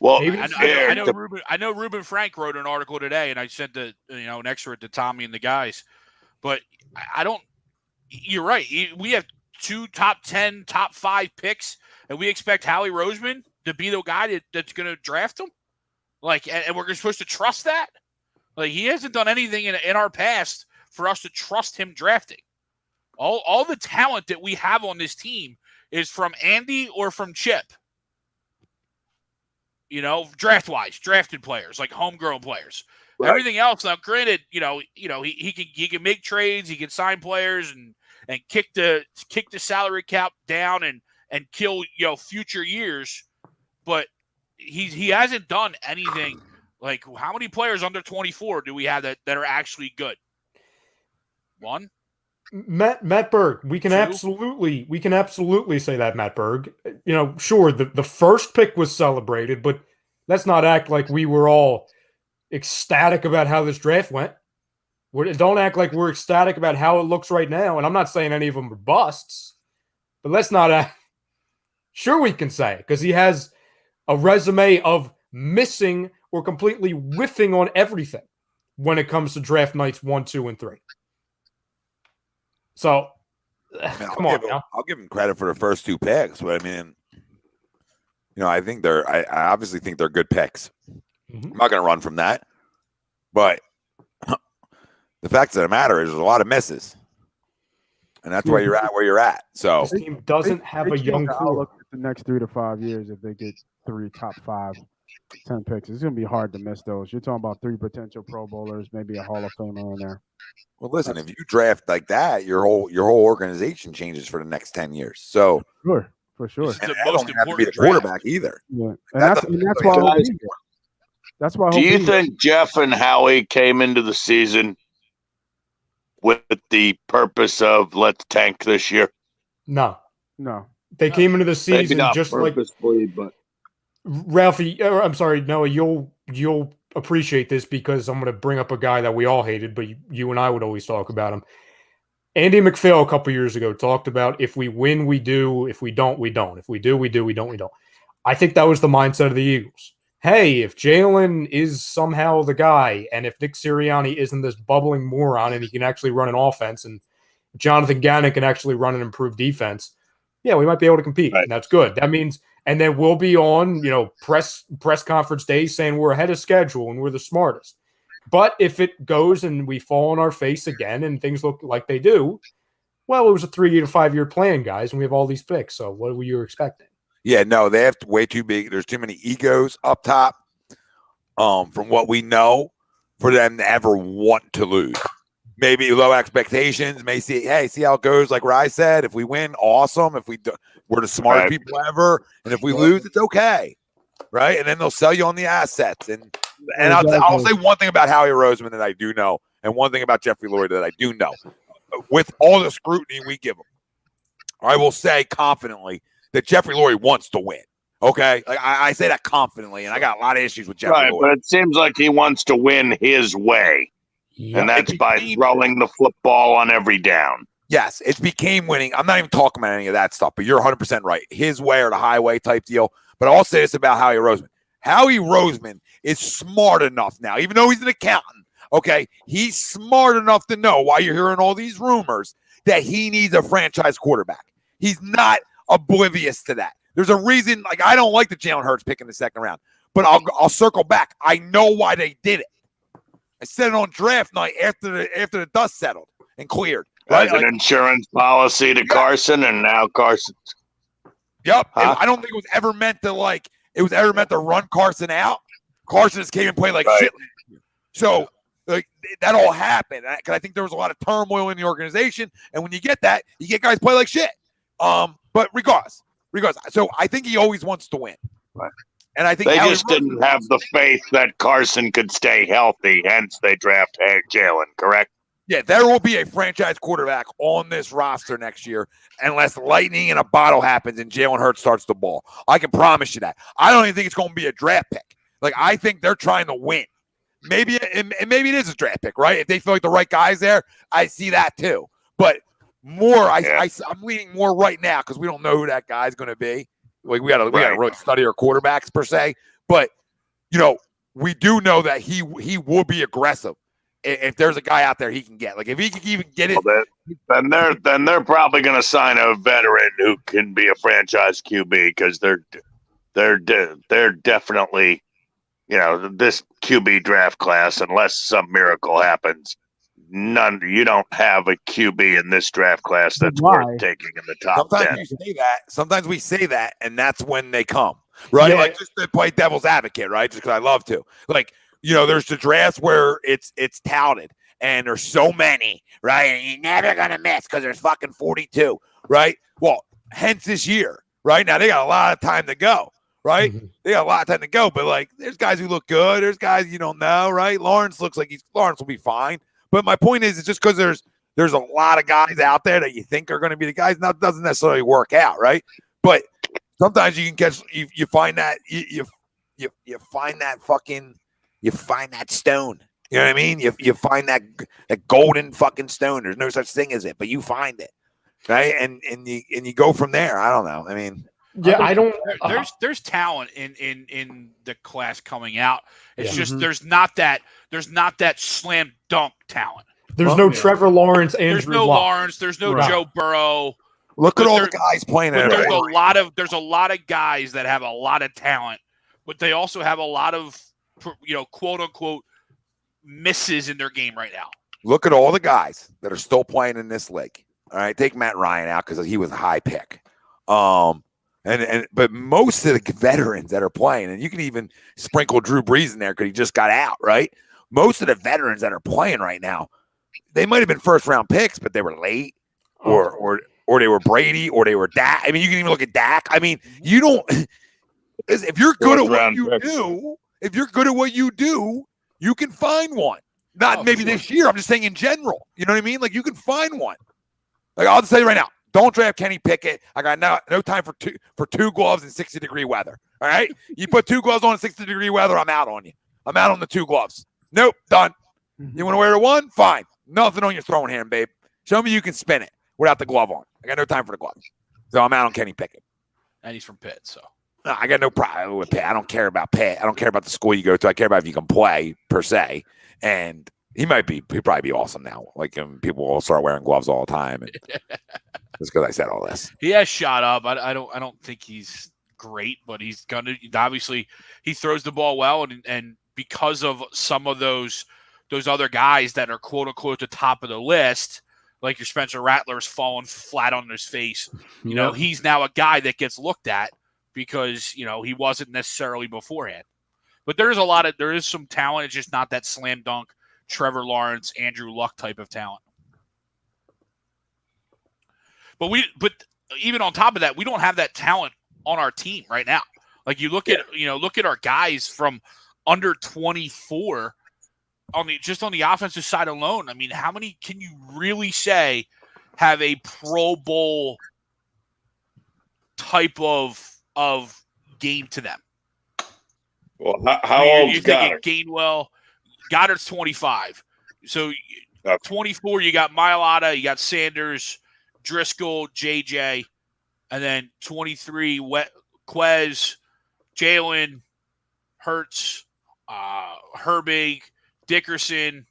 Well, Maybe I know Ruben Frank wrote an article today, and I sent an extra to Tommy and the guys. But I don't. You're right. We have 2 top 10, top 5 picks, and we expect Howie Roseman to be the guy that's going to draft him. And we're supposed to trust that. Like, he hasn't done anything in our past for us to trust him drafting. All the talent that we have on this team is from Andy or from Chip. Draft-wise, drafted players, like homegrown players. Right. Everything else, now, granted, he can make trades, he can sign players and kick the salary cap down and kill future years, but he hasn't done anything. Like, how many players under 24 do we have that are actually good? One. Matt Berg, we can absolutely say that, Matt Berg. Sure, the first pick was celebrated, but let's not act like we were all ecstatic about how this draft went. Don't act like we're ecstatic about how it looks right now. And I'm not saying any of them are busts, but let's not act. Sure, we can say, because he has a resume of missing or completely whiffing on everything when it comes to draft nights 1, 2, and 3. So, I'll give him credit for the first 2 picks, but I mean, I think I obviously think they're good picks. Mm-hmm. I'm not going to run from that, but the fact of the matter is there's a lot of misses, and that's why you're at where you're at. So this team doesn't have a young core. Look at the next 3 to 5 years if they get 3 top 5, 10 picks. It's going to be hard to miss those. You're talking about 3 potential Pro Bowlers, maybe a Hall of Famer in there. Well, listen, if you draft like that, your whole organization changes for the next 10 years. So for sure. It's the most don't have to be the quarterback either. Yeah. And that's why. Do you think Jeff and Howie came into the season with the purpose of let's tank this year? No. They No. came into the season Maybe not just purposefully, but Ralphie. I'm sorry, Noah. You'll appreciate this because I'm going to bring up a guy that we all hated, but you and I would always talk about him. Andy McPhail a couple years ago talked about if we win, we do. If we don't, we don't. If we do, we do. We don't, we don't. I think that was the mindset of the Eagles. Hey, if Jalen is somehow the guy, and if Nick Sirianni isn't this bubbling moron and he can actually run an offense, and Jonathan Gannon can actually run an improved defense, yeah, we might be able to compete. Right. And that's good. That means, and then we'll be on, press conference days saying we're ahead of schedule and we're the smartest. But if it goes and we fall on our face again and things look like they do, well, it was a 3 to 5 year plan, guys, and we have all these picks. So what were you expecting? Yeah, no, they have way too big. There's too many egos up top, from what we know, for them to ever want to lose. Maybe low expectations. May see how it goes. Like Rye said, if we win, awesome. If we're the smartest people ever, and if we lose, it's okay, right? And then they'll sell you on the assets. And I'll say one thing about Howie Roseman that I do know, and one thing about Jeffrey Lurie that I do know. With all the scrutiny we give him, I will say confidently that Jeffrey Lurie wants to win. Okay, like I say that confidently, and I got a lot of issues with Jeffrey Lurie. But it seems like he wants to win his way. Yeah, and that's by throwing the football on every down. Yes, it became winning. I'm not even talking about any of that stuff, but you're 100% right. His way or the highway type deal. But I'll say this about Howie Roseman. Howie Roseman is smart enough now, even though he's an accountant, okay? He's smart enough to know why you're hearing all these rumors that he needs a franchise quarterback. He's not oblivious to that. There's a reason, like, I don't like the Jalen Hurts pick in the second round, but I'll circle back. I know why they did it. I said it on draft night after the dust settled and cleared. Right? As an insurance policy to Carson, and now Carson. Yep. Huh? I don't think it was ever meant to run Carson out. Carson just came and played like shit. So that all happened because I think there was a lot of turmoil in the organization, and when you get that, you get guys play like shit. But regardless, so I think he always wants to win. Right. And I think they just didn't have the faith that Carson could stay healthy, hence they draft Jalen, correct? Yeah, there will be a franchise quarterback on this roster next year unless lightning in a bottle happens and Jalen Hurts starts the ball. I can promise you that. I don't even think it's going to be a draft pick. Like, I think they're trying to win. maybe it is a draft pick, right? If they feel like the right guy's there, I see that too. But more, I'm leaning more right now because we don't know who that guy's going to be. Like we gotta really study our quarterbacks per se. But we do know that he will be aggressive. If there's a guy out there he can get, like if he can even get it, then they're probably going to sign a veteran who can be a franchise QB because they're definitely, this QB draft class, unless some miracle happens, you don't have a QB in this draft class that's worth taking in the top 10. Sometimes we say that, and that's when they come, right? Yeah. Like just to play devil's advocate, right? Just because I love to. Like, there's the drafts where it's touted, and there's so many, right? And you're never gonna miss because there's fucking 42, right? Well, hence this year, right? Now they got a lot of time to go, right? Mm-hmm. They got a lot of time to go, but like, there's guys who look good, there's guys you don't know, right? Lawrence looks like Lawrence will be fine. But my point is, it's just because there's a lot of guys out there that you think are going to be the guys. That doesn't necessarily work out, right? But sometimes you can catch. You find that you find that stone. You know what I mean? You find that golden fucking stone. There's no such thing as it, but you find it, right? And you go from there. I don't know. I mean. Yeah, I don't. There's talent in the class coming out. It's just Mm-hmm. there's not that slam dunk talent. There's no Trevor Lawrence, Andrew There's no Luck. Lawrence. There's no Joe Burrow. Look at all the guys playing. There's a lot of guys that have a lot of talent, but they also have a lot of quote unquote misses in their game right now. Look at all the guys that are still playing in this league. All right, take Matt Ryan out because he was a high pick. But most of the veterans that are playing, and you can even sprinkle Drew Brees in there because he just got out, right? Most of the veterans that are playing right now, they might have been first round picks, but they were late, or they were Brady, or they were Dak. I mean, you can even look at Dak. I mean, you don't. If you're good at what you do, you can find one. Not maybe this year. I'm just saying in general. You know what I mean? Like you can find one. Like I'll just tell you right now. Don't draft Kenny Pickett. I got no time for two gloves in 60-degree weather. All right? You put 2 gloves on in 60-degree weather, I'm out on you. I'm out on the 2 gloves. Nope, done. You want to wear the 1? Fine. Nothing on your throwing hand, babe. Show me you can spin it without the glove on. I got no time for the glove. So I'm out on Kenny Pickett. And he's from Pitt, so. No, I got no problem with Pitt. I don't care about Pitt. I don't care about the school you go to. I care about if you can play, per se. And he'd probably be awesome now. Like people will start wearing gloves all the time. And just because I said all this. He has shot up. I don't think he's great, but he's gonna obviously he throws the ball well, and because of some of those other guys that are quote unquote the top of the list, like your Spencer Rattler's falling flat on his face. He's now a guy that gets looked at because he wasn't necessarily beforehand. But there is some talent. It's just not that slam dunk Trevor Lawrence, Andrew Luck type of talent. But even on top of that, we don't have that talent on our team right now. Like you look at our guys from under 24 on the offensive side alone. I mean, how many can you really say have a Pro Bowl type of game to them? Well, how old's Goddard? Gainwell, Goddard's 25. So 24, you got Mailata, you got Sanders, Driscoll, JJ, and then 23, Quez, Jalen, Hurts, Herbig, Dickerson,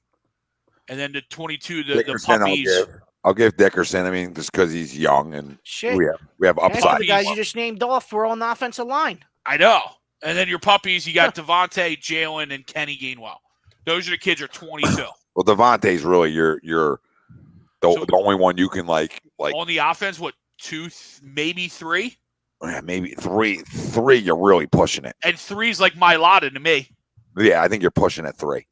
and then the 22, the puppies. I'll give Dickerson. I mean, just because he's young and we have upside. The guys you just named off were on the offensive line. I know. And then your puppies, you got Devontae, Jalen, and Kenny Gainwell. Those are the kids are 22. Well, Devontae's really the only one you can like on the offense. What 2, maybe 3? Yeah, maybe 3. 3, you're really pushing it. And 3's like Mailata to me. Yeah, I think you're pushing at 3.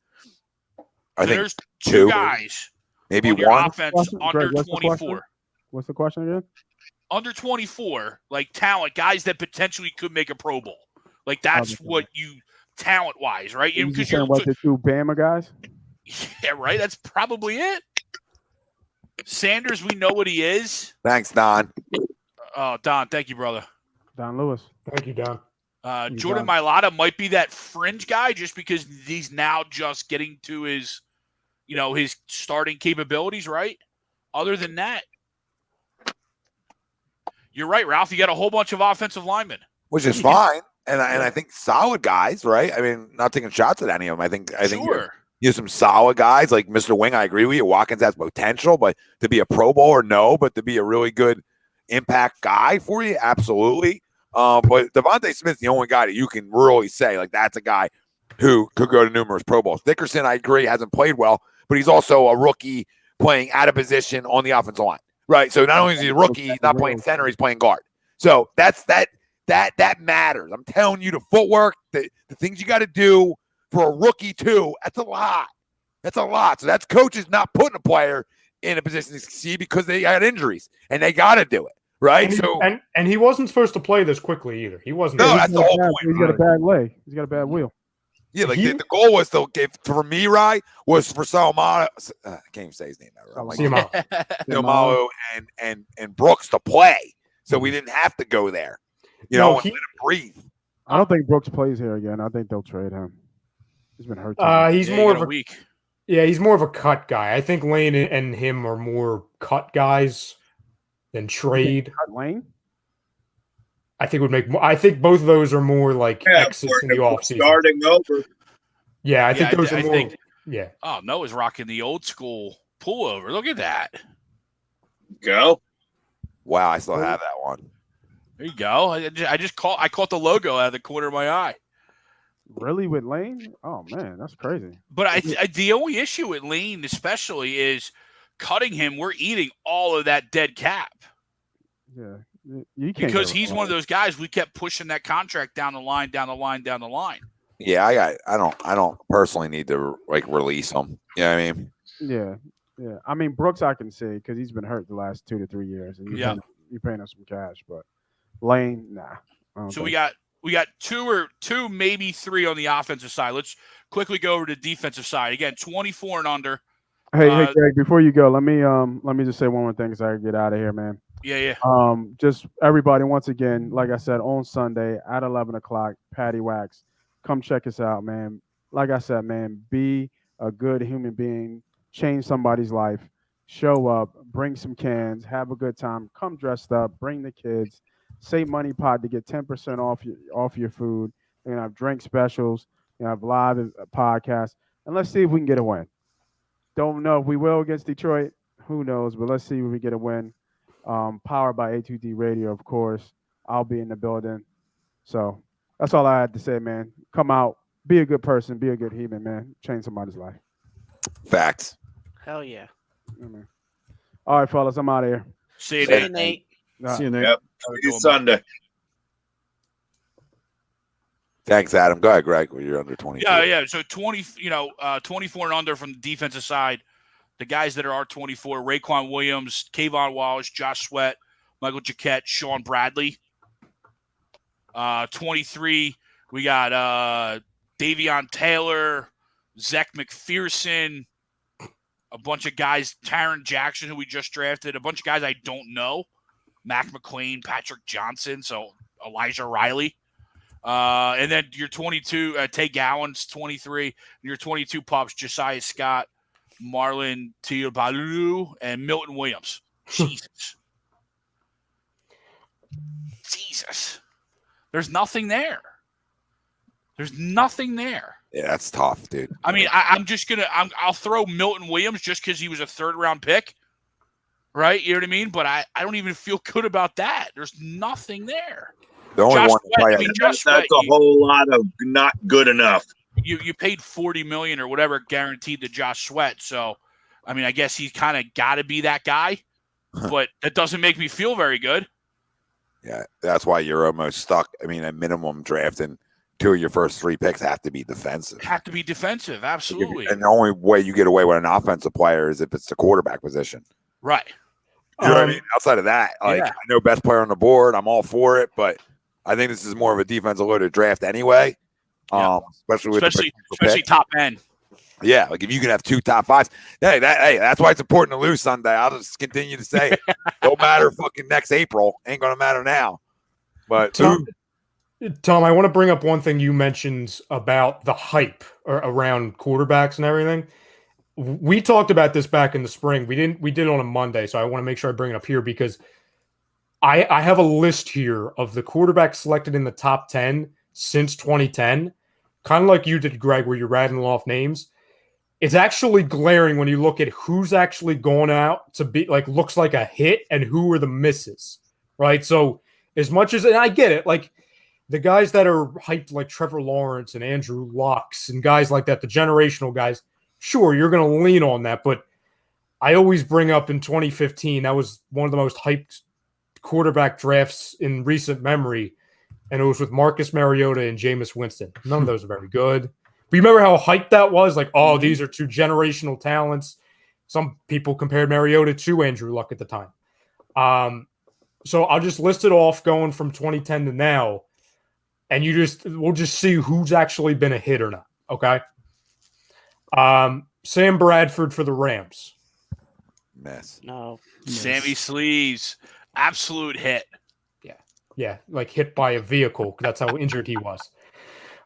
I think there's 2 guys. Maybe on your 1 offense under 24. What's the question again? Under 24, like talent guys that potentially could make a Pro Bowl. Like that's what you talent wise, right? Because you're what the 2 Bama guys. Yeah, right. That's probably it. Sanders, we know what he is. Thanks, Don. Oh, Don, thank you, brother. Don Lewis. Thank you, Don. Jordan Mailata might be that fringe guy just because he's now just getting to his, his starting capabilities, right? Other than that, you're right, Ralph. You got a whole bunch of offensive linemen. Which is fine. And I think solid guys, right? I mean, not taking shots at any of them. I think you have some solid guys like Mr. Wing. I agree with you. Watkins has potential, but to be a Pro Bowler, no. But to be a really good impact guy for you, absolutely. But Devontae Smith's the only guy that you can really say, like, that's a guy who could go to numerous Pro Bowls. Dickerson, I agree, hasn't played well, but he's also a rookie playing out of position on the offensive line, right? So not only is he a rookie, he's not playing center, he's playing guard. So that matters. I'm telling you, the footwork, the things you got to do for a rookie too, that's a lot. That's a lot. So that's coaches not putting a player in a position to succeed because they got injuries, and they got to do it. Right, and he wasn't supposed to play this quickly either. He wasn't. No, that's the whole point. He's got a bad leg. He's got a bad wheel. Yeah, like the goal was to give for me, right? Was for Salomao. I can't even say his name. Salomao and Brooks to play, so we didn't have to go there. And let him breathe. I don't think Brooks plays here again. I think they'll trade him. He's been hurt. He's more of a week. Yeah, he's more of a cut guy. I think Lane and him are more cut guys than trade. Lane? I think would make more. I think both of those are more like exits in the offseason. Starting over. Yeah, I think those are more. Yeah. Oh, Noah's rocking the old school pullover. Look at that. Go. Wow, I still have that one. There you go. I caught the logo out of the corner of my eye. Really, with Lane? Oh man, that's crazy. But the only issue with Lane, especially, is cutting him. We're eating all of that dead cap. Yeah, because he's one of those guys we kept pushing that contract down the line. Yeah, I don't personally need to release him. You know what I mean? Yeah. I mean Brooks, I can see because he's been hurt the last 2 to 3 years, and you're paying him some cash. But Lane, nah. So we got two, maybe three on the offensive side. Let's quickly go over to the defensive side again. 24 and under. Hey, Greg, before you go, let me just say one more thing so I can get out of here, man. Yeah. Just everybody, once again, like I said, on Sunday at 11 o'clock, Patty Wax. Come check us out, man. Like I said, man, be a good human being, change somebody's life, show up, bring some cans, have a good time, come dressed up, bring the kids, Save Money Pod to get 10% off your food. You're going to have drink specials, you have live podcasts, and let's see if we can get a win. Don't know if we will against Detroit. Who knows? But let's see if we get a win. Powered by A2D Radio, of course. I'll be in the building. So that's all I had to say, man. Come out, be a good person, be a good human, man. Change somebody's life. Facts. Hell yeah. Man. All right, fellas, I'm out of here. See you, Nate. See you, Nate. Yep. See you Sunday. Thanks, Adam. Go ahead, Greg. You're under 20. Yeah. So 24 and under from the defensive side. The guys that are 24: Raekwon Williams, Kayvon Wallace, Josh Sweat, Michael Jacquet, Sean Bradley. 23, we got Davion Taylor, Zach McPherson, a bunch of guys, Taron Jackson, who we just drafted, a bunch of guys I don't know, Mac McClain, Patrick Johnson, so Elijah Riley. And then your 22, Tay Gowan's 23, and your 22 pups, Josiah Scott, Marlon Tiobalu, and Milton Williams. Jesus. There's nothing there. Yeah, that's tough, dude. I mean, I'll throw Milton Williams just because he was a third-round pick, right? You know what I mean? But I don't even feel good about that. There's nothing there. The only Josh one to Sweat, play That's a whole lot of not good enough. You paid $40 million or whatever guaranteed to Josh Sweat, so I mean, I guess he's kind of got to be that guy, but that doesn't make me feel very good. Yeah, that's why you're almost stuck. I mean, at minimum, drafting 2 of your first 3 picks have to be defensive. Absolutely. And the only way you get away with an offensive player is if it's the quarterback position. Right. You know what I mean? Outside of that, I know best player on the board. I'm all for it, but I think this is more of a defensive loaded draft anyway. Especially top end. Yeah, like if you can have 2 top 5s, that's why it's important to lose Sunday. I'll just continue to say it. Don't matter fucking next April. Ain't gonna matter now. But Tom, I want to bring up one thing you mentioned about the hype around quarterbacks and everything. We talked about this back in the spring. We did it on a Monday, so I want to make sure I bring it up here because I have a list here of the quarterbacks selected in the top 10 since 2010, kind of like you did, Greg, where you're rattling off names. It's actually glaring when you look at who's actually going out to be like looks like a hit and who are the misses, right? So as much as, and I get it, like the guys that are hyped like Trevor Lawrence and Andrew Locks and guys like that, the generational guys, sure, you're going to lean on that. But I always bring up in 2015, that was one of the most hyped quarterback drafts in recent memory. And it was with Marcus Mariota and Jameis Winston. None of those are very good. But you remember how hyped that was? Like, oh, these are two generational talents. Some people compared Mariota to Andrew Luck at the time. So I'll just list it off going from 2010 to now. And we'll just see who's actually been a hit or not. Okay. Sam Bradford for the Rams. Mess. No. Sammy Sleeves, absolute hit. Yeah, like hit by a vehicle. That's how injured he was.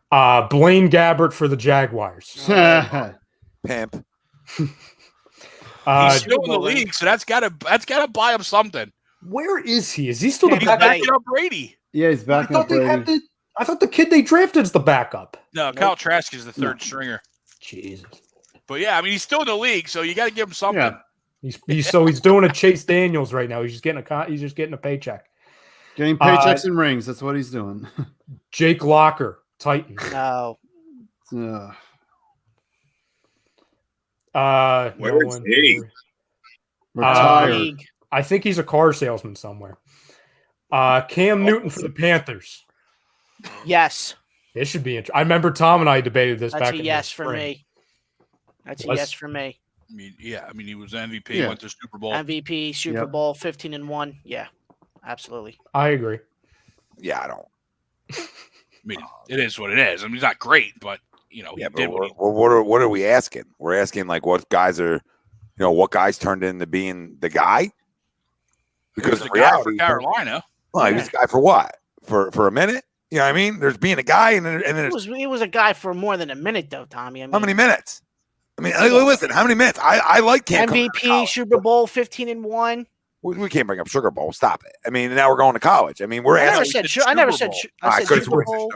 Blaine Gabbert for the Jaguars. Pimp. He's still in the league, so that's gotta buy him something. Where is he? Is he still the He's backup? backing up Brady. Yeah, he's backing up Brady. I thought the kid they drafted is the backup. No, Kyle Trask is the third stringer. Jesus. But yeah, I mean he's still in the league, so you got to give him something. Yeah. He's doing a Chase Daniels right now. He's just getting a paycheck. Getting paychecks and rings. That's what he's doing. Jake Locker, Titan. No. Where is he? Retired. I think he's a car salesman somewhere. Cam Newton for the Panthers. Yes. This should be interesting. I remember Tom and I debated this That's back a in yes the for spring. me. That's a yes for me. I mean he was MVP, Yeah. went to Super Bowl. MVP, Super Yep. Bowl, 15-1. Yeah, absolutely. I agree. Yeah, I don't. I mean, it is what it is. I mean, he's not great, but he Yeah, but did what he what are we asking? We're asking like what guys are, what guys turned into being the guy? Because was in a guy for reality, Carolina. well, he was a guy for what? For a minute? You know what I mean? There's being a guy, and then He there's was a guy for more than a minute, though, Tommy. I mean, how many minutes? I mean, listen, how many minutes? I like Cam coming out of MVP, college. Super Bowl, 15-1. We can't bring up Sugar Bowl. Stop it. I mean, now we're going to college. I mean, we're I never asking. said. I never said. I said Super Bowl.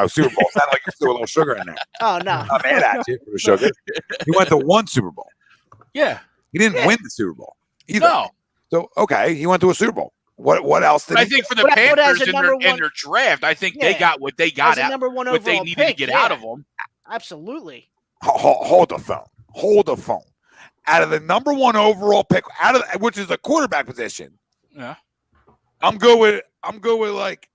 Super Bowl. Sounded like you threw a little sugar in there. Oh no! I'm mad at you for the sugar. He went to one Super Bowl. Yeah. He didn't win the Super Bowl either. No. So okay, he went to a Super Bowl. What else did I he think for the But as Panthers a in number their one- draft, I think they Yeah. got what they got As a out, number one what they overall needed to pick, get yeah. out of them. Absolutely. Hold the phone. Hold the phone. Out of the number one overall pick, which is a quarterback position. Yeah. I'm good with like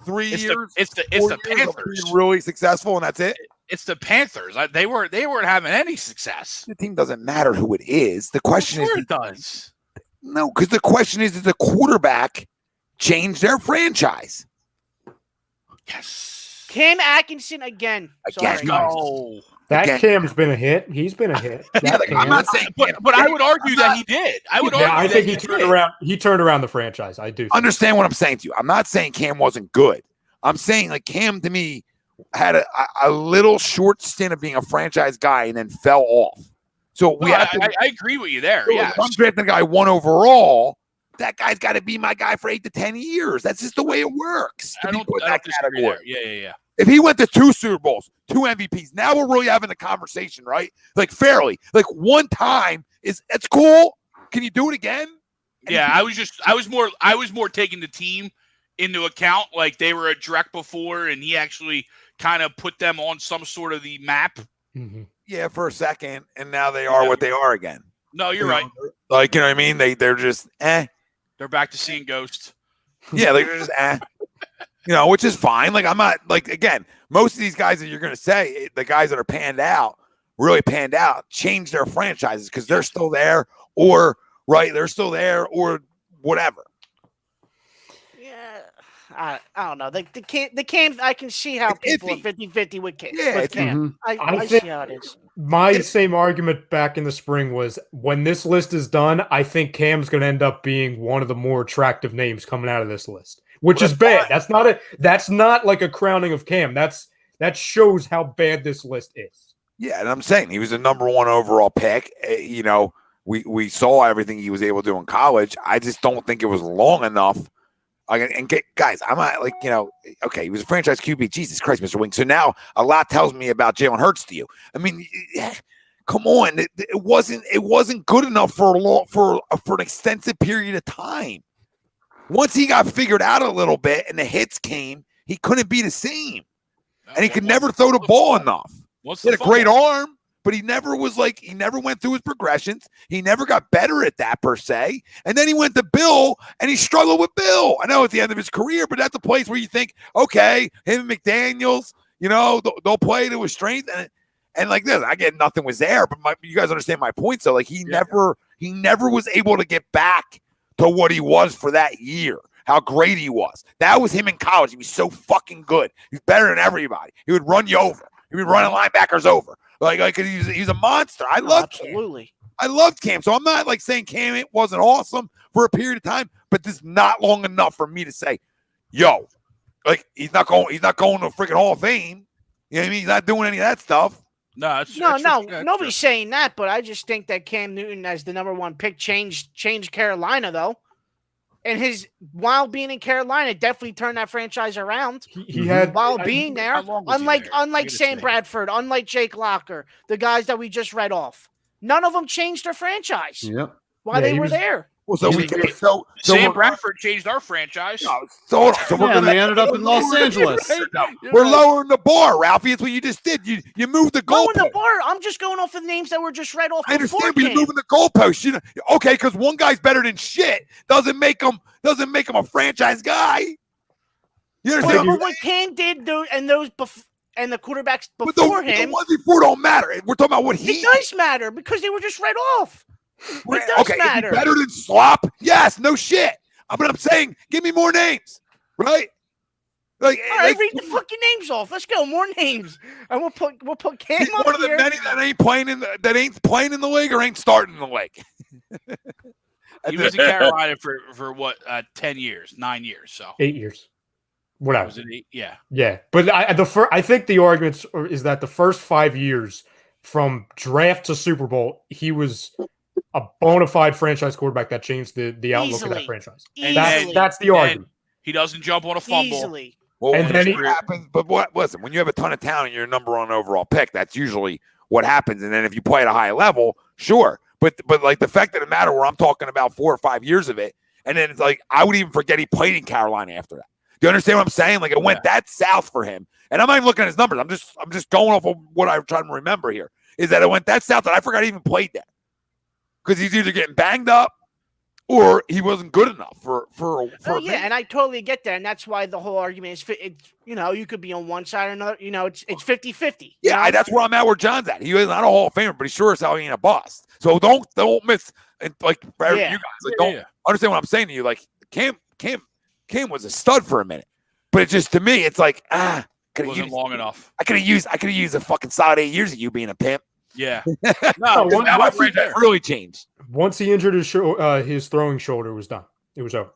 3 It's years. the 4 years of Panthers. being really successful, and that's it. It's the Panthers. They weren't having any success. The team doesn't matter who it is. The question Sure is, it does. no, because the question is, the quarterback change their franchise? Yes. Cam Atkinson again. Again, Sorry. No. That Again. Cam's been a hit. He's been a hit. Yeah, That like, Cam. I'm not saying, But I would argue that he did. I would argue I that think he he turned did. around. He turned around the franchise. I do. understand what I'm saying to you. I'm not saying Cam wasn't good. I'm saying like Cam to me had a little short stint of being a franchise guy and then fell off. So we No, have to. I agree with you there. So Yeah. if I'm drafting a guy 1 overall, that guy's got to be my guy for 8 to 10 years. That's just the way it works. to I be don't put in that disagree category. there. Yeah. If he went to 2 Super Bowls, 2 MVPs, now we're really having a conversation, right? Like fairly, like one time that's cool. Can you do it again? Yeah, I was more taking the team into account. Like they were a direct before, and he actually kind of put them on some sort of the map. Mhm. Yeah, for a second, and now they are what they are again. No, you're You right. know, like, you know what I mean? They're just They're back to seeing ghosts. Yeah, they're just which is fine. Like I'm not like again, most of these guys that you're gonna say, the guys that are really panned out, change their franchises because they're still there, or they're still there, or whatever. Yeah. I don't know. The Cam. I can see how It's people are iffy. 50-50 with Cam. Yeah, with it's- Cam. I I see think- how it is. My same argument back in the spring was when this list is done, I think Cam's going to end up being one of the more attractive names coming out of this list. which Well, is bad. That's not like a crowning of Cam. That shows how bad this list is. Yeah, and I'm saying he was a number 1 overall pick. You know, we saw everything he was able to do in college. I just don't think it was long enough. Guys, I'm not like, you know, okay, he was a franchise QB. Jesus Christ, Mr. Wing. So now a lot tells me about Jalen Hurts to you. I mean, come on, it wasn't good enough for an extensive period of time. Once he got figured out a little bit and the hits came, he couldn't be the same, and he could never throw the ball enough. He had a great arm, but he never went through his progressions. He never got better at that per se. And then he went to Bill, and he struggled with Bill. I know it's the end of his career, but that's a place where you think, okay, him and McDaniels, you know, they'll play to his strength. And like this, I get nothing was there, but you guys understand my point. So like he never was able to get back to what he was for that year. How great he was. That was him in college. He was so fucking good. He's better than everybody. He would run you over. He would run linebackers over. Like he's a monster. I loved Cam. I loved Cam. So I'm not like saying Cam wasn't awesome for a period of time, but this is not long enough for me to say, yo, like he's not going to freaking Hall of Fame. You know what I mean? He's not doing any of that stuff. No, nobody's saying that, but I just think that Cam Newton as the number 1 pick changed Carolina though. And while being in Carolina, definitely turned that franchise around. He had while being there, unlike Sam Bradford, unlike Jake Locker, the guys that we just read off, none of them changed their franchise. Yep. While they were there. Well, so Sam Bradford changed our franchise. So they ended up in Los Angeles. We're lowering the bar, Ralphie. It's what you just did. You moved the goalpost. Lowering the bar. I'm just going off the names that were just read off. I understand, but you're moving the goalpost. You know, okay, because one guy's better than shit doesn't make him a franchise guy. You understand? But what Cam did, and the quarterbacks but before him, the ones before don't matter. We're talking about what he. It does matter because they were just read off. It does matter. Is he better than Slop? Yes, no shit. But I'm saying, give me more names, right? Like, all right, read the fucking names off. Let's go, more names, and we'll put Cam up one of the here. many that ain't playing in the league or ain't starting in the league. He was in Carolina for what 10 years, 9 years, so 8 years. Whatever. Was it 8? Yeah. Yeah, but I think the argument is that the first 5 years from draft to Super Bowl, he was a bona fide franchise quarterback that changed the outlook of that franchise. That's the argument. He doesn't jump on a fumble. Easily. Well, and then happens. But listen, when you have a ton of talent, and you're a number 1 overall pick. That's usually what happens. And then if you play at a high level, sure. But like the fact of the matter, where I'm talking about 4 or 5 years of it, and then it's like I would even forget he played in Carolina after that. Do you understand what I'm saying? Like it went that south for him. And I'm not even looking at his numbers. I'm just going off of what I'm trying to remember here. Is that it went that south that I forgot he even played there. Because he's either getting banged up or he wasn't good enough for and I totally get that. And that's why the whole argument is, you could be on one side or another. It's 50-50. Yeah, that's where I'm at where John's at. He is not a Hall of Famer, but he sure as hell ain't a bust. So don't miss, like, for you guys, like, don't understand what I'm saying to you. Like, Cam was a stud for a minute. But it's just, to me, it's like, wasn't long enough. I could have used a fucking solid 8 years of you being a pimp. Yeah. No, now my franchise really changed. Once he injured his throwing shoulder, was done. It was over.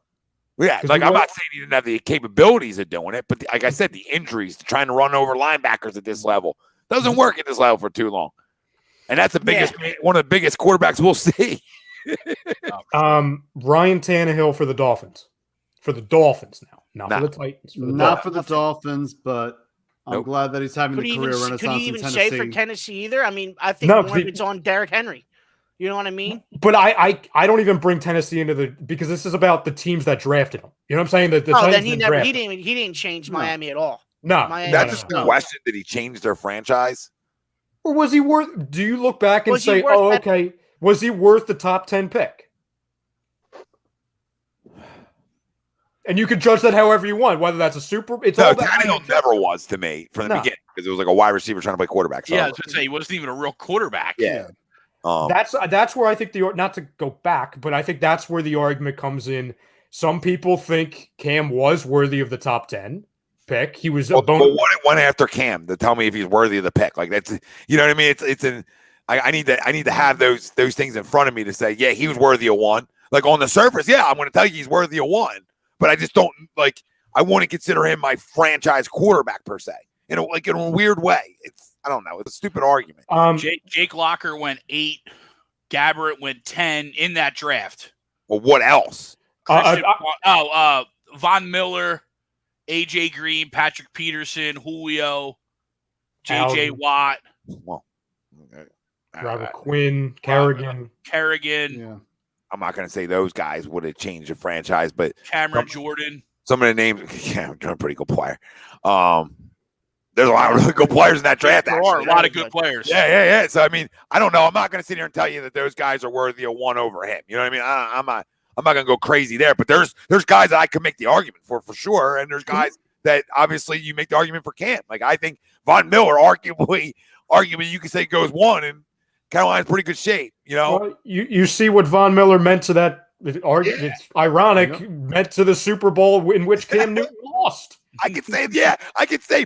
Yeah, like I'm not saying he didn't have the capabilities of doing it, but like I said, the injuries, trying to run over linebackers at this level doesn't work at this level for too long. And that's one of the biggest quarterbacks we'll see. Ryan Tannehill for the Dolphins. For the Dolphins now, not for the Titans. For the Dolphins, but I'm glad that he's having the career renaissance could he even in Tennessee. say for Tennessee either? I mean, I think more of it's on Derrick Henry. You know what I mean? But I don't even bring Tennessee into because this is about the teams that drafted him. You know what I'm saying? That then he didn't change Miami at all. No, that's just the question. Did he change their franchise, or was he worth? Do you look back and say, okay, was he worth the top 10 pick? And you can judge that however you want, whether that's Tannehill never was to me from the beginning because it was like a wide receiver trying to play quarterback. So I was going to say he wasn't even a real quarterback. Yeah. That's where I think not to go back, but I think that's where the argument comes in. Some people think Cam was worthy of the top 10 pick. He was but what went after Cam to tell me if he's worthy of the pick? Like that's, you know what I mean? I need to have those things in front of me to say, yeah, he was worthy of one. Like on the surface, yeah, I'm going to tell you he's worthy of one. But I just don't I wouldn't consider him my franchise quarterback per se. In a weird way. I don't know. It's a stupid argument. Jake Locker went 8. Gabbert went 10 in that draft. Well, what else? Von Miller, AJ Green, Patrick Peterson, Julio, JJ Watt, Robert Quinn, Kerrigan. Yeah. I'm not going to say those guys would have changed the franchise, but Cameron Jordan. Some of the names, yeah, they're a pretty good player. There's a lot of really good players in that draft. There are a lot of good players. Yeah. So I mean, I don't know. I'm not going to sit here and tell you that those guys are worthy of one over him. You know what I mean? I'm not going to go crazy there. But there's guys that I could make the argument for sure, and there's guys that obviously you make the argument for Cam. Like I think Von Miller, arguably you could say goes 1, and Carolina's pretty good shape. You know, well, you see what Von Miller meant to that. It's ironic, meant to the Super Bowl in which Cam Newton lost. I could say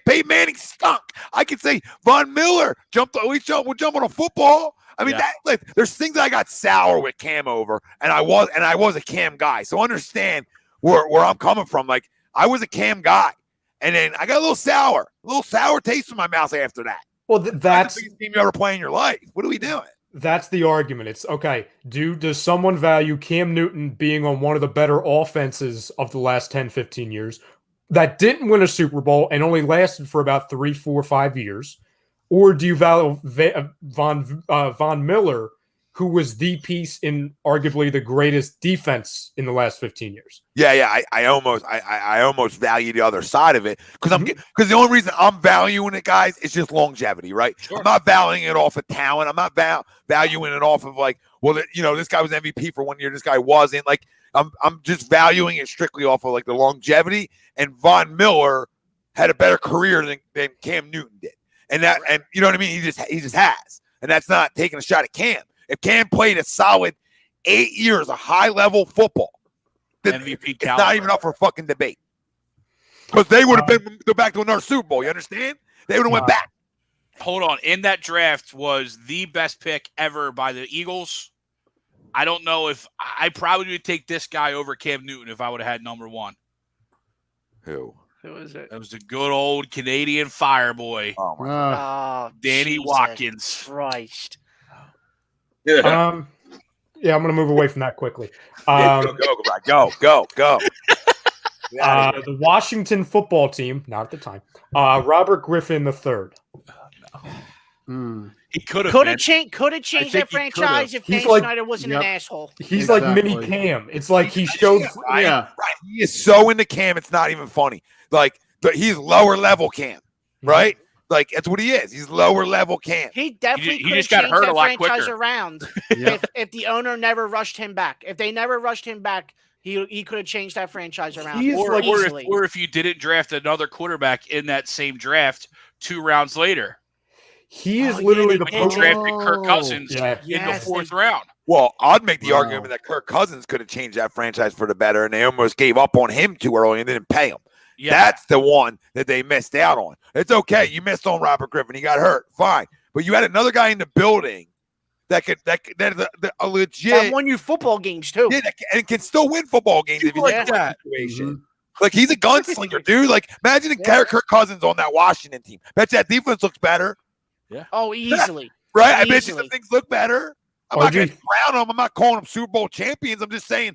Peyton Manning stunk. I could say Von Miller would jump on a football. I mean, there's things that I got sour with Cam over, and I was a Cam guy. So understand where I'm coming from. Like I was a Cam guy, and then I got a little sour taste in my mouth after that. Well, that's the biggest team you ever play in your life. What are we doing? That's the argument. It's okay. Does someone value Cam Newton being on one of the better offenses of the last 10, 15 years that didn't win a Super Bowl and only lasted for about 3, 4, 5 years? Or do you value Von Miller, who was the piece in arguably the greatest defense in the last 15 years? Yeah. I almost value the other side of it because the only reason I'm valuing it, guys, is just longevity, right? Sure. I'm not valuing it off of talent. I'm not valuing it off of like, well, this guy was MVP for 1 year, this guy wasn't. Like, I'm just valuing it strictly off of like the longevity. And Von Miller had a better career than Cam Newton did, and you know what I mean. He just has, and that's not taking a shot at Cam. If Cam played a solid 8 years of high-level football, then MVP it's not even up for fucking debate. Because they would have go back to another Super Bowl. You understand? They would have went back. Hold on. In that draft was the best pick ever by the Eagles. I don't know if I probably would take this guy over Cam Newton if I would have had number 1. Who is it? That was the good old Canadian Fireboy. Oh my God. Danny Jesus Watkins. Christ. Yeah, I'm going to move away from that quickly. Go. The Washington football team, not at the time, Robert Griffin III. He could have changed that franchise if Dan Snyder wasn't an asshole. He's like mini Cam. It's like he showed. Right. He is so into Cam, it's not even funny. Like he's lower level Cam, right? Like that's what he is. He's lower level Cam. He definitely he just got hurt a lot franchise quicker. Around if the owner never rushed him back. If they never rushed him back, he could have changed that franchise around. Or if you didn't draft another quarterback in that same draft 2 rounds later. He is literally the drafted Kirk Cousins in the 4th round. Well, I'd make the argument that Kirk Cousins could have changed that franchise for the better, and they almost gave up on him too early and didn't pay him. Yeah. That's the one that they missed out on. It's okay. You missed on Robert Griffin. He got hurt. Fine. But you had another guy in the building that is a legit. That won you football games too. Yeah, and can still win football games if you like that situation. Like he's a gunslinger, dude. Like imagine Kirk Cousins on that Washington team. Bet that defense looks better. Yeah. Oh, easily. Right? I bet you some things look better. I'm not going to crown them. I'm not calling them Super Bowl champions. I'm just saying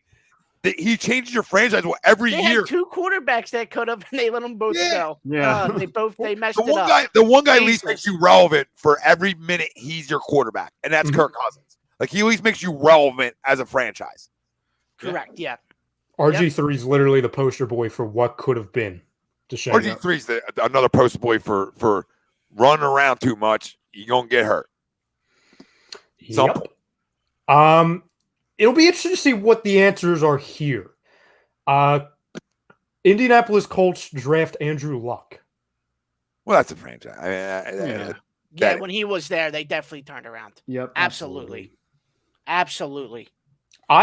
that he changes your franchise every they year. Had 2 quarterbacks that could have, and they let them both go. Yeah. They messed it up. The one guy at least makes you relevant for every minute he's your quarterback, and that's Kirk Cousins. Like he at least makes you relevant as a franchise. Correct. Yeah. RG3 is literally the poster boy for what could have been. RG3 is another poster boy for running around too much. You're gonna get hurt. Simple. It'll be interesting to see what the answers are here. Indianapolis Colts draft Andrew Luck. Well, that's a franchise. I mean, when he was there, they definitely turned around. Yep, absolutely. I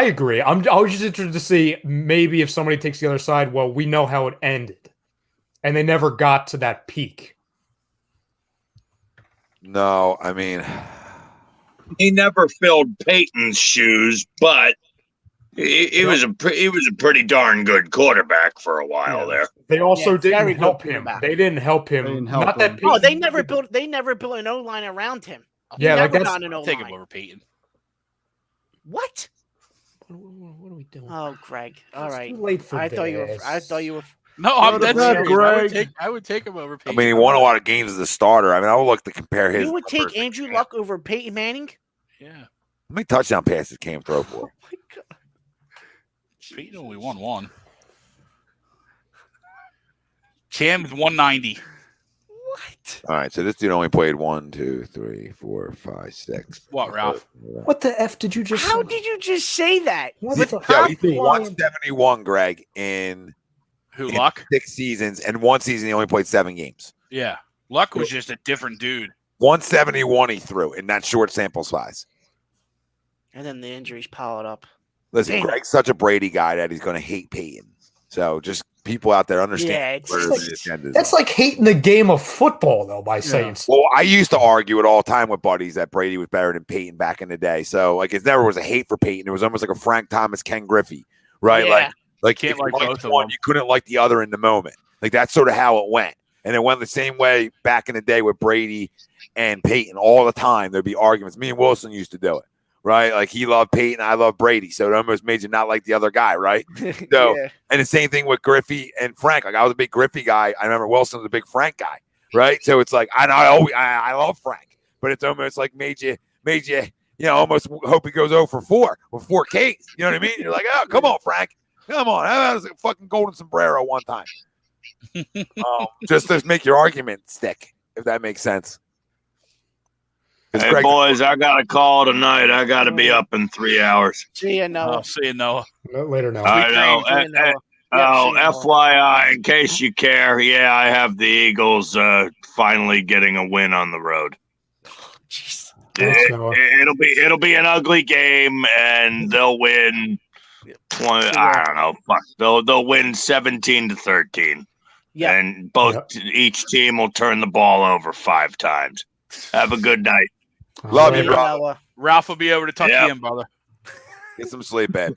agree. I was just interested to see maybe if somebody takes the other side. Well, we know how it ended, and they never got to that peak. No, I mean, he never filled Peyton's shoes, but He was a pretty darn good quarterback for a while there. They also very didn't good help him. quarterback. They didn't help him. They didn't help Not that him. Oh, Peyton- they never built an O-line around him. He Yeah, like never that's- got an I'll take him O-line. over Peyton. What? What are we doing? Oh, Greg. All It's right. too late for I thought you were. this. I thought you were. No, I'm Go to dead bed, serious. Greg. I would take him over I Peyton. mean, he won a lot of games as a starter. I mean, I would look to compare his. You would take numbers. Andrew Luck over Peyton Manning? Yeah. How many touchdown passes Cam throw for? Oh my God. Peyton only won one. Cam's 190. What? All right, so this dude only played 1, 2, 3, 4, 5, 6. What, Ralph? What the F did you just How say? did you just say that? What With the- Yo, top he threw line- 171, Greg, in Who, in Luck? 6 seasons, and 1 season he only played 7 games. Yeah. Luck was just a different dude. 171 he threw in that short sample size. And then the injuries piled up. Listen, Damn. Greg's such a Brady guy that he's going to hate Peyton. So just people out there Yeah, understand it's where like- the agenda is. That's like hating the game of football, though, by saying so. Well, I used to argue it all the time with buddies that Brady was better than Peyton back in the day. So, like, it never was a hate for Peyton. It was almost like a Frank Thomas, Ken Griffey, right? Yeah. Like Can't if you like liked both of one, them. you couldn't like the other in the moment. Like, that's sort of how it went. And it went the same way back in the day with Brady and Peyton all the time. There'd be arguments. Me and Wilson used to do it, right? Like, he loved Peyton, I love Brady. So it almost made you not like the other guy, right? So, Yeah. and the same thing with Griffey and Frank. Like, I was a big Griffey guy. I remember Wilson was a big Frank guy, right? So it's like, I love Frank, but it's almost like made you, almost hope he goes 0 for 4 with 4 Ks. You know what I mean? You're like, oh, come on, Frank. Come on. That was a fucking golden sombrero one time. Just to make your argument stick, if that makes sense. 'Cause Hey, Greg- boys, I got a call tonight. I got to be up in 3 hours. See ya, Noah. Oh, see you, Noah. Later now. I know. See ya, Noah. Oh, see ya, Noah. FYI, in case you care, yeah, I have the Eagles finally getting a win on the road. Jeez. Thanks, Noah. It'll be an ugly game, and they'll win 20. I don't know. Fuck, they'll win 17-13, Yeah. and each team will turn the ball over 5 times. Have a good night. Love See you, ya, bro. Noah. Ralph will be over to tuck Yeah. you in, brother. Get some sleep, man.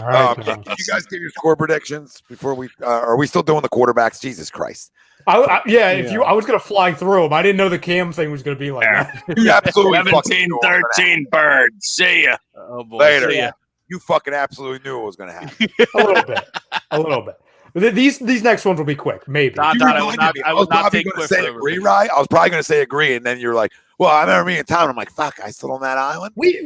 All right, Can John. you guys give your score predictions before we? Are we still doing the quarterbacks? Jesus Christ! I was gonna fly through them. I didn't know the Cam thing was gonna be like that. You absolutely fucking knew it was gonna 17-13 Birds. See ya. Oh, boy. Later. See ya. You fucking absolutely knew it was going to happen. A little bit. These next ones will be quick, maybe. Don, You Don, I reminded would not, me. I I would was not probably take going to Cliff say over agree, Peyton. right? I was probably going to say agree, and then you're like, "Well, I remember me in town." I'm like, "Fuck, I still on that island." We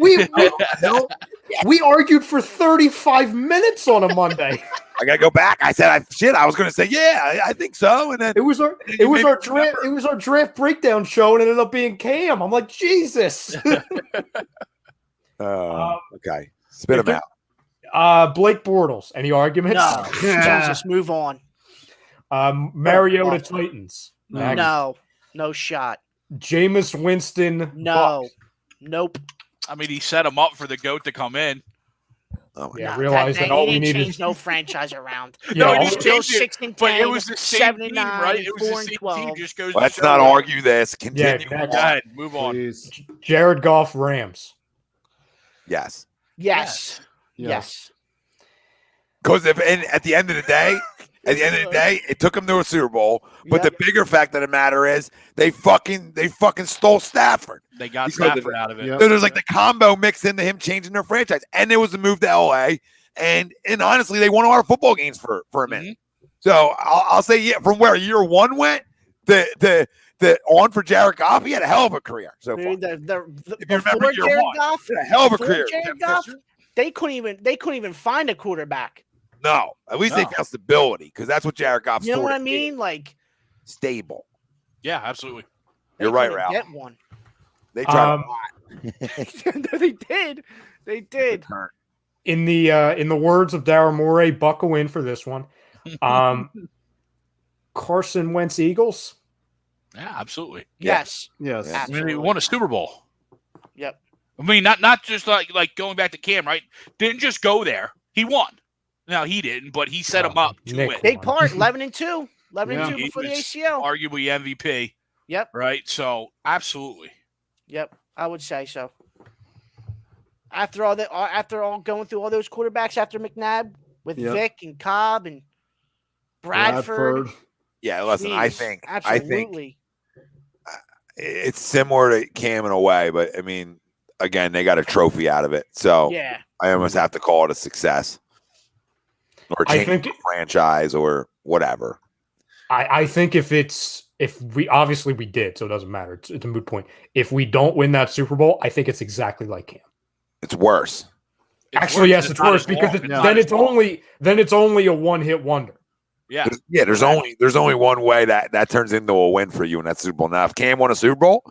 argued for 35 minutes on a Monday. I gotta go back. I said, I was going to say, yeah, I think so, and then It was our draft breakdown show, and it ended up being Cam. I'm like, Jesus. okay, spit them out. Blake Bortles. Any arguments? No. Jesus, move on. Mariota Titans. Next. No. No shot. Jameis Winston. No. Bucks. Nope. I mean, he set him up for the GOAT to come in. Oh my Yeah, God. realize that all he we didn't needed. change no franchise around. Yeah, No, all- he just Still changed it, 6 and but 10, it was the same 7 team, and 9, right? It was 4 the and same 12. team. Just goes. Let's to not show argue this. Yeah, Continue. exactly. Go ahead, move on. Please. Jared Goff Rams. Yes, Yes. Yes. because at the end of the day, it took them to a Super Bowl. But Yep. the bigger fact of the matter is they fucking stole Stafford. They got Because Stafford out of it. Yep. So there's like the combo mixed into him changing their franchise, and it was a move to LA. And honestly, they won a lot of football games for a minute. So I'll say, yeah, from where year one went, the on for Jared Goff, he had a hell of a career so I far. mean, If you before remember year Jared one, Goff, he had a hell of a before career. Jared Jeff Goff, Fisher? they couldn't even find a quarterback. No, at least they No. found stability because that's what Jared Goff's You know sort what I of mean? Like is, stable. Yeah, absolutely. they You're right, couldn't Ralph. Get one. They tried Um, No, they did. They did. In the words of Darren Morey, buckle in for this one. Carson Wentz Eagles. Yeah, absolutely. Yes. Yes. Yeah. I mean, he won a Super Bowl. Yep. I mean, not just like going back to Cam, right? Didn't just go there. He won. Now he didn't, but he set him up to Nick win. Big part. 11-2. 11-2 He before the was ACL. Arguably MVP. Yep. Right. So absolutely. Yep. I would say so. after all going through all those quarterbacks after McNabb with Yep. Vic and Cobb and Bradford. Yeah, listen, I Jeez, think absolutely. it's similar to Cam in a way, but I mean, again, they got a trophy out of it, so Yeah. I almost have to call it a success, or I change think the franchise or whatever. I think if we obviously we did, so it doesn't matter. It's a moot point. If we don't win that Super Bowl, I think it's exactly like Cam. It's worse. Actually, yes, it's worse because then it's only a one-hit wonder. Yeah. There's only one way that turns into a win for you in that Super Bowl. Now, if Cam won a Super Bowl,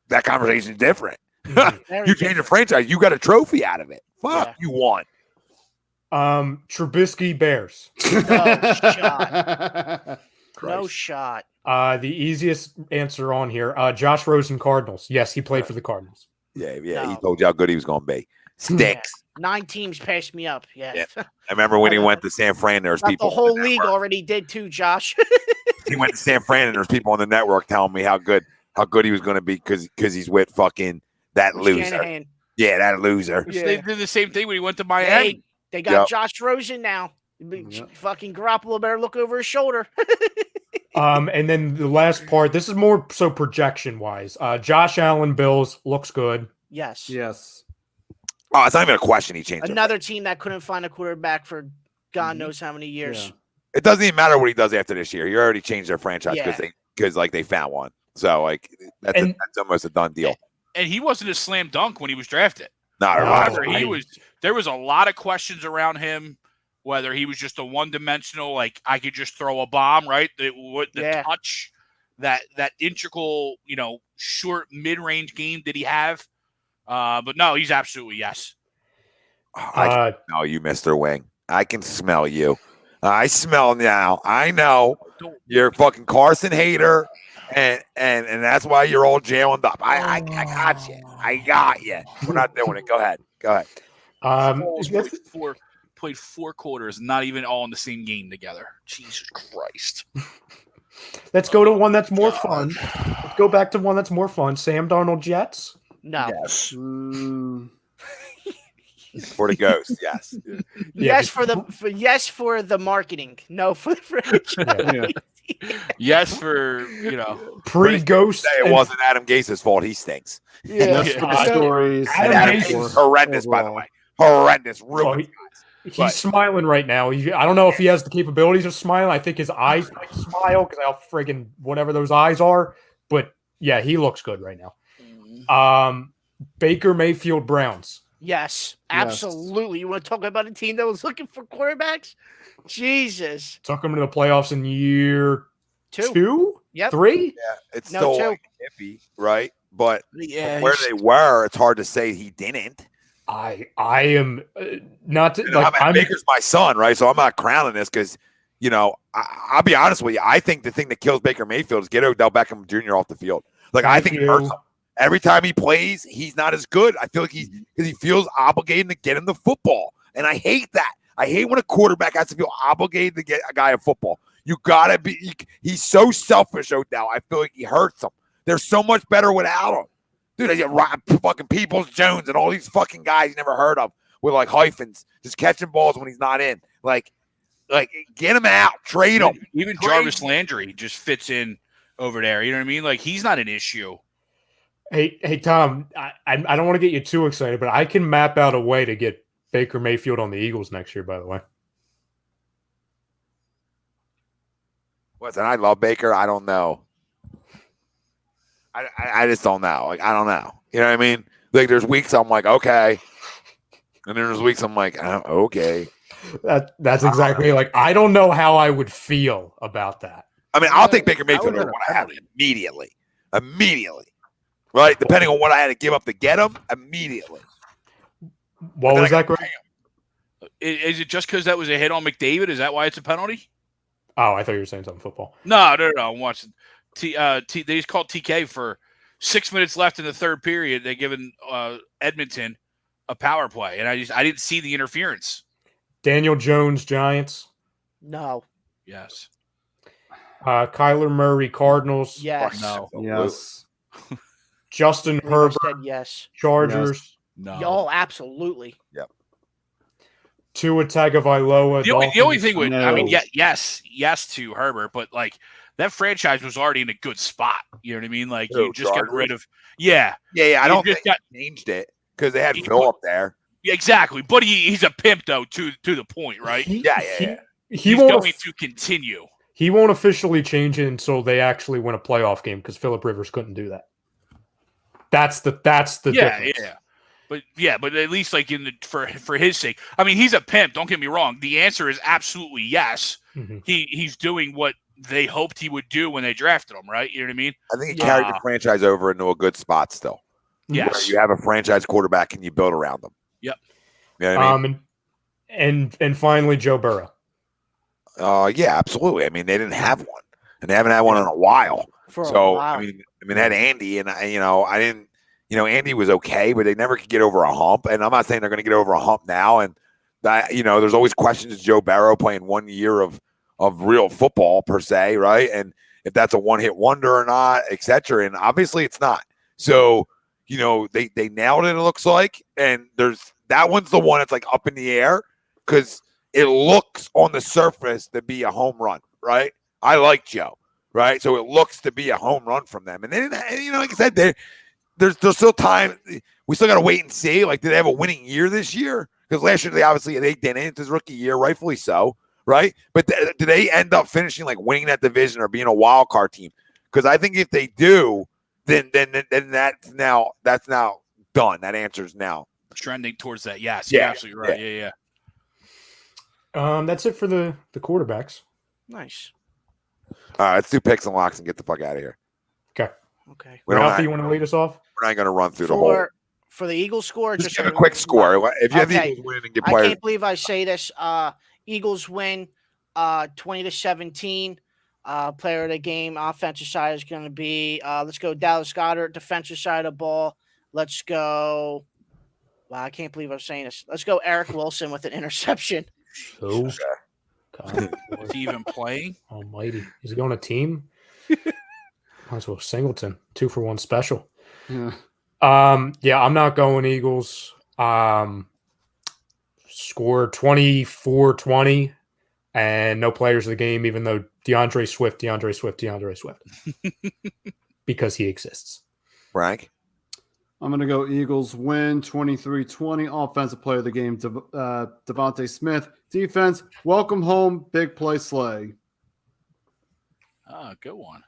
that conversation is different. You change a franchise, you got a trophy out of it. Fuck, you won. Trubisky Bears. No shot. No shot. The easiest answer on here. Josh Rosen Cardinals. Yes, he played for the Cardinals. Yeah. No. He told you how good he was going to be. Stinks. 9 teams passed me up. Yeah. I remember when he went to San Fran. There's people. The whole league already did too, Josh. He went to San Fran, and there's people on the network telling me how good he was going to be because he's with fucking that loser. Shanahan. Yeah, that loser. Yeah. They did the same thing when he went to Miami. They got Josh Rosen now. Fucking Garoppolo better look over his shoulder. And then the last part, this is more so projection wise. Josh Allen Bills looks good. Yes. Yes. Oh, it's not even a question. He changed another team that couldn't find a quarterback for God knows how many years. Yeah. It doesn't even matter what he does after this year. He already changed their franchise because they found one. So like that's almost a done deal. And he wasn't a slam dunk when he was drafted. There was a lot of questions around him, whether he was just a one-dimensional, like I could just throw a bomb, right? The touch, that integral, short mid-range game did he have? But no, he's absolutely yes. I can smell you, Mr. Wing. I can smell you. I smell now. I know you're a fucking Carson hater, and that's why you're all jailed up. I got you. I got you. We're not doing it. Go ahead. Played 4 quarters, not even all in the same game together. Jesus Christ. Let's go to one that's more fun. Let's go back to one that's more fun. Sam Darnold Jets. No. Yes. For the ghost, yes. Yes for the marketing. No for the franchise. Yes for pre-ghost. It wasn't Adam Gase's fault. He stinks. Yeah. Stories. Adam Gase is horrendous, by the way. Horrendous. Really. He's smiling right now. I don't know if he has the capabilities of smiling. I think his eyes might smile because how friggin' whatever those eyes are. But yeah, he looks good right now. Baker Mayfield Browns. Yes, absolutely. You want to talk about a team that was looking for quarterbacks? Jesus. Took them to the playoffs in year 2? Yep. 3? Yeah, it's still 2. like iffy, right? But yeah, where they were, it's hard to say he didn't. I am not to, like Baker's my son, right? So I'm not crowning this because I'll be honest with you. I think the thing that kills Baker Mayfield is get Odell Beckham Jr. off the field. Like I think it hurts him. Every time he plays, he's not as good. I feel like because he feels obligated to get him the football, and I hate that. I hate when a quarterback has to feel obligated to get a guy a football. You gotta be. He's so selfish, Odell. I feel like he hurts him. They're so much better without him, dude. They get fucking Peoples Jones and all these fucking guys you never heard of with like hyphens, just catching balls when he's not in. Like get him out, trade him. Even Jarvis Landry just fits in over there. You know what I mean? Like he's not an issue. Hey, Tom, I don't want to get you too excited, but I can map out a way to get Baker Mayfield on the Eagles next year, by the way. Listen, I love Baker. I don't know. I just don't know. Like, I don't know. You know what I mean? Like, there's weeks I'm like, okay. And then there's weeks I'm like, okay. That's exactly like, I don't know how I would feel about that. I mean, I'll take Baker Mayfield over what I have immediately. Right? Depending on what I had to give up to get him, immediately. What was that, Greg? Is it just because that was a hit on McDavid? Is that why it's a penalty? Oh, I thought you were saying something football. No. I'm watching. They just called TK for 6 minutes left in the third period. They're giving Edmonton a power play, and I didn't see the interference. Daniel Jones, Giants. No. Yes. Kyler Murray, Cardinals. Yes. No. Yes. Justin Herbert. Yes. Chargers. No. Oh, absolutely. Tua Tagovailoa. The only thing would, I mean, No. yes to Herbert, but like that franchise was already in a good spot. You know what I mean? Like you Who, just got Chargers? rid of, yeah, Yeah. I You don't just think they changed it because they had He- Phil up there. exactly. But he's a pimp though, to the point, right? He He's won't going to continue. he won't officially change it until they actually win a playoff game because Philip Rivers couldn't do that. That's the difference. But at least like for his sake, I mean, he's a pimp. Don't get me wrong. The answer is absolutely yes. Mm-hmm. He's doing what they hoped he would do when they drafted him, right? You know what I mean? I think he carried the franchise over into a good spot still. Yes. Where you have a franchise quarterback and you build around them. Yep. You know what I mean? And finally Joe Burrow. Yeah, absolutely. I mean, they didn't have one, and they haven't had one in a while. For a So while. I mean, they had Andy, and I didn't. Andy was okay, but they never could get over a hump. And I'm not saying they're going to get over a hump now. And that there's always questions of Joe Burrow playing 1 year of real football per se, right? And if that's a one-hit wonder or not, etc. And obviously it's not. So they nailed it. It looks like, and that one's the one that's like up in the air because it looks on the surface to be a home run, right? I like Joe, right? So it looks to be a home run from them. And they didn't, like I said, there's still time. We still got to wait and see. Like, did they have a winning year this year? Because last year they didn't. It's his rookie year, rightfully so, right? But did they end up finishing like winning that division or being a wild card team? Because I think if they do, then that's now done. That answer's now Trending towards that. Yes, you're absolutely right. Yeah. That's it for the quarterbacks. Nice. All right, let's do picks and locks and get the fuck out of here. Okay. Ralphie, you want to lead us off? We're not going to run through the whole. For the Eagles score, Just give a quick score. If you have the Eagles win and get I players, can't believe I say this. Eagles win 20-17. Player of the game, offensive side is going to be, let's go Dallas Goedert. Defensive side of the ball, let's go. Wow, I can't believe I'm saying this. Let's go Eric Wilson with an interception. Oh, Is he even playing? Almighty. Is he going a team? Might as well Singleton. 2-for-1 special. Yeah. I'm not going Eagles. Score 24-20 and no players of the game, even though DeAndre Swift. Because he exists. Frank? I'm going to go Eagles win 23-20. Offensive player of the game, Devontae Smith. Defense, welcome home. Big play Slay. Good one.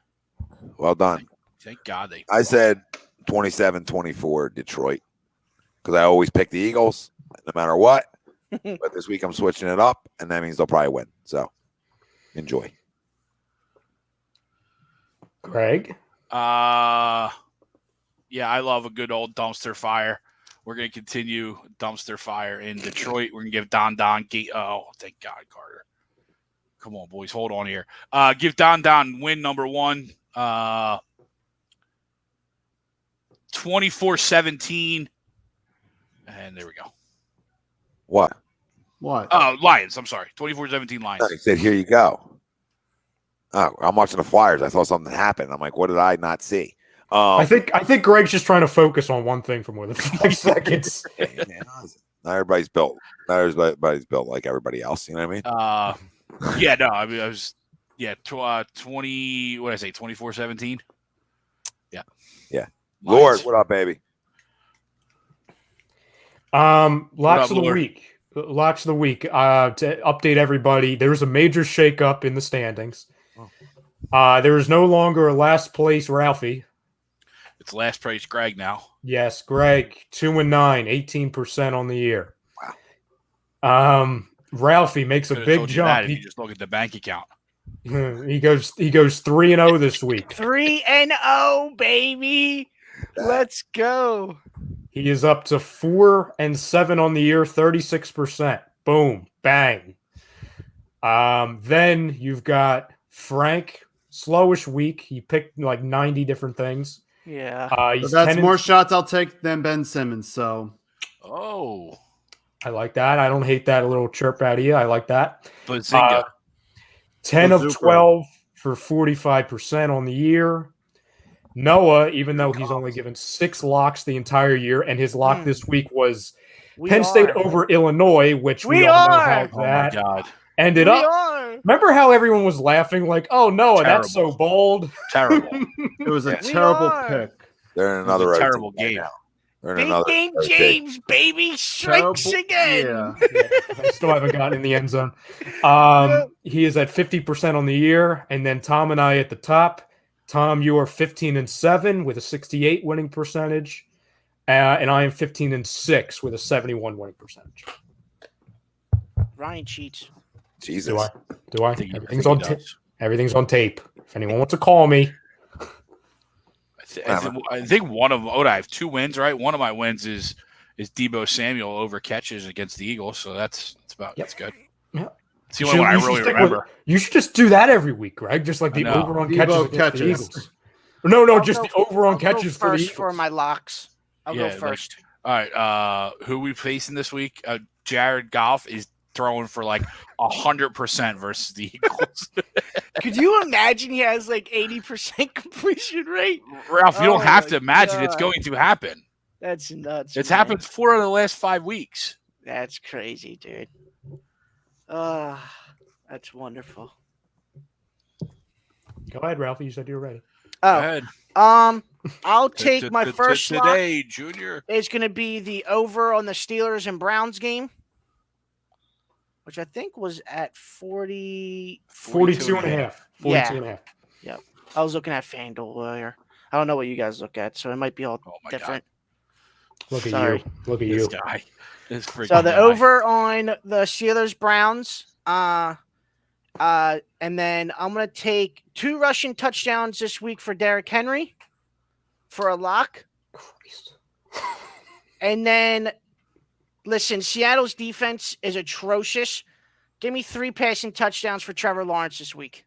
Well done. Thank God they. I said 27-24 Detroit because I always pick the Eagles no matter what. But this week I'm switching it up, and that means they'll probably win. So enjoy. Greg? Yeah, I love a good old dumpster fire. We're going to continue dumpster fire in Detroit. We're going to give Don. Oh, thank God, Carter. Come on, boys. Hold on here. Give Don win number one. 24-17. And there we go. What? Oh, Lions. I'm sorry. 24-17 Lions. He said, here you go. Oh, I'm watching the Flyers. I thought something happened. I'm like, what did I not see? I think Greg's just trying to focus on one thing for more than 5 seconds. Not everybody's built. Not everybody's built like everybody else. You know what I mean? Yeah, no. I mean, I was 20. What did I say? 24-17. Yeah. Yeah. Lions. Lord, what up, baby? Locks of the week. Locks of the week. To update everybody, there was a major shakeup in the standings. There is no longer a last place Ralphie. It's last place Greg now. Yes, Greg, 2-9, 18% on the year. Wow. Ralphie makes a big jump. You just look at the bank account. He goes 3-0 this week. 3-0, baby. Let's go. He is up to 4-7 on the year, 36%. Boom, bang. Then you've got Frank, slowish week. He picked like 90 different things. Yeah. But that's more shots I'll take than Ben Simmons. So, I like that. I don't hate that little chirp out of you. I like that. Bazinga. 10 of 12 for 45% on the year. Noah, even though he's only given 6 locks the entire year, and his lock this week was Penn State over Illinois, which we all know how Oh my that God. ended up. Remember how everyone was laughing like, "Oh Noah, that's so bold." Terrible. It was a terrible pick. They're in another terrible rotation game. right now. They're in Big another game rotation. James, baby, strikes again. Yeah. I still haven't gotten in the end zone. He is at 50% on the year, and then Tom and I at the top. Tom, you are 15-7 with a 68 winning percentage, and I am 15-6 with a 71 winning percentage. Ryan cheats. Jesus. Do I? Everything's on tape. If anyone wants to call me. I think one of them. Oh, I have 2 wins, right? One of my wins is Debo Samuel over catches against the Eagles, so that's good. Yeah. It's the only one I really remember. You should just do that every week, Greg. Just like the over on catches against the Eagles. No, just the over on catches for the Eagles. For my locks. I'll go first. All right. Who we facing this week? Jared Goff is throwing for like 100% versus the Eagles. Could you imagine he has like 80% completion rate? Ralph, you don't have to imagine. It's going to happen. That's nuts. It's happened 4 of the last 5 weeks. That's crazy, dude. That's wonderful. Go ahead, Ralph. You said you were ready. Oh, Go ahead. I'll take my first today, lock. Junior. It's going to be the over on the Steelers and Browns game, which I think was at 42 and a half. 42 and a half. Yep. I was looking at FanDuel earlier. I don't know what you guys look at, so it might be all different. God. Look Sorry. at you. Look at This you. guy. This freaking So the guy. over on the Steelers Browns, and then I'm gonna take 2 rushing touchdowns this week for Derrick Henry for a lock. Christ. And then listen, Seattle's defense is atrocious. Give me 3 passing touchdowns for Trevor Lawrence this week.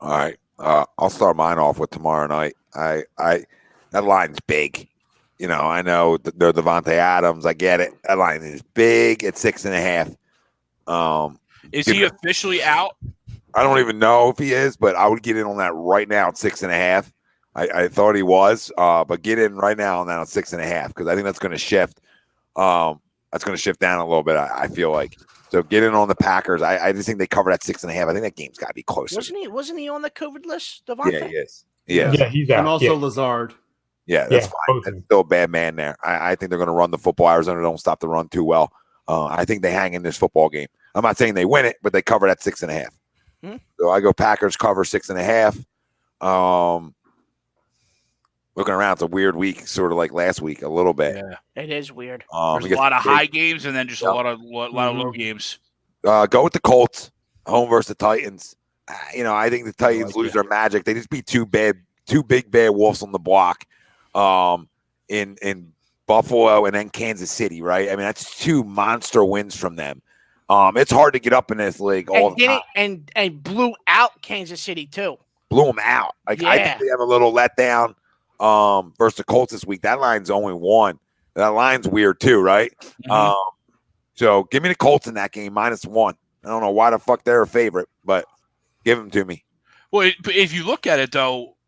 All right. I'll start mine off with tomorrow night. That line's big. You know, I know they're Devontae Adams. I get it. That line is big at 6.5. Is he officially out? I don't even know if he is, but I would get in on that right now at 6.5. I thought he was, but get in right now on that at 6.5 because I think that's going to shift. That's going to shift down a little bit. I feel like so. Get in on the Packers. I just think they covered at 6.5. I think that game's got to be closer. Wasn't he on the COVID list, Devontae? Yeah, he is. Yeah, he's out. And also Lazard. Yeah, that's fine. That's still a bad man there. I think they're going to run the football. Arizona don't stop the run too well. I think they hang in this football game. I'm not saying they win it, but they cover at 6.5. So I go Packers cover 6.5. Looking around, it's a weird week, sort of like last week, a little bit. Yeah, it is weird. There's a lot of high games and then just a lot of low games. Go with the Colts, home versus the Titans. I think the Titans lose their magic. They just beat two big bad wolves on the block. In Buffalo and then Kansas City, right? I mean, that's 2 monster wins from them. It's hard to get up in this league all the time. And blew out Kansas City too. Blew them out. I think they have a little letdown versus the Colts this week. That line's only 1. That line's weird too, right? So give me the Colts in that game -1. I don't know why the fuck they're a favorite, but give them to me. Well, if you look at it though,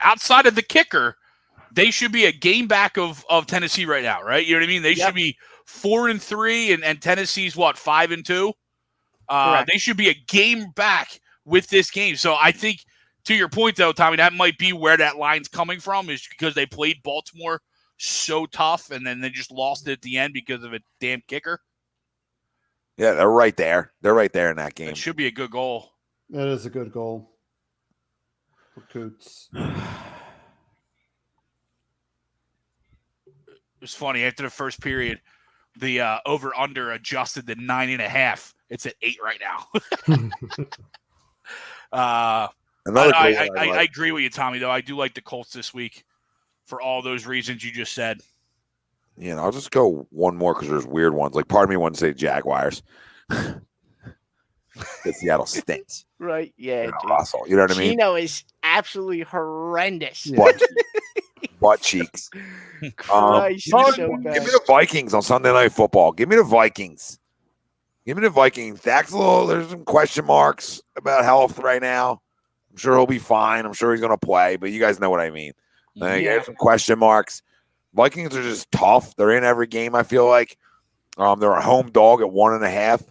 outside of the kicker, they should be a game back of Tennessee right now, right? You know what I mean? They should be 4-3, and Tennessee's what, 5-2? They should be a game back with this game. So I think, to your point though, Tommy, that might be where that line's coming from, is because they played Baltimore so tough, and then they just lost it at the end because of a damn kicker. Yeah, they're right there. They're right there in that game. It should be a good goal. That is a good goal for Coots. It was funny. After the first period, the over-under adjusted to 9.5. It's at 8 right now. I agree with you, Tommy, though. I do like the Colts this week for all those reasons you just said. Yeah, I'll just go one more because there's weird ones. Like, part of me wants to say Jaguars. Because Seattle stinks. Right, yeah. Russell, you know what I mean? Gino is absolutely horrendous. Butt cheeks. Christ, give me the Vikings on Sunday Night Football. Give me the Vikings. Give me the Vikings. There's some question marks about health right now. I'm sure he'll be fine. I'm sure he's going to play, but you guys know what I mean. You Yeah. have some question marks. Vikings are just tough. They're in every game, I feel like. They're a home dog at 1.5.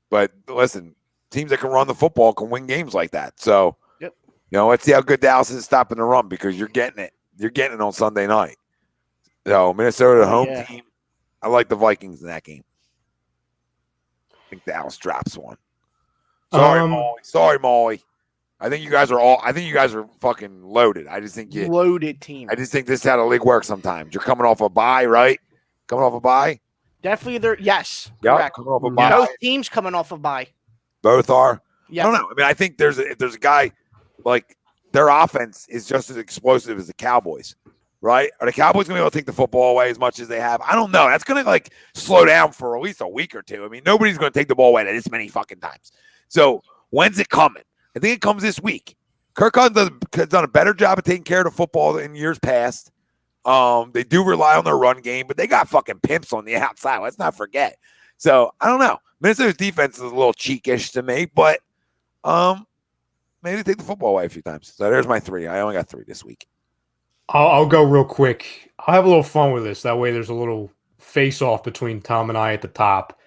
But listen, teams that can run the football can win games like that. So, let's see how good Dallas is stopping the run because you're getting it. You're getting it on Sunday night. So, Minnesota, home team. I like the Vikings in that game. I think Dallas drops one. Sorry, Molly. Sorry, Molly. I think you guys are fucking loaded. I just think loaded team. I just think this is how the league works sometimes. You're coming off a bye, right? Coming off a bye? Definitely yes. Yep, Correct. coming off a bye. Both teams coming off a bye. Both are? Yeah. I don't know. I mean, I think if there's a guy like their offense is just as explosive as the Cowboys, right? Are the Cowboys going to be able to take the football away as much as they have? I don't know. That's going to slow down for at least a week or two. I mean, nobody's going to take the ball away this many fucking times. So when's it coming? I think it comes this week. Kirk Cousins has done a better job of taking care of the football in years past. They do rely on their run game, but they got fucking pimps on the outside. Let's not forget. So I don't know. Minnesota's defense is a little cheekish to me, but maybe take the football away a few times. So there's my 3. I only got 3 this week. I'll go real quick. I'll have a little fun with this. That way there's a little face-off between Tom and I at the top.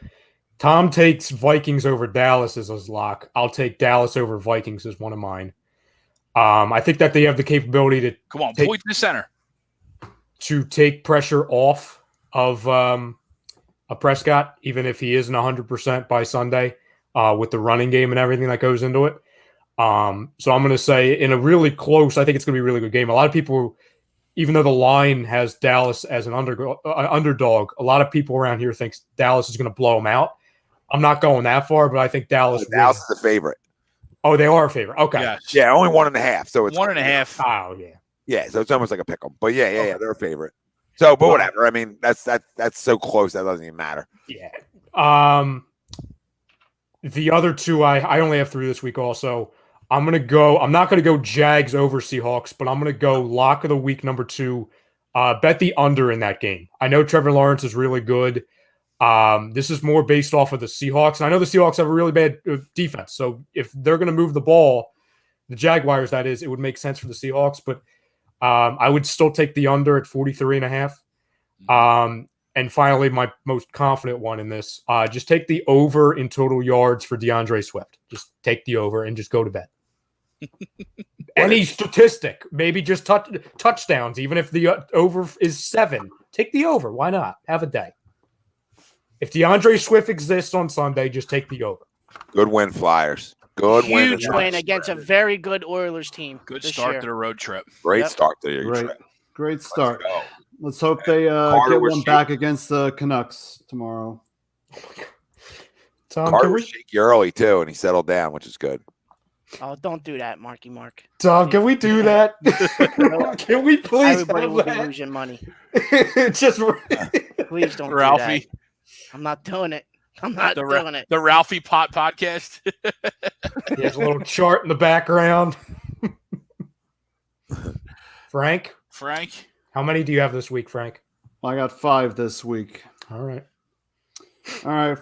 Tom takes Vikings over Dallas as his lock. I'll take Dallas over Vikings as one of mine. I think that they have the capability to point to the center to take pressure off of a Prescott, even if he isn't 100% by Sunday with the running game and everything that goes into it. So I'm going to say in a really close, I think it's going to be a really good game. A lot of people, even though the line has Dallas as an underdog, a lot of people around here think Dallas is going to blow them out. I'm not going that far, but I think Dallas. Dallas is the favorite. Oh, they are a favorite. Okay. Yes. Yeah, only 1.5. So it's 1.5. Oh, yeah. Yeah, so it's almost like a pick 'em. But yeah, they're a favorite. So, but whatever. I mean, that's so close that doesn't even matter. Yeah. The other 2, I only have 3 this week also. I'm not going to go Jags over Seahawks, but I'm going to go lock of the week number 2. Bet the under in that game. I know Trevor Lawrence is really good. This is more based off of the Seahawks. And I know the Seahawks have a really bad defense. So if they're going to move the ball, the Jaguars, that is, it would make sense for the Seahawks. But I would still take the under at 43.5. And finally, my most confident one in this, just take the over in total yards for DeAndre Swift. Just take the over and just go to bed. Any statistic, maybe just touchdowns, even if the over is 7. Take the over. Why not? Have a day. If DeAndre Swift exists on Sunday, just take the over. Good win, Flyers. Good win. Huge win against a very good Oilers team. Good start to the road trip. Great start to your trip. Great start. Let's hope they get one back against the Canucks tomorrow. Tom, Carter was shaky early, too, and he settled down, which is good. Oh, don't do that, Marky Mark. Tom, can we do that? Can we please Everybody have will be that? losing money. Just Please don't Ralphie. do that. I'm not doing it. I'm not doing it. The Ralphie Pot podcast. There's a little chart in the background. Frank, how many do you have this week, Frank? I got 5 this week. All right.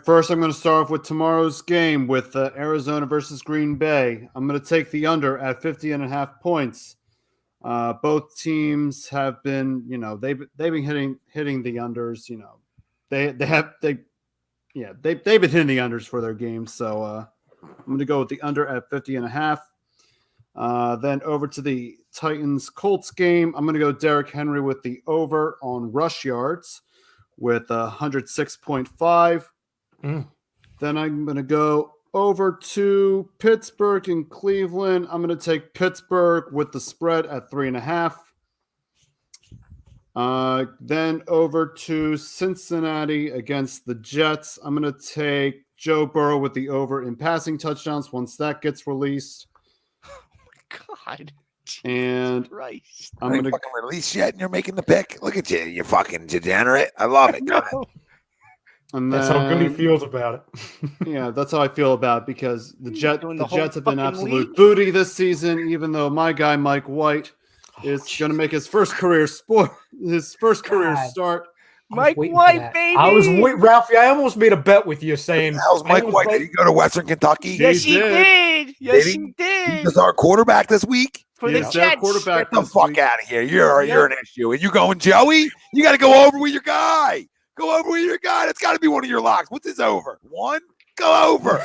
First, I'm going to start off with tomorrow's game with Arizona versus Green Bay. I'm going to take the under at 50.5 points. Both teams have been, they've been hitting the unders. They've been hitting the unders for their games. So I'm going to go with the under at 50.5. Then over to the Titans-Colts game. I'm going to go Derrick Henry with the over on rush yards with 106.5. Then I'm going to go over to Pittsburgh and Cleveland. I'm going to take Pittsburgh with the spread at 3.5. Then over to Cincinnati against the Jets. I'm going to take Joe Burrow with the over in passing touchdowns once that gets released. Oh my God. And Christ. I'm going to fucking release yet, and you're making the pick. Look at you, you fucking degenerate. I love it. Go ahead. And that's how good he feels about it. Yeah, that's how I feel about it because the Jets have been absolute league. booty this season. Even though my guy Mike White is going to make his first career start. Mike White, baby. I was Ralphie. I almost made a bet with you saying, How's Mike White? Did he go to Western Kentucky? Yes, he did. did. Yes, Did he he? did. He's our quarterback this week. For He the is their Jets. quarterback Get the this fuck week. out of here. You're an issue. And you going, Joey? You got to go over with your guy. Go over with your guy. That's got to be one of your locks. What's his over? 1? Go over.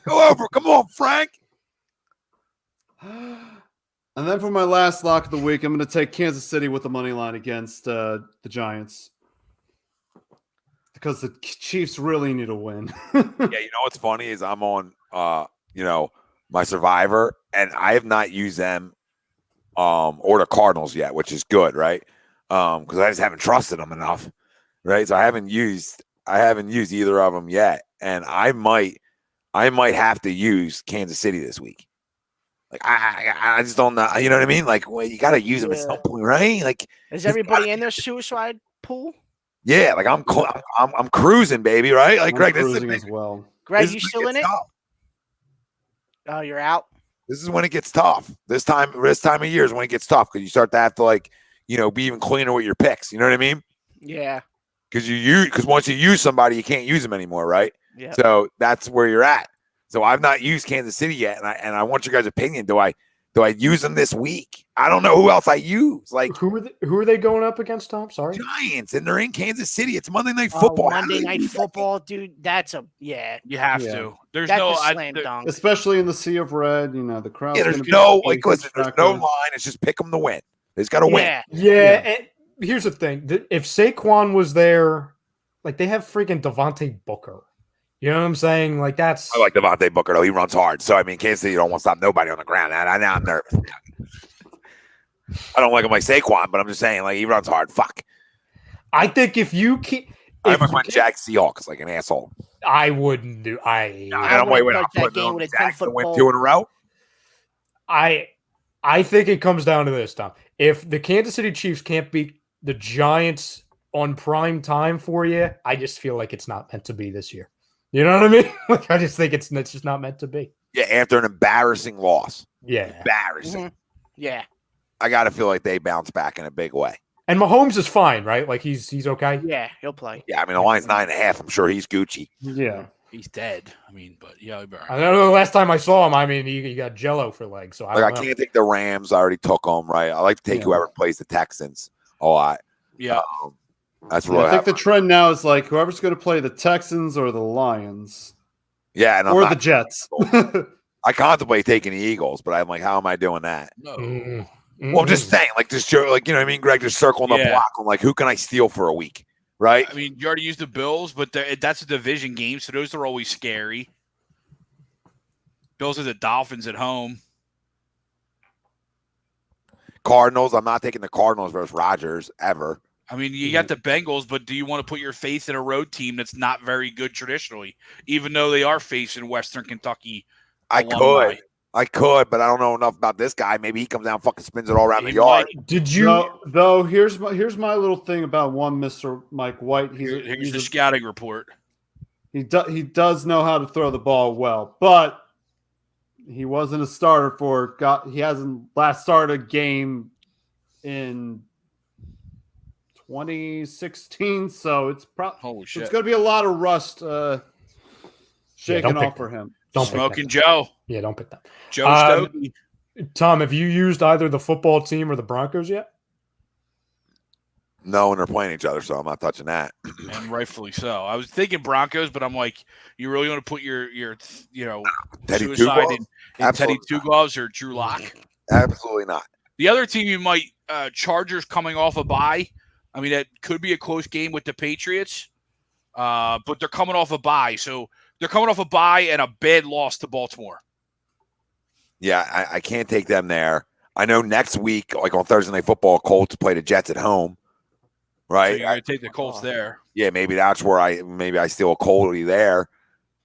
Go over. Come on, Frank. And then for my last lock of the week, I'm going to take Kansas City with the money line against the Giants because the Chiefs really need a win. Yeah, you know what's funny is I'm on, my Survivor, and I have not used them or the Cardinals yet, which is good, right? Because I just haven't trusted them enough, right? So I haven't used either of them yet, and I might have to use Kansas City this week. Like I just don't know. You know what I mean? Like, well, you got to use them at some point, right? Like, is everybody in their suicide pool? Yeah, like I'm cruising, baby, right? Like, I'm Greg, cruising as well. Greg, you still in it? Tough. Oh, you're out. This is when it gets tough. This time of year is when it gets tough because you start to have to be even cleaner with your picks. You know what I mean? Yeah. Because once you use somebody, you can't use them anymore, right? Yeah. So that's where you're at. So I've not used Kansas City yet, and I want your guys' opinion. Do I use them this week? I don't know who else I use. Like, who are they going up against, Tom? Sorry, Giants, and they're in Kansas City. It's Monday Night Football. Monday Night Football, dude. That's You have to. There's that's no a slam dunk. Especially in the sea of red, the crowd. Yeah, there's no listen. There's no line. It's just pick them to win. They just got to win. Yeah. And here's the thing: if Saquon was there, they have freaking Devontae Booker. You know what I'm saying? Like that's. I like Devontae Booker though. He runs hard. So I mean, Kansas City don't want to stop nobody on the ground. Now I'm nervous. I don't like him like Saquon, but I'm just saying, he runs hard. Fuck. I think if you keep, I almost went Jack Seahawks like an asshole. I wouldn't do. I don't wait. I'm putting on Jack to win 2 in a row. I think it comes down to this, Tom. If the Kansas City Chiefs can't beat the Giants on prime time for you, I just feel like it's not meant to be this year. You know what I mean? I just think it's just not meant to be. Yeah, after an embarrassing loss. Yeah. Embarrassing. Mm-hmm. Yeah. I got to feel like they bounce back in a big way. And Mahomes is fine, right? Like he's okay. Yeah, he'll play. Yeah, I mean the line's 9.5. I'm sure he's Gucci. Yeah, he's dead. I mean, but yeah, I don't know. The last time I saw him, I mean, he got Jello for legs. So I can't take the Rams. I already took them. Right. I like to take whoever plays the Texans a lot. Yeah. That's really. I think the trend now is whoever's going to play the Texans or the Lions. Yeah, and or the Jets. I contemplate taking the Eagles, but I'm like, how am I doing that? No. Well, I'm just saying, you know what I mean, Greg, just circling the block. I'm who can I steal for a week, right? I mean, you already used the Bills, but that's a division game, so those are always scary. Bills are the Dolphins at home. Cardinals, I'm not taking the Cardinals versus Rodgers ever. I mean, you got the Bengals, but do you want to put your faith in a road team that's not very good traditionally, even though they are facing Western Kentucky? I could, but I don't know enough about this guy. Maybe he comes down and fucking spins it all around the yard. Did you? Though here's my little thing about one Mr. Mike White. Here's the scouting report. He does know how to throw the ball well, but he wasn't a starter he hasn't last started a game in 2016, so it's probably it's going to be a lot of rust shaking off for him. Don't Smoking Joe. Yeah, don't pick that. Joe Stokey. Tom, have you used either the football team or the Broncos yet? No, and they're playing each other, so I'm not touching that. And rightfully so. I was thinking Broncos, but I'm like, you really want to put your Teddy suicide in Teddy Two Gloves or Drew Lock? Absolutely not. The other team you might Chargers coming off a bye. I mean, that could be a close game with the Patriots, but they're coming off a bye, so they're coming off a bye and a bad loss to Baltimore. Yeah, I can't take them there. I know next week, on Thursday Night Football, Colts play the Jets at home, right? So you're going to take the Colts there. Yeah, maybe that's where I steal a Colty there.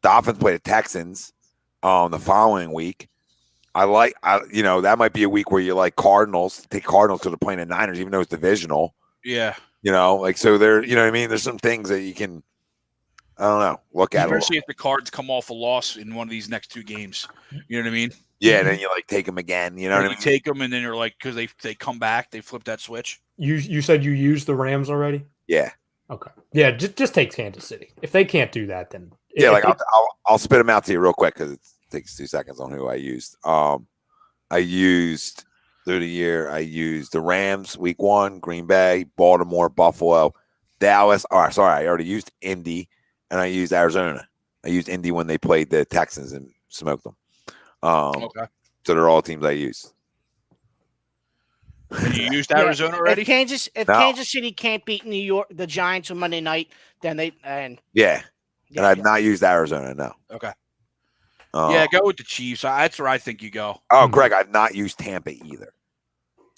Dolphins play the Texans the following week. That might be a week where you like Cardinals. Take Cardinals because they're playing the Niners, even though it's divisional. Yeah. So there, you know what I mean? There's some things that you can, I don't know, look at. Especially if the Cards come off a loss in one of these next two games. You know what I mean? Yeah, and then you take them again. You know what I mean? You take them, and then you're like, because they come back, they flip that switch. You said you used the Rams already? Yeah. Okay. Yeah, just take Kansas City. If they can't do that, then I'll spit them out to you real quick because takes 2 seconds on who I used. I used through the year. I used the Rams week 1, Green Bay, Baltimore, Buffalo, Dallas. Oh, sorry, I already used Indy, and I used Arizona. I used Indy when they played the Texans and smoked them. Okay. So they're all teams I used. And you used Arizona already? If Kansas City can't beat New York, the Giants on Monday night, then Yeah. And I've not used Arizona, no. Okay. Yeah, go with the Chiefs. That's where I think you go. Oh, Greg, I've not used Tampa either.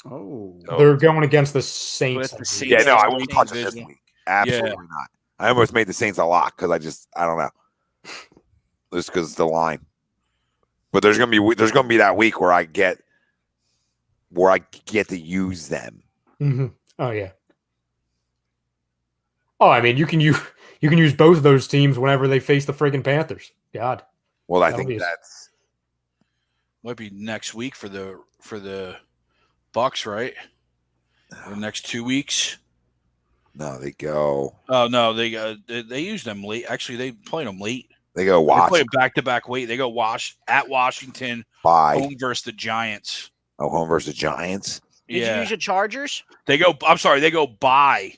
Oh. They're going against the Saints. With the Saints. Yeah, no, I Saints won't touch them this week. Absolutely not. I almost made the Saints a lock because I don't know. Just because it's the line. But there's gonna be that week where I get to use them. Mm-hmm. Oh yeah. Oh, I mean, you can use both of those teams whenever they face the friggin' Panthers. God. Well, I think that's might be next week for the Bucks, right? The next 2 weeks. No, they go. Oh no, they use them late. Actually, they play them late. They go They play back-to-back weight. They go at Washington, home versus the Giants. Oh, home versus the Giants. Did you use the Chargers? They go. I'm sorry. They go bye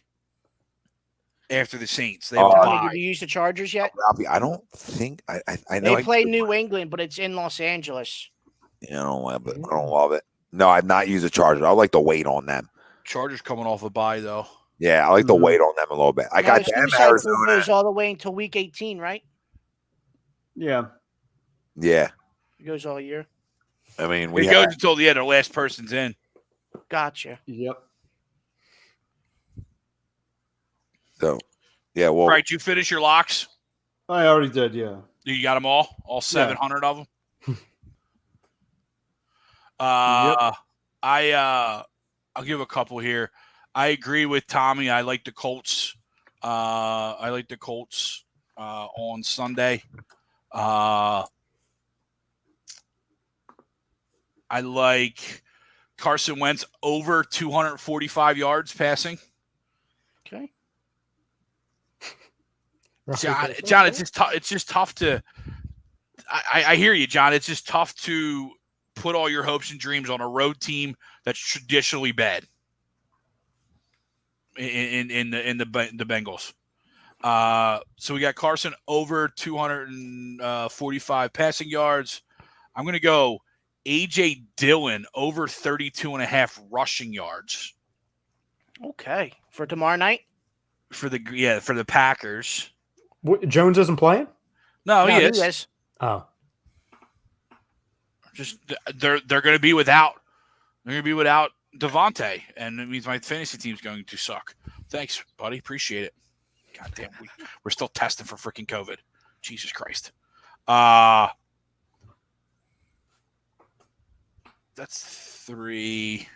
after the Saints. They did you use the Chargers yet? I don't think I know they play New England, but it's in Los Angeles. Yeah, I don't love it. I don't love it. No, I've not used the Chargers. I like to wait on them. Chargers coming off a bye though. Yeah, I like to wait on them a little bit. I got them Arizona. Goes all the way until week 18, right? Yeah. Yeah. It goes all year. I mean, it goes until the last person's in. Gotcha. Yep. So, yeah. Well, right. You finish your locks? I already did. Yeah. You got them all 700 of them. I'll give a couple here. I agree with Tommy. I like the Colts. On Sunday. I like Carson Wentz over 245 yards passing. Okay. John, it's just tough to. I hear you, John. It's just tough to put all your hopes and dreams on a road team that's traditionally bad. In the Bengals. So we got Carson over 245 passing yards. I'm going to go A.J. Dillon over 32.5 rushing yards. Okay. For tomorrow night? For the Packers. Jones isn't playing? No, he is. Oh. Just they're going to be without. They're going to be without Devontae, and it means my fantasy team's going to suck. Thanks, buddy. Appreciate it. God damn, we're still testing for freaking COVID. Jesus Christ. That's 3.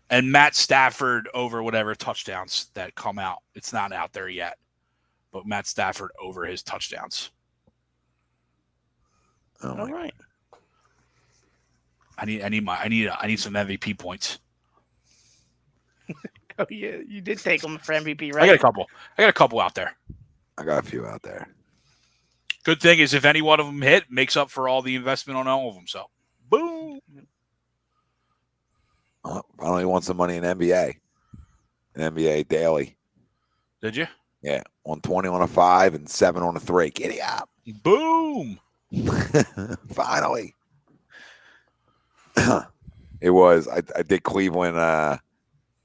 And Matt Stafford over whatever touchdowns that come out. It's not out there yet, but Matt Stafford over his touchdowns. All right. I need some MVP points. Oh yeah, you did take them for MVP, right? I got a couple out there. I got a few out there. Good thing is if any one of them hit, makes up for all the investment on all of them. So, boom. I only want some money in NBA. An NBA daily. Did you? Yeah, on 20 on a 5 and 7 on a 3. Giddy up. Boom. Finally. It was. I did Cleveland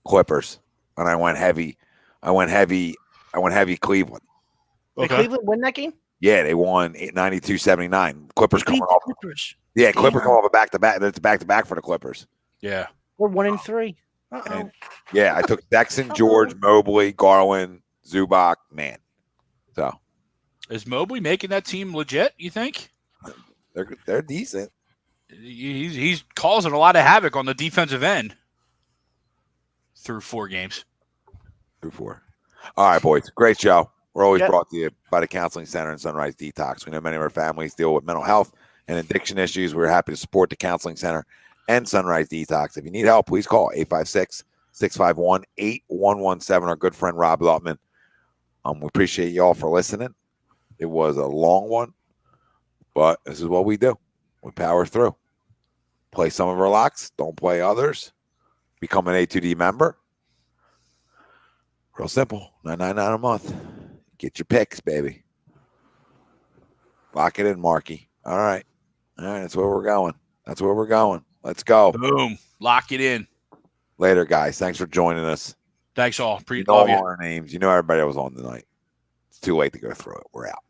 Clippers, and I went heavy. I went heavy Cleveland. Did Cleveland win that game? Yeah, they won 92-79. Clippers coming off. Clippers. Yeah, Clippers come off a back-to-back. It's back-to-back for the Clippers. Yeah. We're 1-3. Uh-oh. Yeah, I took Dexon, George, Mobley, Garland, Zubac, man. So is Mobley making that team legit, you think? They're decent. He's causing a lot of havoc on the defensive end through 4 games. Through 4. All right, boys. Great show. We're always brought to you by the Counseling Center and Sunrise Detox. We know many of our families deal with mental health and addiction issues. We're happy to support the Counseling Center and Sunrise Detox. If you need help, please call 856-651-8117. Our good friend Rob Lutman. We appreciate you all for listening. It was a long one, but this is what we do. We power through. Play some of our locks. Don't play others. Become an A2D member. Real simple. $9.99 a month. Get your picks, baby. Lock it in, Marky. All right. That's where we're going. Let's go. Boom. Lock it in. Later, guys. Thanks for joining us. Thanks all. You know Love you. all our names. You know everybody that was on tonight. It's too late to go through it. We're out.